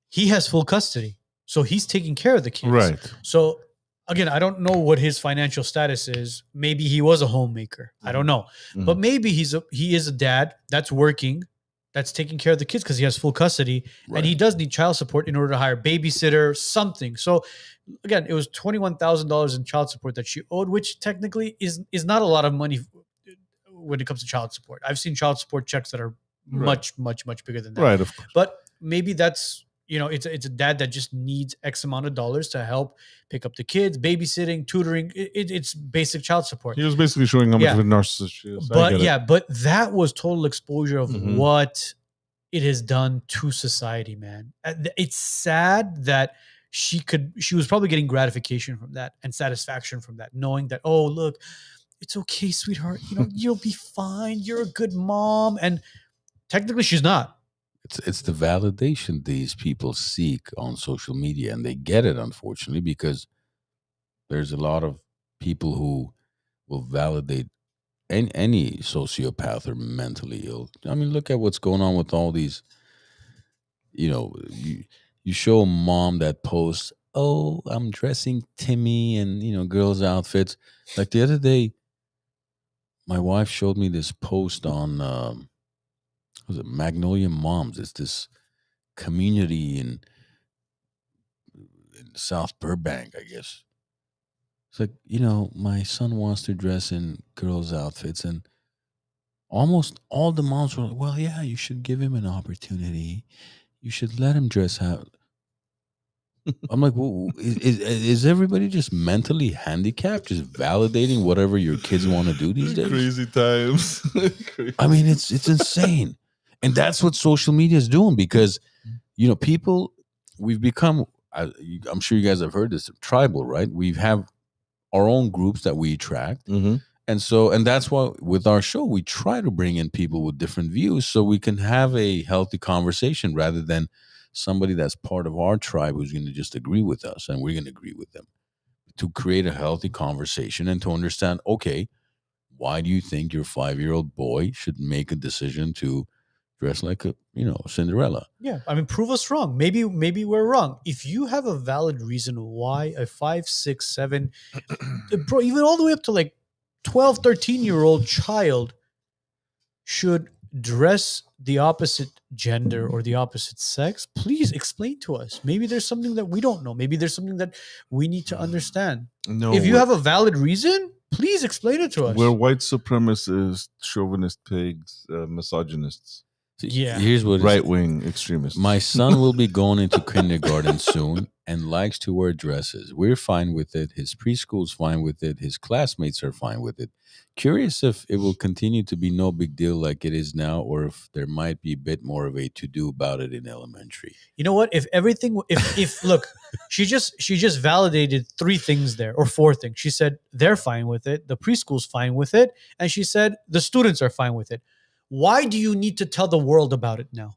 He has full custody. So he's taking care of the kids. Right. So again, I don't know what his financial status is. Maybe he was a homemaker. I don't know. Mhm. But maybe he is a dad that's working, that's taking care of the kids because he has full custody. Right. And he does need child support in order to hire a babysitter, something. So again, it was $21,000 in child support that she owed, which technically is not a lot of money when it comes to child support. I've seen child support checks that are much bigger than that. Right. Of course. But maybe that's, it's a dad that just needs X amount of dollars to help pick up the kids, babysitting, tutoring. It's basic child support. He was basically showing how much of a narcissist she is. But that was total exposure of Mhm. what it has done to society, man. It's sad that she was probably getting gratification from that and satisfaction from that, knowing that, oh, look, it's okay, sweetheart. You'll be fine. You're a good mom. And technically she's not. It's the validation these people seek on social media, and they get it, unfortunately, because there's a lot of people who will validate any sociopath or mentally ill. I mean, look at what's going on with all these. You show a mom that posts, "Oh, I'm dressing Timmy," and girls' outfits. Like the other day, my wife showed me this post on was it Magnolia Moms? It's this community in South Burbank, I guess. It's like, my son wants to dress in girls' outfits, and almost all the moms were like, "Well, yeah, you should give him an opportunity. You should let him dress out." I'm like, well, is everybody just mentally handicapped, just validating whatever your kids want to do these days? Crazy times. I mean, it's insane. And that's what social media is doing because, people, we've become, I'm sure you guys have heard this, tribal, right? We have our own groups that we attract. Mm-hmm. And that's why with our show, we try to bring in people with different views so we can have a healthy conversation rather than somebody that's part of our tribe who's going to just agree with us and we're going to agree with them. To create a healthy conversation and to understand, okay, why do you think your 5-year-old boy should make a decision to dress like a Cinderella. Yeah, I mean, prove us wrong. Maybe we're wrong. If you have a valid reason why a 5, 6, 7, bro, even all the way up to like 12, 13-year-old child should dress the opposite gender or the opposite sex, please explain to us. Maybe there's something that we don't know. Maybe there's something that we need to understand. No, If you have a valid reason, please explain it to us. we're white supremacists, chauvinist pigs, misogynists, See, Yeah. here's what right wing extremists. my son will be going into kindergarten soon and likes to wear dresses. We're fine with it. His preschool's fine with it. His classmates are fine with it. Curious if it will continue to be no big deal like it is now, or if there might be a bit more of a to do about it in elementary. You know what? If everything, if look, she just validated 3 things there or 4 things. She said they're fine with it, the preschool's fine with it, and she said the students are fine with it. Why do you need to tell the world about it now?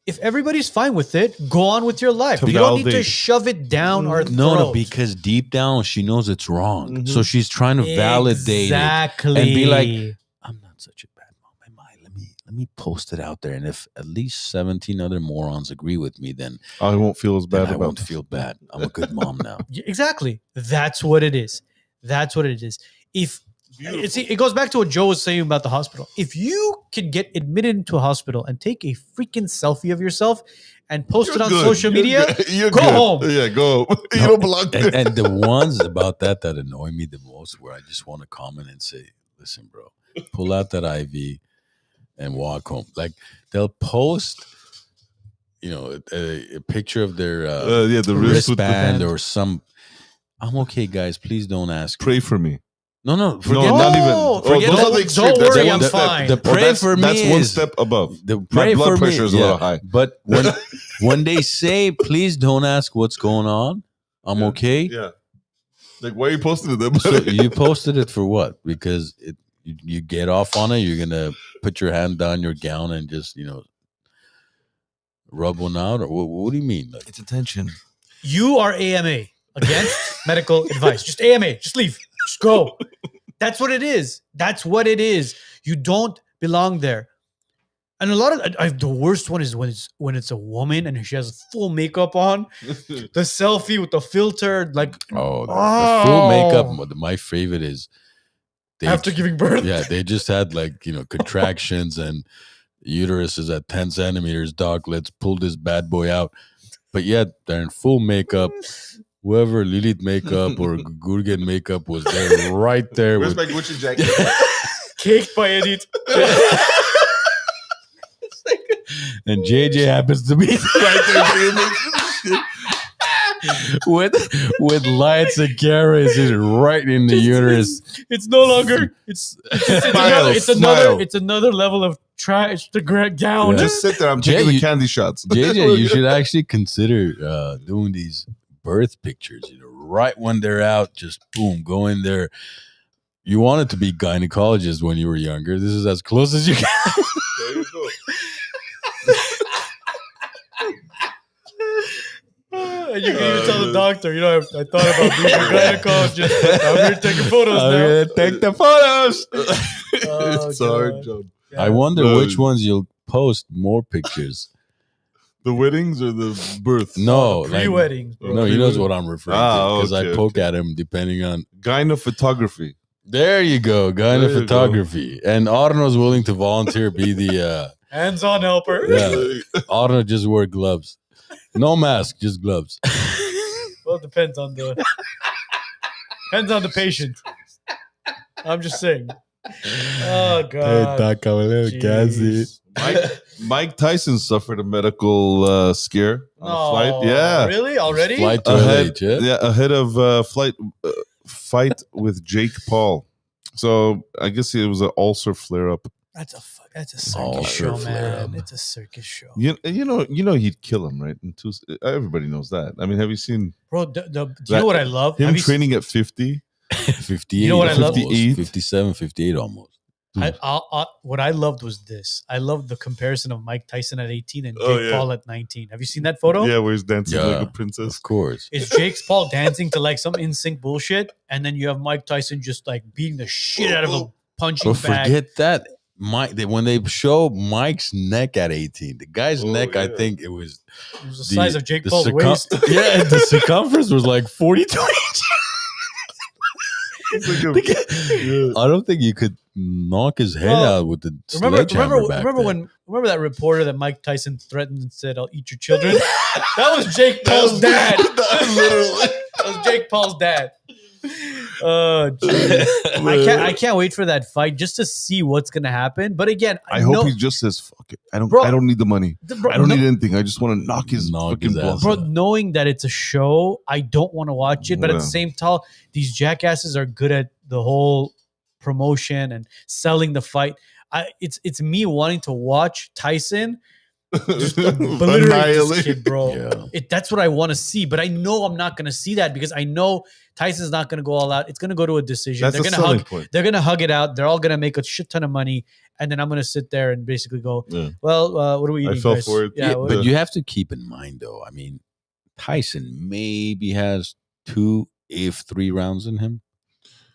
If everybody's fine with it, go on with your life. To You don't need to validate. shove it down our No, throat. because deep down she knows it's wrong. Mhm. So she's trying to validate it. exactly. and be like, I'm not such a bad mom, am I? Let me post it out there. And if at least 17 other morons agree with me, then, I won't feel as then bad I about won't feel bad. I'm a good mom now. Exactly. That's what it is. That's what it is. If it goes back to what Joe was saying about the hospital. If you can get admitted into a hospital and take a freaking selfie of yourself and post it on social media, go home. Yeah, go home. You No, don't belong there. and the ones about that annoy me the most, where I just want to comment and say, listen, bro, pull out that IV and walk home. Like, they'll post, a picture of their Yeah, the wrist with the wristband hand. or some. I'm okay, guys. Please don't ask. Pray for me. No, forget No, that. not even. Oh, forget those that. are the Don't extremes. worry, That's I'm one step. fine. The Oh, pray that's, for me that's one is step above. the My pray blood for pressure me, is a little high. But when they say, please don't ask what's going on, I'm Yeah. okay. Yeah. Like, why are you posting it then? So you posted it for what? Because you get off on it. You're gonna put your hand down your gown and just rub one out, or what do you mean? Like, It's attention. You are AMA against medical advice. Just AMA. Just leave. Just go. That's what it is. That's what it is. You don't belong there. And a lot of the worst one is when it's a woman and she has full makeup on, the selfie with the filter, like the full makeup. My favorite is they after giving birth. Yeah, they just had contractions and uterus is at 10 centimeters. Doc, let's pull this bad boy out. But yet they're in full makeup. Whoever Lilith makeup or Gurgen makeup was there right there. Where's With, my Gucci jacket? Caked by Edith. and JJ happens to be with lights and cameras right in the uterus. It's no longer. It's another level of trash. The gown. Yeah. Just sit there. I'm Jay, taking the you- candy shots. JJ, you should actually consider doing these birth pictures. Right when they're out, just boom, go in there. You wanted to be gynecologist when you were younger. This is as close as you can. There you go. And you can even tell the doctor, I thought about being a gynecologist. But I'm here taking photos I'm now. gonna take the photos. Oh, It's a hard God. job. I wonder No. which ones you'll post more pictures. The weddings or the birth? No, Pre-weddings, bro. no, he knows what I'm referring to because okay, I poke at him depending on. Gynophotography. There you go, There you gynophotography, and Arno's willing to volunteer be the. Hands-on helper. Yeah, Arno just wear gloves, no mask, just gloves. Well, it depends on the patient. I'm just saying. Oh God. Jeez. Mike Tyson suffered a medical scare on a flight. Yeah. Really? Already? Flight to Ahead, LH, yeah? ahead of fight with Jake Paul. So I guess it was an ulcer flare up. That's a Oh, circus sure, show, flare man. up. It's a circus show. You know he'd kill him, right? Everybody knows that. I mean, have you seen Bro, do you know what I love? him Have you training at 50? 58. You know what I love? 58, 57, 58 almost. what I loved was this. I loved the comparison of Mike Tyson at 18 and Jake Oh, yeah. Paul at 19. Have you seen that photo? Yeah, where he's dancing Yeah. like a princess. Of course. Is Jake Paul dancing to like some in-sync bullshit, and then you have Mike Tyson just like beating the shit out of a punching But bag. forget that. when they show Mike's neck at 18, the guy's neck, I think it was the size of Jake Paul's circum- waist. Yeah, the circumference was like 42 inches. I don't think you could knock his head out with the sledgehammer back then. Remember that reporter that Mike Tyson threatened and said, "I'll eat your children." That was Jake Paul's dad. That was Jake Paul's dad. Oh, I can't wait for that fight just to see what's gonna happen. But again, I hope he just says, "Fuck it, I don't need the money. I don't need anything. I just want to knock his fucking balls." Bro, knowing that it's a show, I don't want to watch it. But at the same time, these jackasses are good at the whole promotion and selling the fight. It's me wanting to watch Tyson just obliterate this kid, bro. Yeah. That's what I want to see, but I know I'm not going to see that because I know Tyson's not going to go all out. It's going to go to a decision. That's They're going to hug it out. They're all going to make a shit ton of money, and then I'm going to sit there and basically go, "Well, what are we eating?" I fell for it. Yeah, but you have to keep in mind, though. I mean, Tyson maybe has 2, if 3 rounds in him.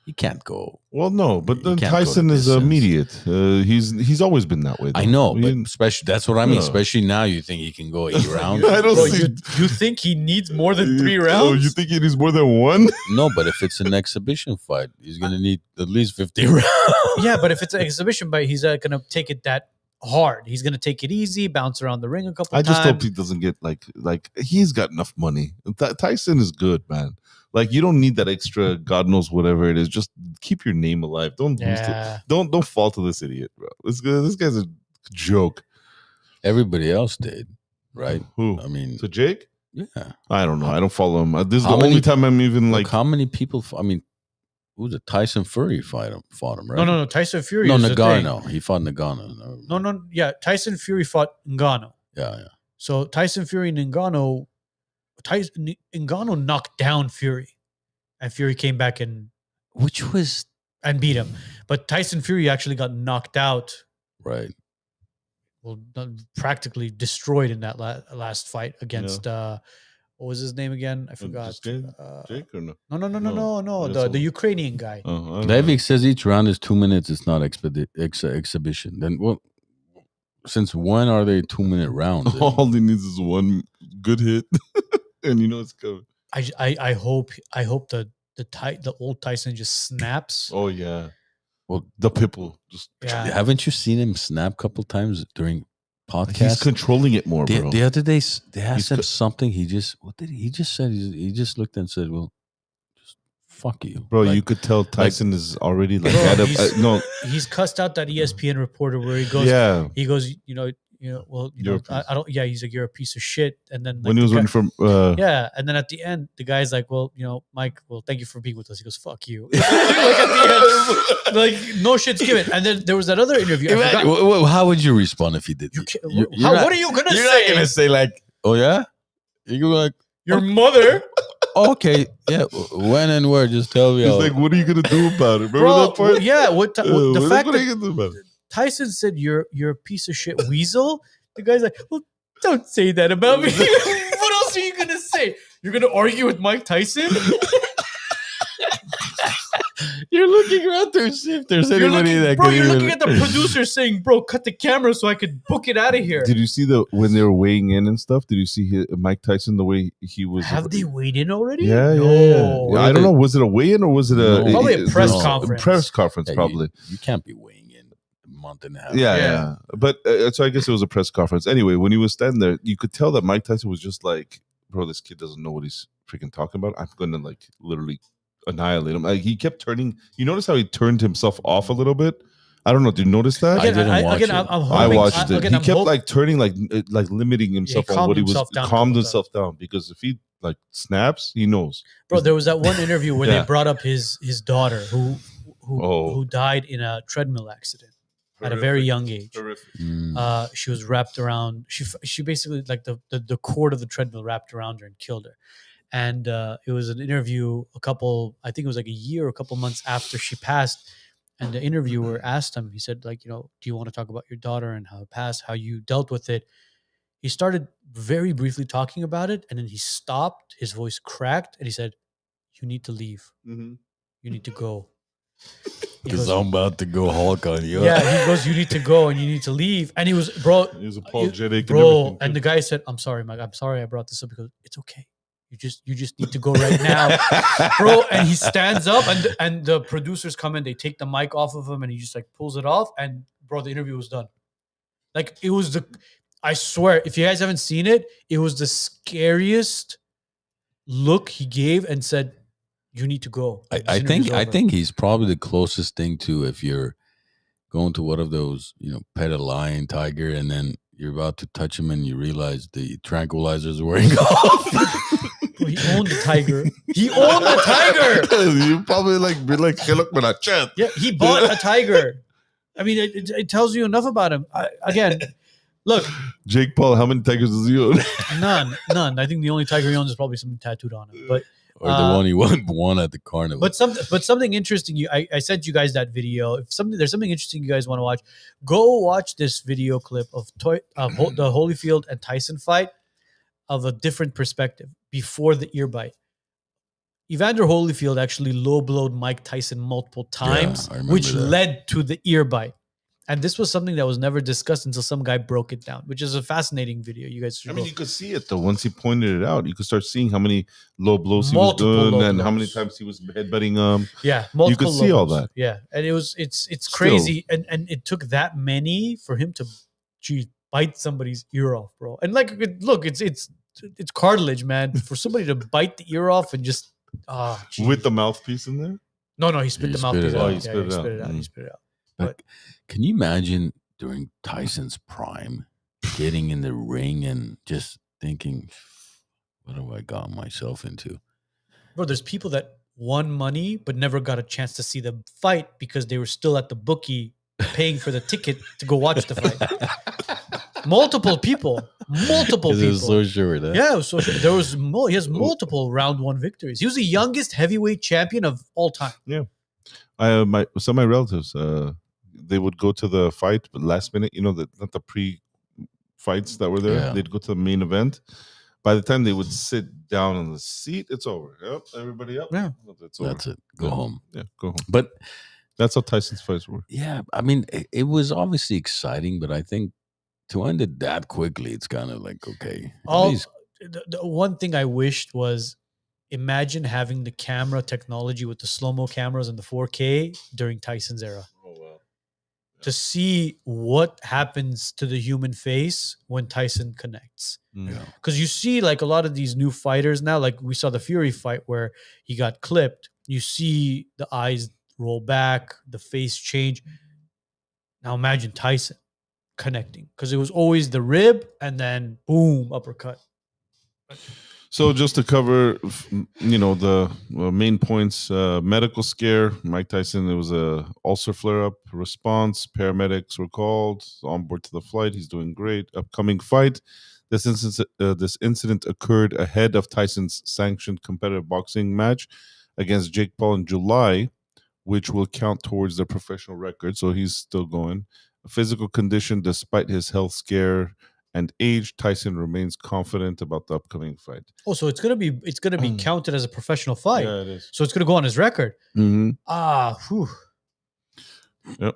You can't go. Well, no, but then Tyson is immediate. He's always been that way. Though. I know, but especially that's what I mean. Especially now, you think he can go 8 rounds? I don't see. You think he needs more than 3 rounds? Oh, you think he needs more than 1? No, but if it's an exhibition fight, he's gonna need at least 50 rounds. Yeah, but if it's an exhibition fight, he's gonna take it that hard. He's gonna take it easy, bounce around the ring a couple times. I just hope he doesn't get like he's got enough money. Tyson is good, man. Like you don't need that extra, God knows whatever it is. Just keep your name alive. Don't boost it. Don't fall to this idiot, bro. This guy's a joke. Everybody else did, right? Who? I mean, to Jake? Yeah. I don't know. I don't follow him. This is the only time I'm even like. How many people? I mean, who was it? Tyson Fury fought him, right? No. Tyson Fury. No, Ngannou. He fought Ngannou. No. Yeah, Tyson Fury fought Ngannou. Yeah. So Tyson Fury and Ngannou knocked down Fury, and Fury came back and beat him. But Tyson Fury actually got knocked out, right? Well, practically destroyed in that last fight against what was his name again? I forgot. Jake or no? No. The Ukrainian guy. Davik says each round is 2 minutes. It's not exhibition. Then since when are they 2-minute rounds? All he needs is one good hit. And you know it's coming. I hope the old Tyson just snaps. Oh yeah. Well, the Pitbull just. Yeah. Haven't you seen him snap a couple times during podcasts? He's controlling it more, bro. The other day they asked him something. He just said? He just looked and said, "Well, just fuck you, bro." You could tell Tyson is already like he's cussed out that ESPN reporter where he goes, I don't. Yeah, he's like, "You're a piece of shit." And then when he was running from, and then at the end, the guy's like, "Well, Mike, thank you for being with us." He goes, "Fuck you." Like at the end, like no shit's given. And then there was that other interview. How would you respond if he did? What are you gonna say? You're not gonna say like, "Oh yeah," you go like, "Your mother." Okay, yeah. When and where? Just tell me. He's like, "What are you gonna do about it?" Remember that part? Yeah. The fact what are you gonna do about it? Tyson said, "You're a piece of shit weasel." The guy's like, "Well, don't say that about me." What else are you gonna say? You're gonna argue with Mike Tyson? You're looking around to see if there's anybody that can. Bro, you're looking at the producer saying, "Bro, cut the camera so I could book it out of here." Did you see when they were weighing in and stuff? Did you see Mike Tyson the way he was? Have they weighed in already? Yeah, no. Yeah. I don't know. Was it a weigh-in or was it probably a press conference? Press conference, probably. You can't be weighing in a month and a half. Yeah. But so I guess it was a press conference. Anyway, when he was standing there, you could tell that Mike Tyson was just like, "Bro, this kid doesn't know what he's freaking talking about. I'm gonna like literally annihilate him." Like he kept turning. You notice how he turned himself off a little bit? I don't know. Did you notice that? I didn't watch it. I watched it. He kept like turning, like limiting himself on what he was. Calmed himself down because if he like snaps, he knows. Bro, there was that one interview where they brought up his daughter who died in a treadmill accident at a very young age. She was wrapped around. She basically like the cord of the treadmill wrapped around her and killed her. And it was an interview I think it was like a year, a couple months after she passed. And the interviewer asked him, he said, like, do you want to talk about your daughter and how it passed, how you dealt with it? He started very briefly talking about it. And then he stopped, his voice cracked, and he said, "You need to leave. Mm-hmm. You need to go." Because I'm about to go Hulk on you. Yeah, he goes, you need to go and you need to leave. And he was, bro, He was apologetic, bro. and everything. And the guy said, I'm sorry, Mike. I'm sorry I brought this up because it's okay. You just need to go right now, bro. And he stands up, and the producers come in. They take the mic off of him, and he just like pulls it off. And bro, the interview was done. Like it was I swear, if you guys haven't seen it, it was the scariest look he gave and said, "You need to go." Like, I this interview's over. think he's probably the closest thing to if you're going to one of those, pet a lion, tiger, and then you're about to touch him and you realize the tranquilizers are wearing off. Bro, he owned the tiger. He owned the tiger. You probably be like, "Hey, look, man, I chat." Yeah, he bought a tiger. I mean, it tells you enough about him. Again, look, Jake Paul, how many tigers does he own? none. I think the only tiger he owns is probably something tattooed on him. But Or the one he won at the carnival. But something interesting. I sent you guys that video. If there's something interesting you guys want to watch, go watch this video clip of the Holyfield and Tyson fight of a different perspective before the ear bite. Evander Holyfield actually low-blowed Mike Tyson multiple times, I remember which that. led to the ear bite. And this was something that was never discussed until some guy broke it down, which is a fascinating video. You guys should I mean, go. you could see it though. Once he pointed it out, you could start seeing how many low blows he Multiple was doing low and how many blows. times he was headbutting. Yeah, You multiple could see all logos. that. Yeah, and it's crazy, and it took that many for him to bite somebody's ear off, bro. And like, look, it's cartilage, man. For somebody to bite the ear off and just With the mouthpiece in there. no, he spit He the spit mouthpiece it out. out. Yeah, He spit it out. He Mm. spit it out. But can you imagine during Tyson's prime, getting in the ring and just thinking, what have I got myself into? Bro, there's people that won money but never got a chance to see the fight because they were still at the bookie paying for the ticket to go watch the fight. Multiple people. Because it was so short. Huh? Yeah, so there was he has multiple round one victories. He was the youngest heavyweight champion of all time. Some of my relatives, they would go to the fight, but last minute, not the pre-fights that were there. Yeah. They'd go to the main event. By the time they would sit down on the seat, it's over. Yep, everybody up. Yeah. It's over. That's it. Go Yeah. home. Yeah, go home. But That's how Tyson's fights were. yeah, I mean, it was obviously exciting, but I think to end it that quickly, it's kind of like, okay. at least- The one thing I wished was imagine having the camera technology with the slow-mo cameras and the 4K during Tyson's era. Oh wow. To see what happens to the human face when Tyson connects. Yeah. Because you see like a lot of these new fighters now, like we saw the Fury fight where he got clipped. You see the eyes roll back, the face change. Now imagine Tyson connecting because it was always the rib and then boom, uppercut. So just to cover, the main points: medical scare. Mike Tyson. It was a ulcer flare-up response. Paramedics were called on board to the flight. He's doing great. Upcoming fight. This incident occurred ahead of Tyson's sanctioned competitive boxing match against Jake Paul in July, which will count towards their professional record. So he's still going. Physical condition, despite his health scare and age, Tyson remains confident about the upcoming fight. Oh, so it's gonna be counted as a professional fight. Yeah, it is. So it's gonna go on his record. Mm-hmm. Whew. Yep.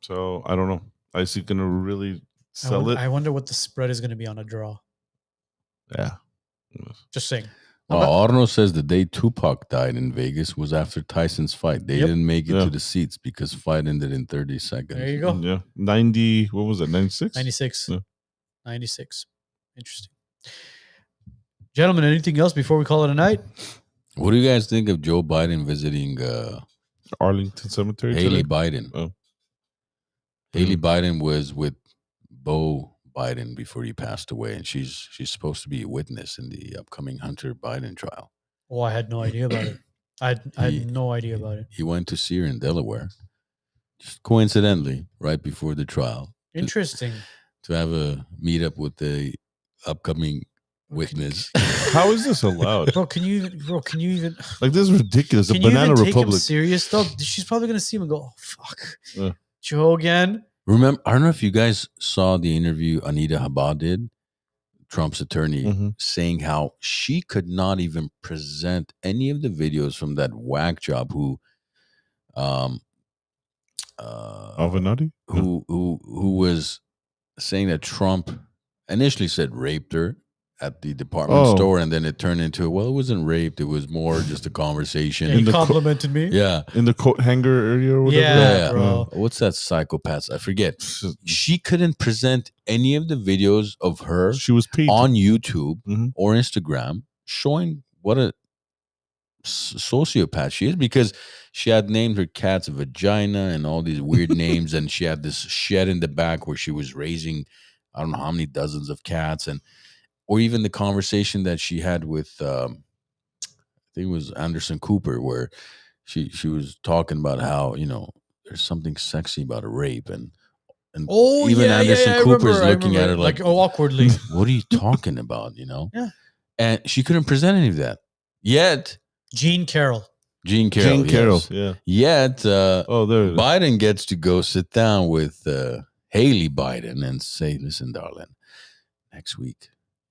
So I don't know. Is he gonna really sell it? I wonder what the spread is gonna be on a draw. Yeah. Just saying. Arno says the day Tupac died in Vegas was after Tyson's fight. They Yep. didn't make it Yeah. to the seats because fight ended in 30 seconds. There you go. Yeah. 90. What was it? 96. 96. Yeah. 96. Interesting. Gentlemen, anything else before we call it a night? What do you guys think of Joe Biden visiting Arlington Cemetery. Haley today? Biden? Oh. Haley Biden was with Beau Biden before he passed away, and she's supposed to be a witness in the upcoming Hunter Biden trial. Oh, I had no idea about it. I had no idea about it. He went to see her in Delaware, just coincidentally, right before the trial, Interesting. to have a meetup with the upcoming witness. How is this allowed? Bro, can you even Like, this is ridiculous. A can you banana even take him republic. serious though? She's probably gonna see him and go, oh fuck. Yeah. Joe again. Remember, I don't know if you guys saw the interview Anita Habad did, Trump's attorney, Mhm. saying how she could not even present any of the videos from that whack job who Avenatti? who was saying that Trump initially said raped her at the department Oh. store, and then it turned into, well, it wasn't raped, it was more just a conversation. Yeah, he In the co- complimented me. Yeah. In the coat hanger area or whatever? Yeah, bro. What's that psychopath? I forget. She couldn't present any of the videos of her She was paid. on YouTube Mhm. or Instagram showing what a sociopath she is, because she had named her cat's vagina and all these weird names, and she had this shed in the back where she was raising I don't know how many dozens of cats, and or even the conversation that she had with I think it was Anderson Cooper, where she was talking about how, you know, there's something sexy about a rape, and Oh, even yeah, Anderson yeah, I Cooper is remember, looking at her like awkwardly. what are you talking about, you know? Yeah. And she couldn't present any of that. Yet Jean Carroll. Jean Carroll. Jane Carroll. Yes. Yeah. Yet Oh, there it is. Biden gets to go sit down with Haley Biden and say, listen, darling, next week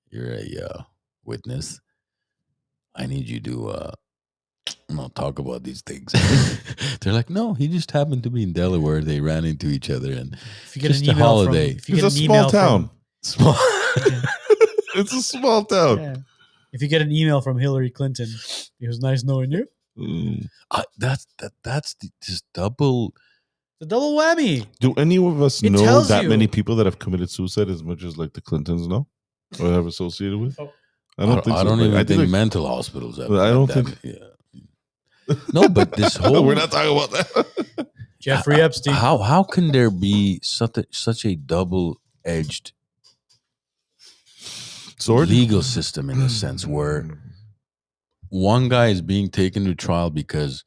you're a witness. I need you to talk about these things. They're like, no, he just happened to be in Delaware. They ran into each other, and If you get just an a email holiday. from, if you It's get a an small email town. Small. It's a small town. Yeah. If you get an email from Hillary Clinton, it was nice knowing you. Mm. Just double. The double whammy. Do any of us It know tells that you. many people that have committed suicide as much as like the Clintons know or have associated with? Oh. I don't think I so. don't Like, even think like- mental hospitals have. I don't have think- that. Yeah. No, but this whole. We're not talking about that. Jeffrey Epstein. How can there be such a double edged Sword? legal system, in a sense, where one guy is being taken to trial because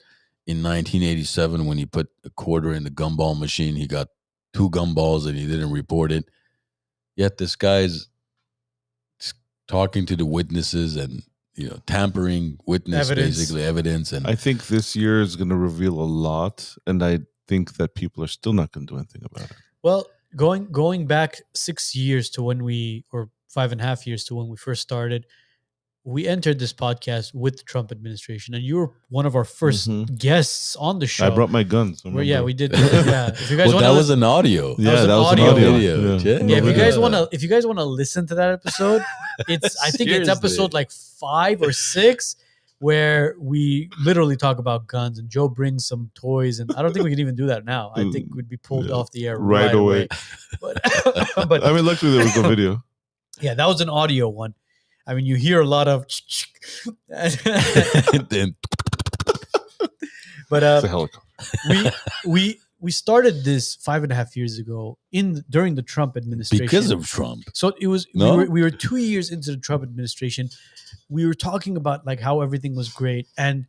in 1987, when he put a quarter in the gumball machine, he got 2 gumballs and he didn't report it. Yet this guy's talking to the witnesses and, you know, tampering witness, Evidence. basically evidence. And I think this year is going to reveal a lot, and I think that people are still not going to do anything about it. Well, going back 6 years to when we, or 5.5 years to when we first started, we entered this podcast with the Trump administration, and you were one of our 1st Mhm. guests on the show. I brought my guns. Where, yeah, remember? we did. Yeah, if you guys well, want that to, was an audio. Yeah, was that an was an audio audio. video. Yeah. Yeah. yeah, if you guys Yeah. want to, listen to that episode, it's I think it's Seriously. episode like 5 or 6, where we literally talk about guns, and Joe brings some toys, and I don't think we can even do that now. I think we'd be pulled Yeah. off the air Right away. But but I mean, luckily there was no video. yeah, that was an audio one. I mean, you hear a lot of, Then but It's a helicopter. we started this 5.5 years ago during the Trump administration because of Trump. So it was No? we were 2 years into the Trump administration. We were talking about like how everything was great, and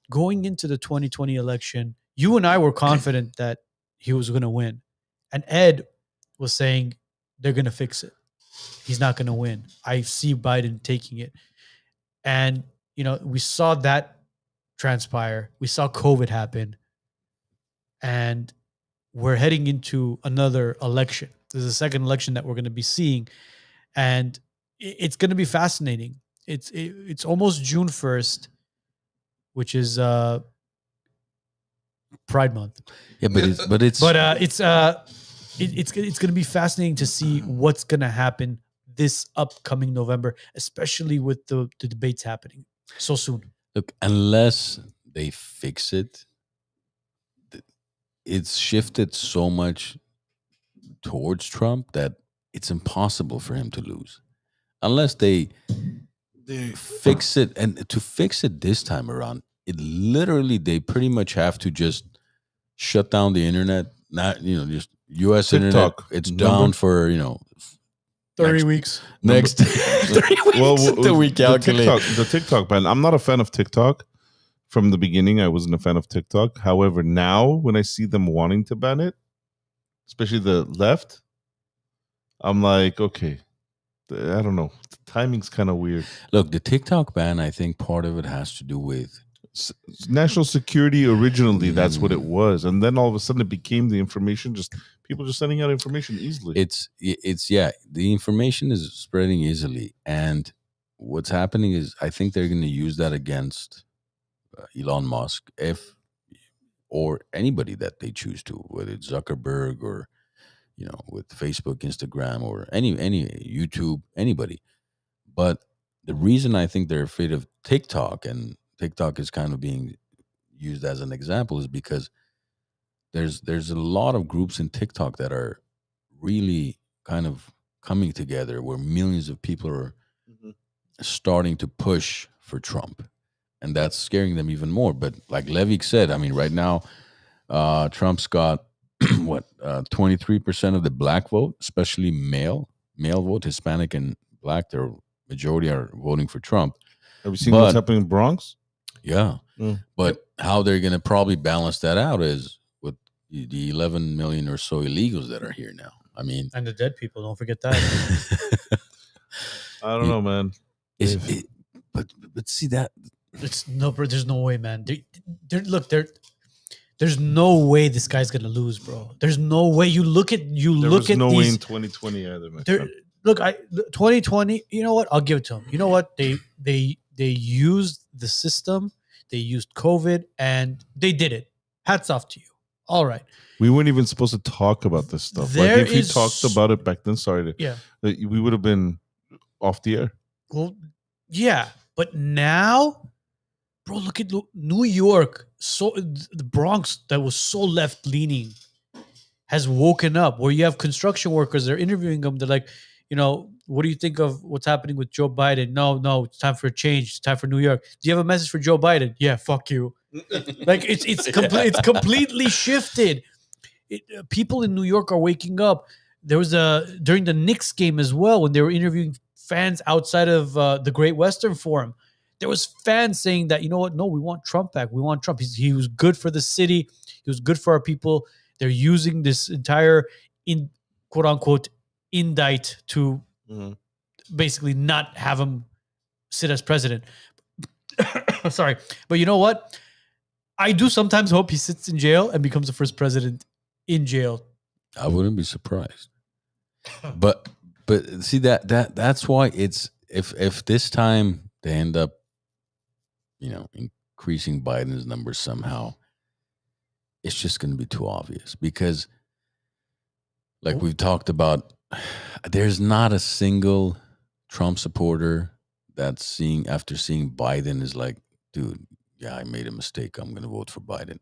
going into the 2020 election, you and I were confident that he was going to win, and Ed was saying they're going to fix it. He's not going to win. I see Biden taking it, and you know we saw that transpire. We saw COVID happen, and we're heading into another election. There's a second election that we're going to be seeing, and it's going to be fascinating. It's almost June 1st, which is Pride Month. Yeah, but it's It's going to be fascinating to see what's going to happen this upcoming November, especially with the debates happening so soon. look, unless they fix it, it's shifted so much towards Trump that it's impossible for him to lose. Unless they fix it, and to fix it this time around, it literally they pretty much have to just shut down the internet. Not just U.S. internet. TikTok, It's remember? down for 30 Next- weeks. next 30 weeks until we calculate. The TikTok ban. I'm not a fan of TikTok. From the beginning, I wasn't a fan of TikTok. However, now when I see them wanting to ban it, especially the left, I'm like, okay, I don't know. The timing's kind of weird. Look, the TikTok ban, I think part of it has to do with National security originally, that's what it was, and then all of a sudden it became the information. Just people just sending out information easily. it's the information is spreading easily, and what's happening is I think they're going to use that against Elon Musk. If or anybody that they choose to, whether it's Zuckerberg or with Facebook, Instagram, or any YouTube, anybody. But the reason I think they're afraid of TikTok, and TikTok is kind of being used as an example, is because there's a lot of groups in TikTok that are really kind of coming together where millions of people are Mhm. starting to push for Trump, and that's scaring them even more. But like Levik said, I mean, right now, Trump's got what 23% of the black vote, especially male vote, Hispanic and black. Their majority are voting for Trump. Have you seen what's But happening in Bronx? yeah, Mm. but how they're going to probably balance that out is with the 11 million or so illegals that are here now. I mean, And the dead people, don't forget that. I don't know, man. is They've- it, but see that It's no, bro. There's no way, man. There's no way this guy's gonna lose, bro. There's no way. You look at There was no way these. in 2020 either, my There, friend. look, 2020. You know what? I'll give it to them. You know what? They used the system. They used COVID, and they did it. Hats off to you. All right. We weren't even supposed to talk about this stuff. There Like if you is- talked about it back then, sorry, Yeah. we would have been off the air. Well, yeah, but now, bro, look at New York. So the Bronx that was so left leaning has woken up. Where you have construction workers, they're interviewing them. They're like, what do you think of what's happening with Joe Biden? No, it's time for a change. It's time for New York. Do you have a message for Joe Biden? Yeah, fuck you. Like it's completely shifted. People in New York are waking up. There was during the Knicks game as well, when they were interviewing fans outside of the Great Western Forum. There was fans saying that, you know what? No, we want Trump back. We want Trump. He was good for the city. He was good for our people. They're using this entire quote unquote indict to Mhm. basically not have him sit as president. Sorry, but you know what? I do sometimes hope he sits in jail and becomes the first president in jail. I wouldn't be surprised. But see that's why it's if this time they end up increasing Biden's numbers somehow, it's just going to be too obvious because like we've talked about, there's not a single Trump supporter that's after seeing Biden is like, dude, yeah, I made a mistake. I'm going to vote for Biden.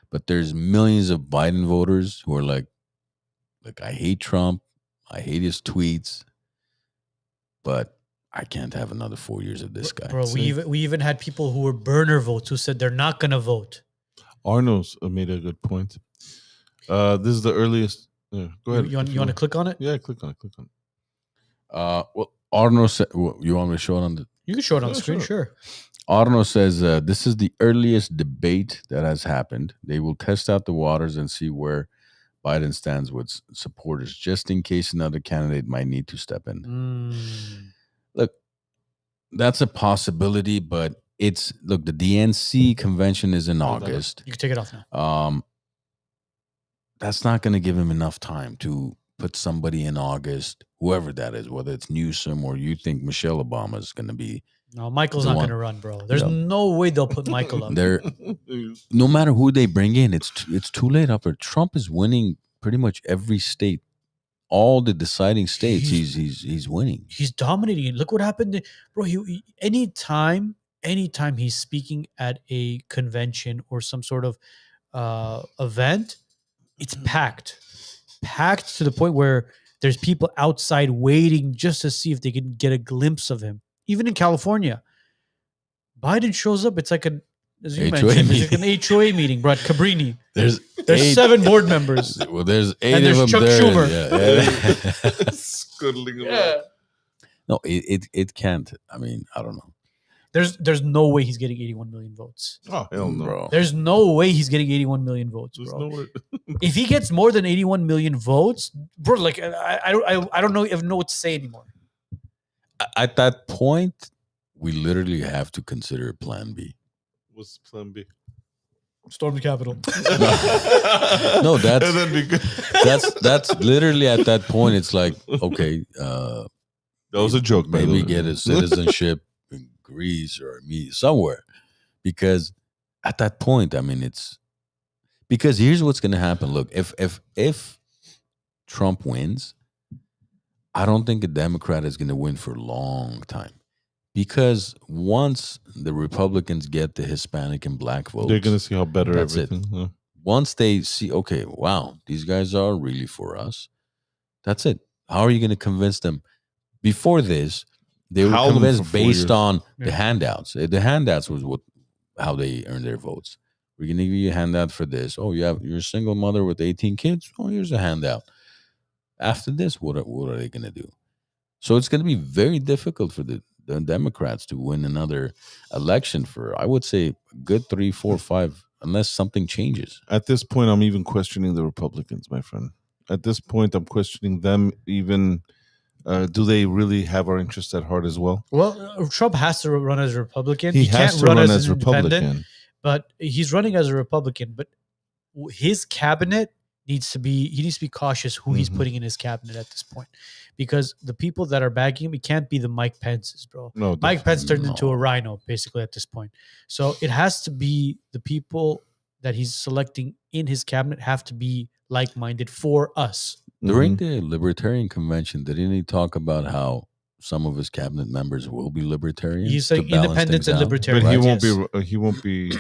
But there's millions of Biden voters who are like, I hate Trump. I hate his tweets, but I can't have another 4 years of this guy. Bro, we even had people who were burner votes who said they're not going to vote. Arno's made a good point. This is the earliest. Go ahead. You want to click on it? Yeah, click on it. Click on it. Well, Arno said, you want me to show it on the? You can show it on Yeah, the screen, sure. Arno says this is the earliest debate that has happened. They will test out the waters and see where Biden stands with supporters, just in case another candidate might need to step in. Look, that's a possibility, but the DNC convention is in August. You can take it off now. That's not going to give him enough time to put somebody in August, whoever that is, whether it's Newsom or you think Michelle Obama is going to be. No, Michael's the not one. going to run, bro. There's Yeah. no way they'll put Michael up. No matter who they bring in, it's too late. Upper Trump is winning pretty much every state, all the deciding states. He's winning. He's dominating. Look what happened, bro. Anytime he's speaking at a convention or some sort of event, it's packed to the point where there's people outside waiting just to see if they can get a glimpse of him. Even in California, Biden shows up. It's like as you HOA mentioned, it's like meeting. an HOA meeting, bro, at Cabrini. There's There's 7 board members. Well, there's 8 And of there's them Chuck there. Schumer. Yeah. Scuttling around. Yeah. No, it can't. I mean, I don't know, There's no way he's getting 81 million votes. Oh hell no, bro. There's no way he's getting 81 million votes, There's bro. no way. If he gets more than 81 million votes, bro, like I don't even know what to say anymore. At that point, we literally have to consider Plan B. What's Plan B? Storm the Capitol. No, that's And then because that's literally at that point. It's like, okay, that was a joke. by the maybe way. get a citizenship in Greece or somewhere, because at that point, I mean, Because here's what's going to happen. Look, if Trump wins, I don't think a Democrat is going to win for a long time. Because once the Republicans get the Hispanic and black votes, They're going to see how better that's it. everything. Yeah. Once they see, okay, wow, these guys are really for us. That's it. How are you going to convince them? Before this, they were Howl them convinced for 4 based years. on the Yeah. handouts. The handouts was how they earned their votes. We're going to give you a handout for this. Oh, you're a single mother with 18 kids. Oh, here's a handout. After this, what are they going to do? So it's going to be very difficult for the Democrats to win another election for, I would say, a good 3, 4, 5, unless something changes. At this point, I'm even questioning the Republicans, my friend. At this point, I'm questioning them even. Do they really have our interests at heart as well? Well, Trump has to run as a Republican. He has can't to run run as as an independent, Republican. but he's running as a Republican. But his cabinet needs to be cautious who he's Mhm. putting in his cabinet at this point, because the people that are backing him, he can't be the Mike Pence's, bro. No, Mike Pence turned No. into a rhino basically at this point. So it has to be the people that he's selecting in his cabinet have to be like-minded for us. During Mhm. the Libertarian Convention, didn't he talk about how some of his cabinet members will be libertarians? He's to saying balance independents things and out? libertarians. But he Right, won't yes. be. He won't be.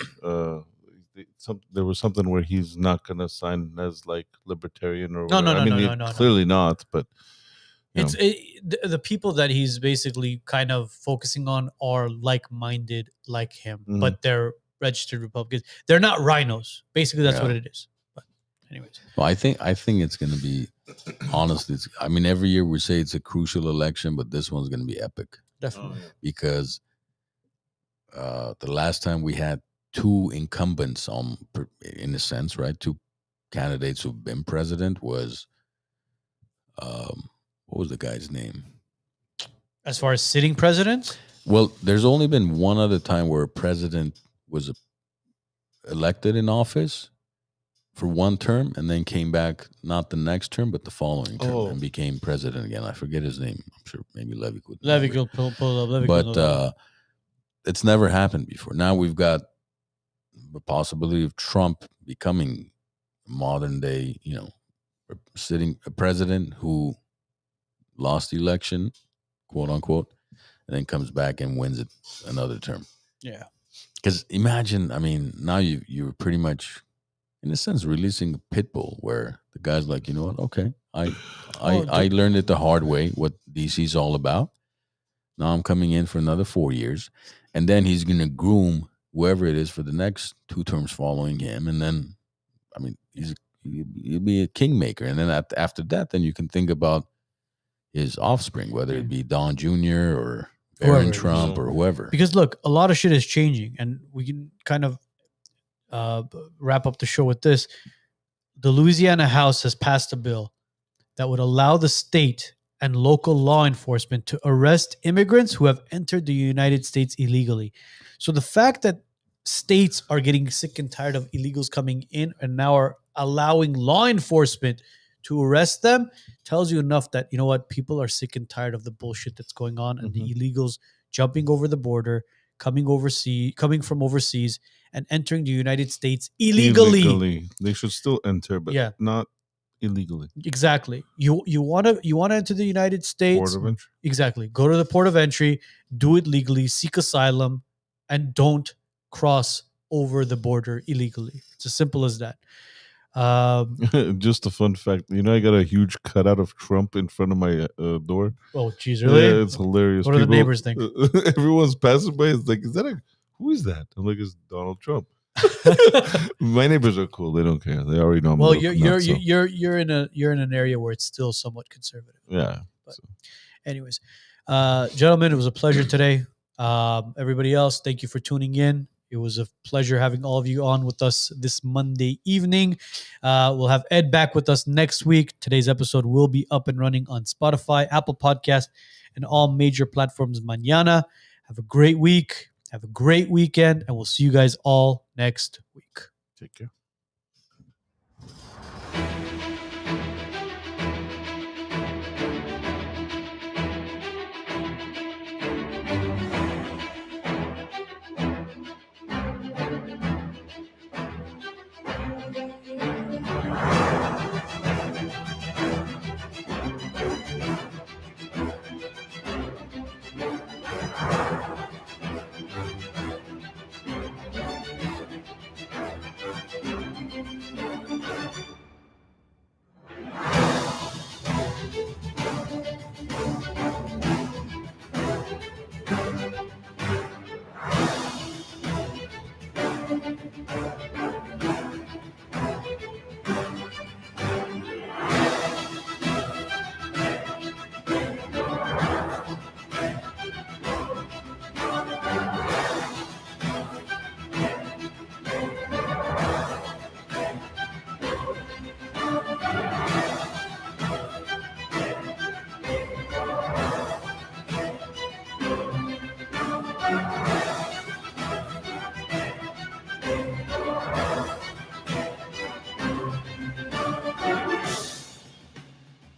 There was something where he's not going to sign as like libertarian or No, whatever. no, I mean, no, no, no, no. clearly not. But you It's the people that he's basically kind of focusing on are like-minded like him, Mhm. but they're registered Republicans. They're not rhinos. Basically, that's Yeah. what it is. But anyways, Well, I think it's going to be, honestly, I mean, every year we say it's a crucial election, but this one's going to be epic definitely. because the last time we had two incumbents in a sense, right? Two candidates who've been president was, what was the guy's name? As far as sitting presidents, Well, there's only been one other time where a president was elected in office for one term and then came back not the next term but the following term Oh. and became president again. I forget his name. I'm sure maybe Levy could. Levy remember. could pull up. Levy But could look. it's never happened before. Now we've got the possibility of Trump becoming modern day, sitting a president who lost the election, quote unquote, and then comes back and wins it another term. Yeah. Because imagine, I mean, now you're pretty much, in a sense, releasing a pit bull where the guy's like, you know what? Okay, I learned it the hard way what DC's all about. Now I'm coming in for another 4 years, and then he's gonna groom whoever it is for the next 2 terms following him, and then, I mean, he'll be a kingmaker, and then after that, then you can think about his offspring, whether it be Don Jr. or Whoever Barron it is. Trump or whoever. Because look, a lot of shit is changing, and we can kind of wrap up the show with this. The Louisiana House has passed a bill that would allow the state and local law enforcement to arrest immigrants who have entered the United States illegally. So the fact that states are getting sick and tired of illegals coming in and now are allowing law enforcement to arrest them tells you enough that, you know what, people are sick and tired of the bullshit that's going on and the illegals jumping over the border, coming from overseas and entering the United States illegally. They should still enter, but Yeah. not illegally. Exactly. You want to enter the United States. Port of entry. Exactly. Go to the port of entry, do it legally, seek asylum, and don't cross over the border illegally. It's as simple as that. Just a fun fact. You know, I got a huge cutout of Trump in front of my door. Oh, geez, really? Yeah, it's hilarious. What do the neighbors think? Everyone's passing by. It's like, who is that? I'm like, it's Donald Trump. My neighbors are cool. They don't care. They already know I'm Well, a little nuts, so- you're in an area where it's still somewhat conservative. yeah. Anyways, gentlemen, it was a pleasure today. Everybody else, thank you for tuning in. It was a pleasure having all of you on with us this Monday evening. We'll have Ed back with us next week. Today's episode will be up and running on Spotify, Apple Podcast, and all major platforms mañana. Have a great week. Have a great weekend, and we'll see you guys all next week. Take care.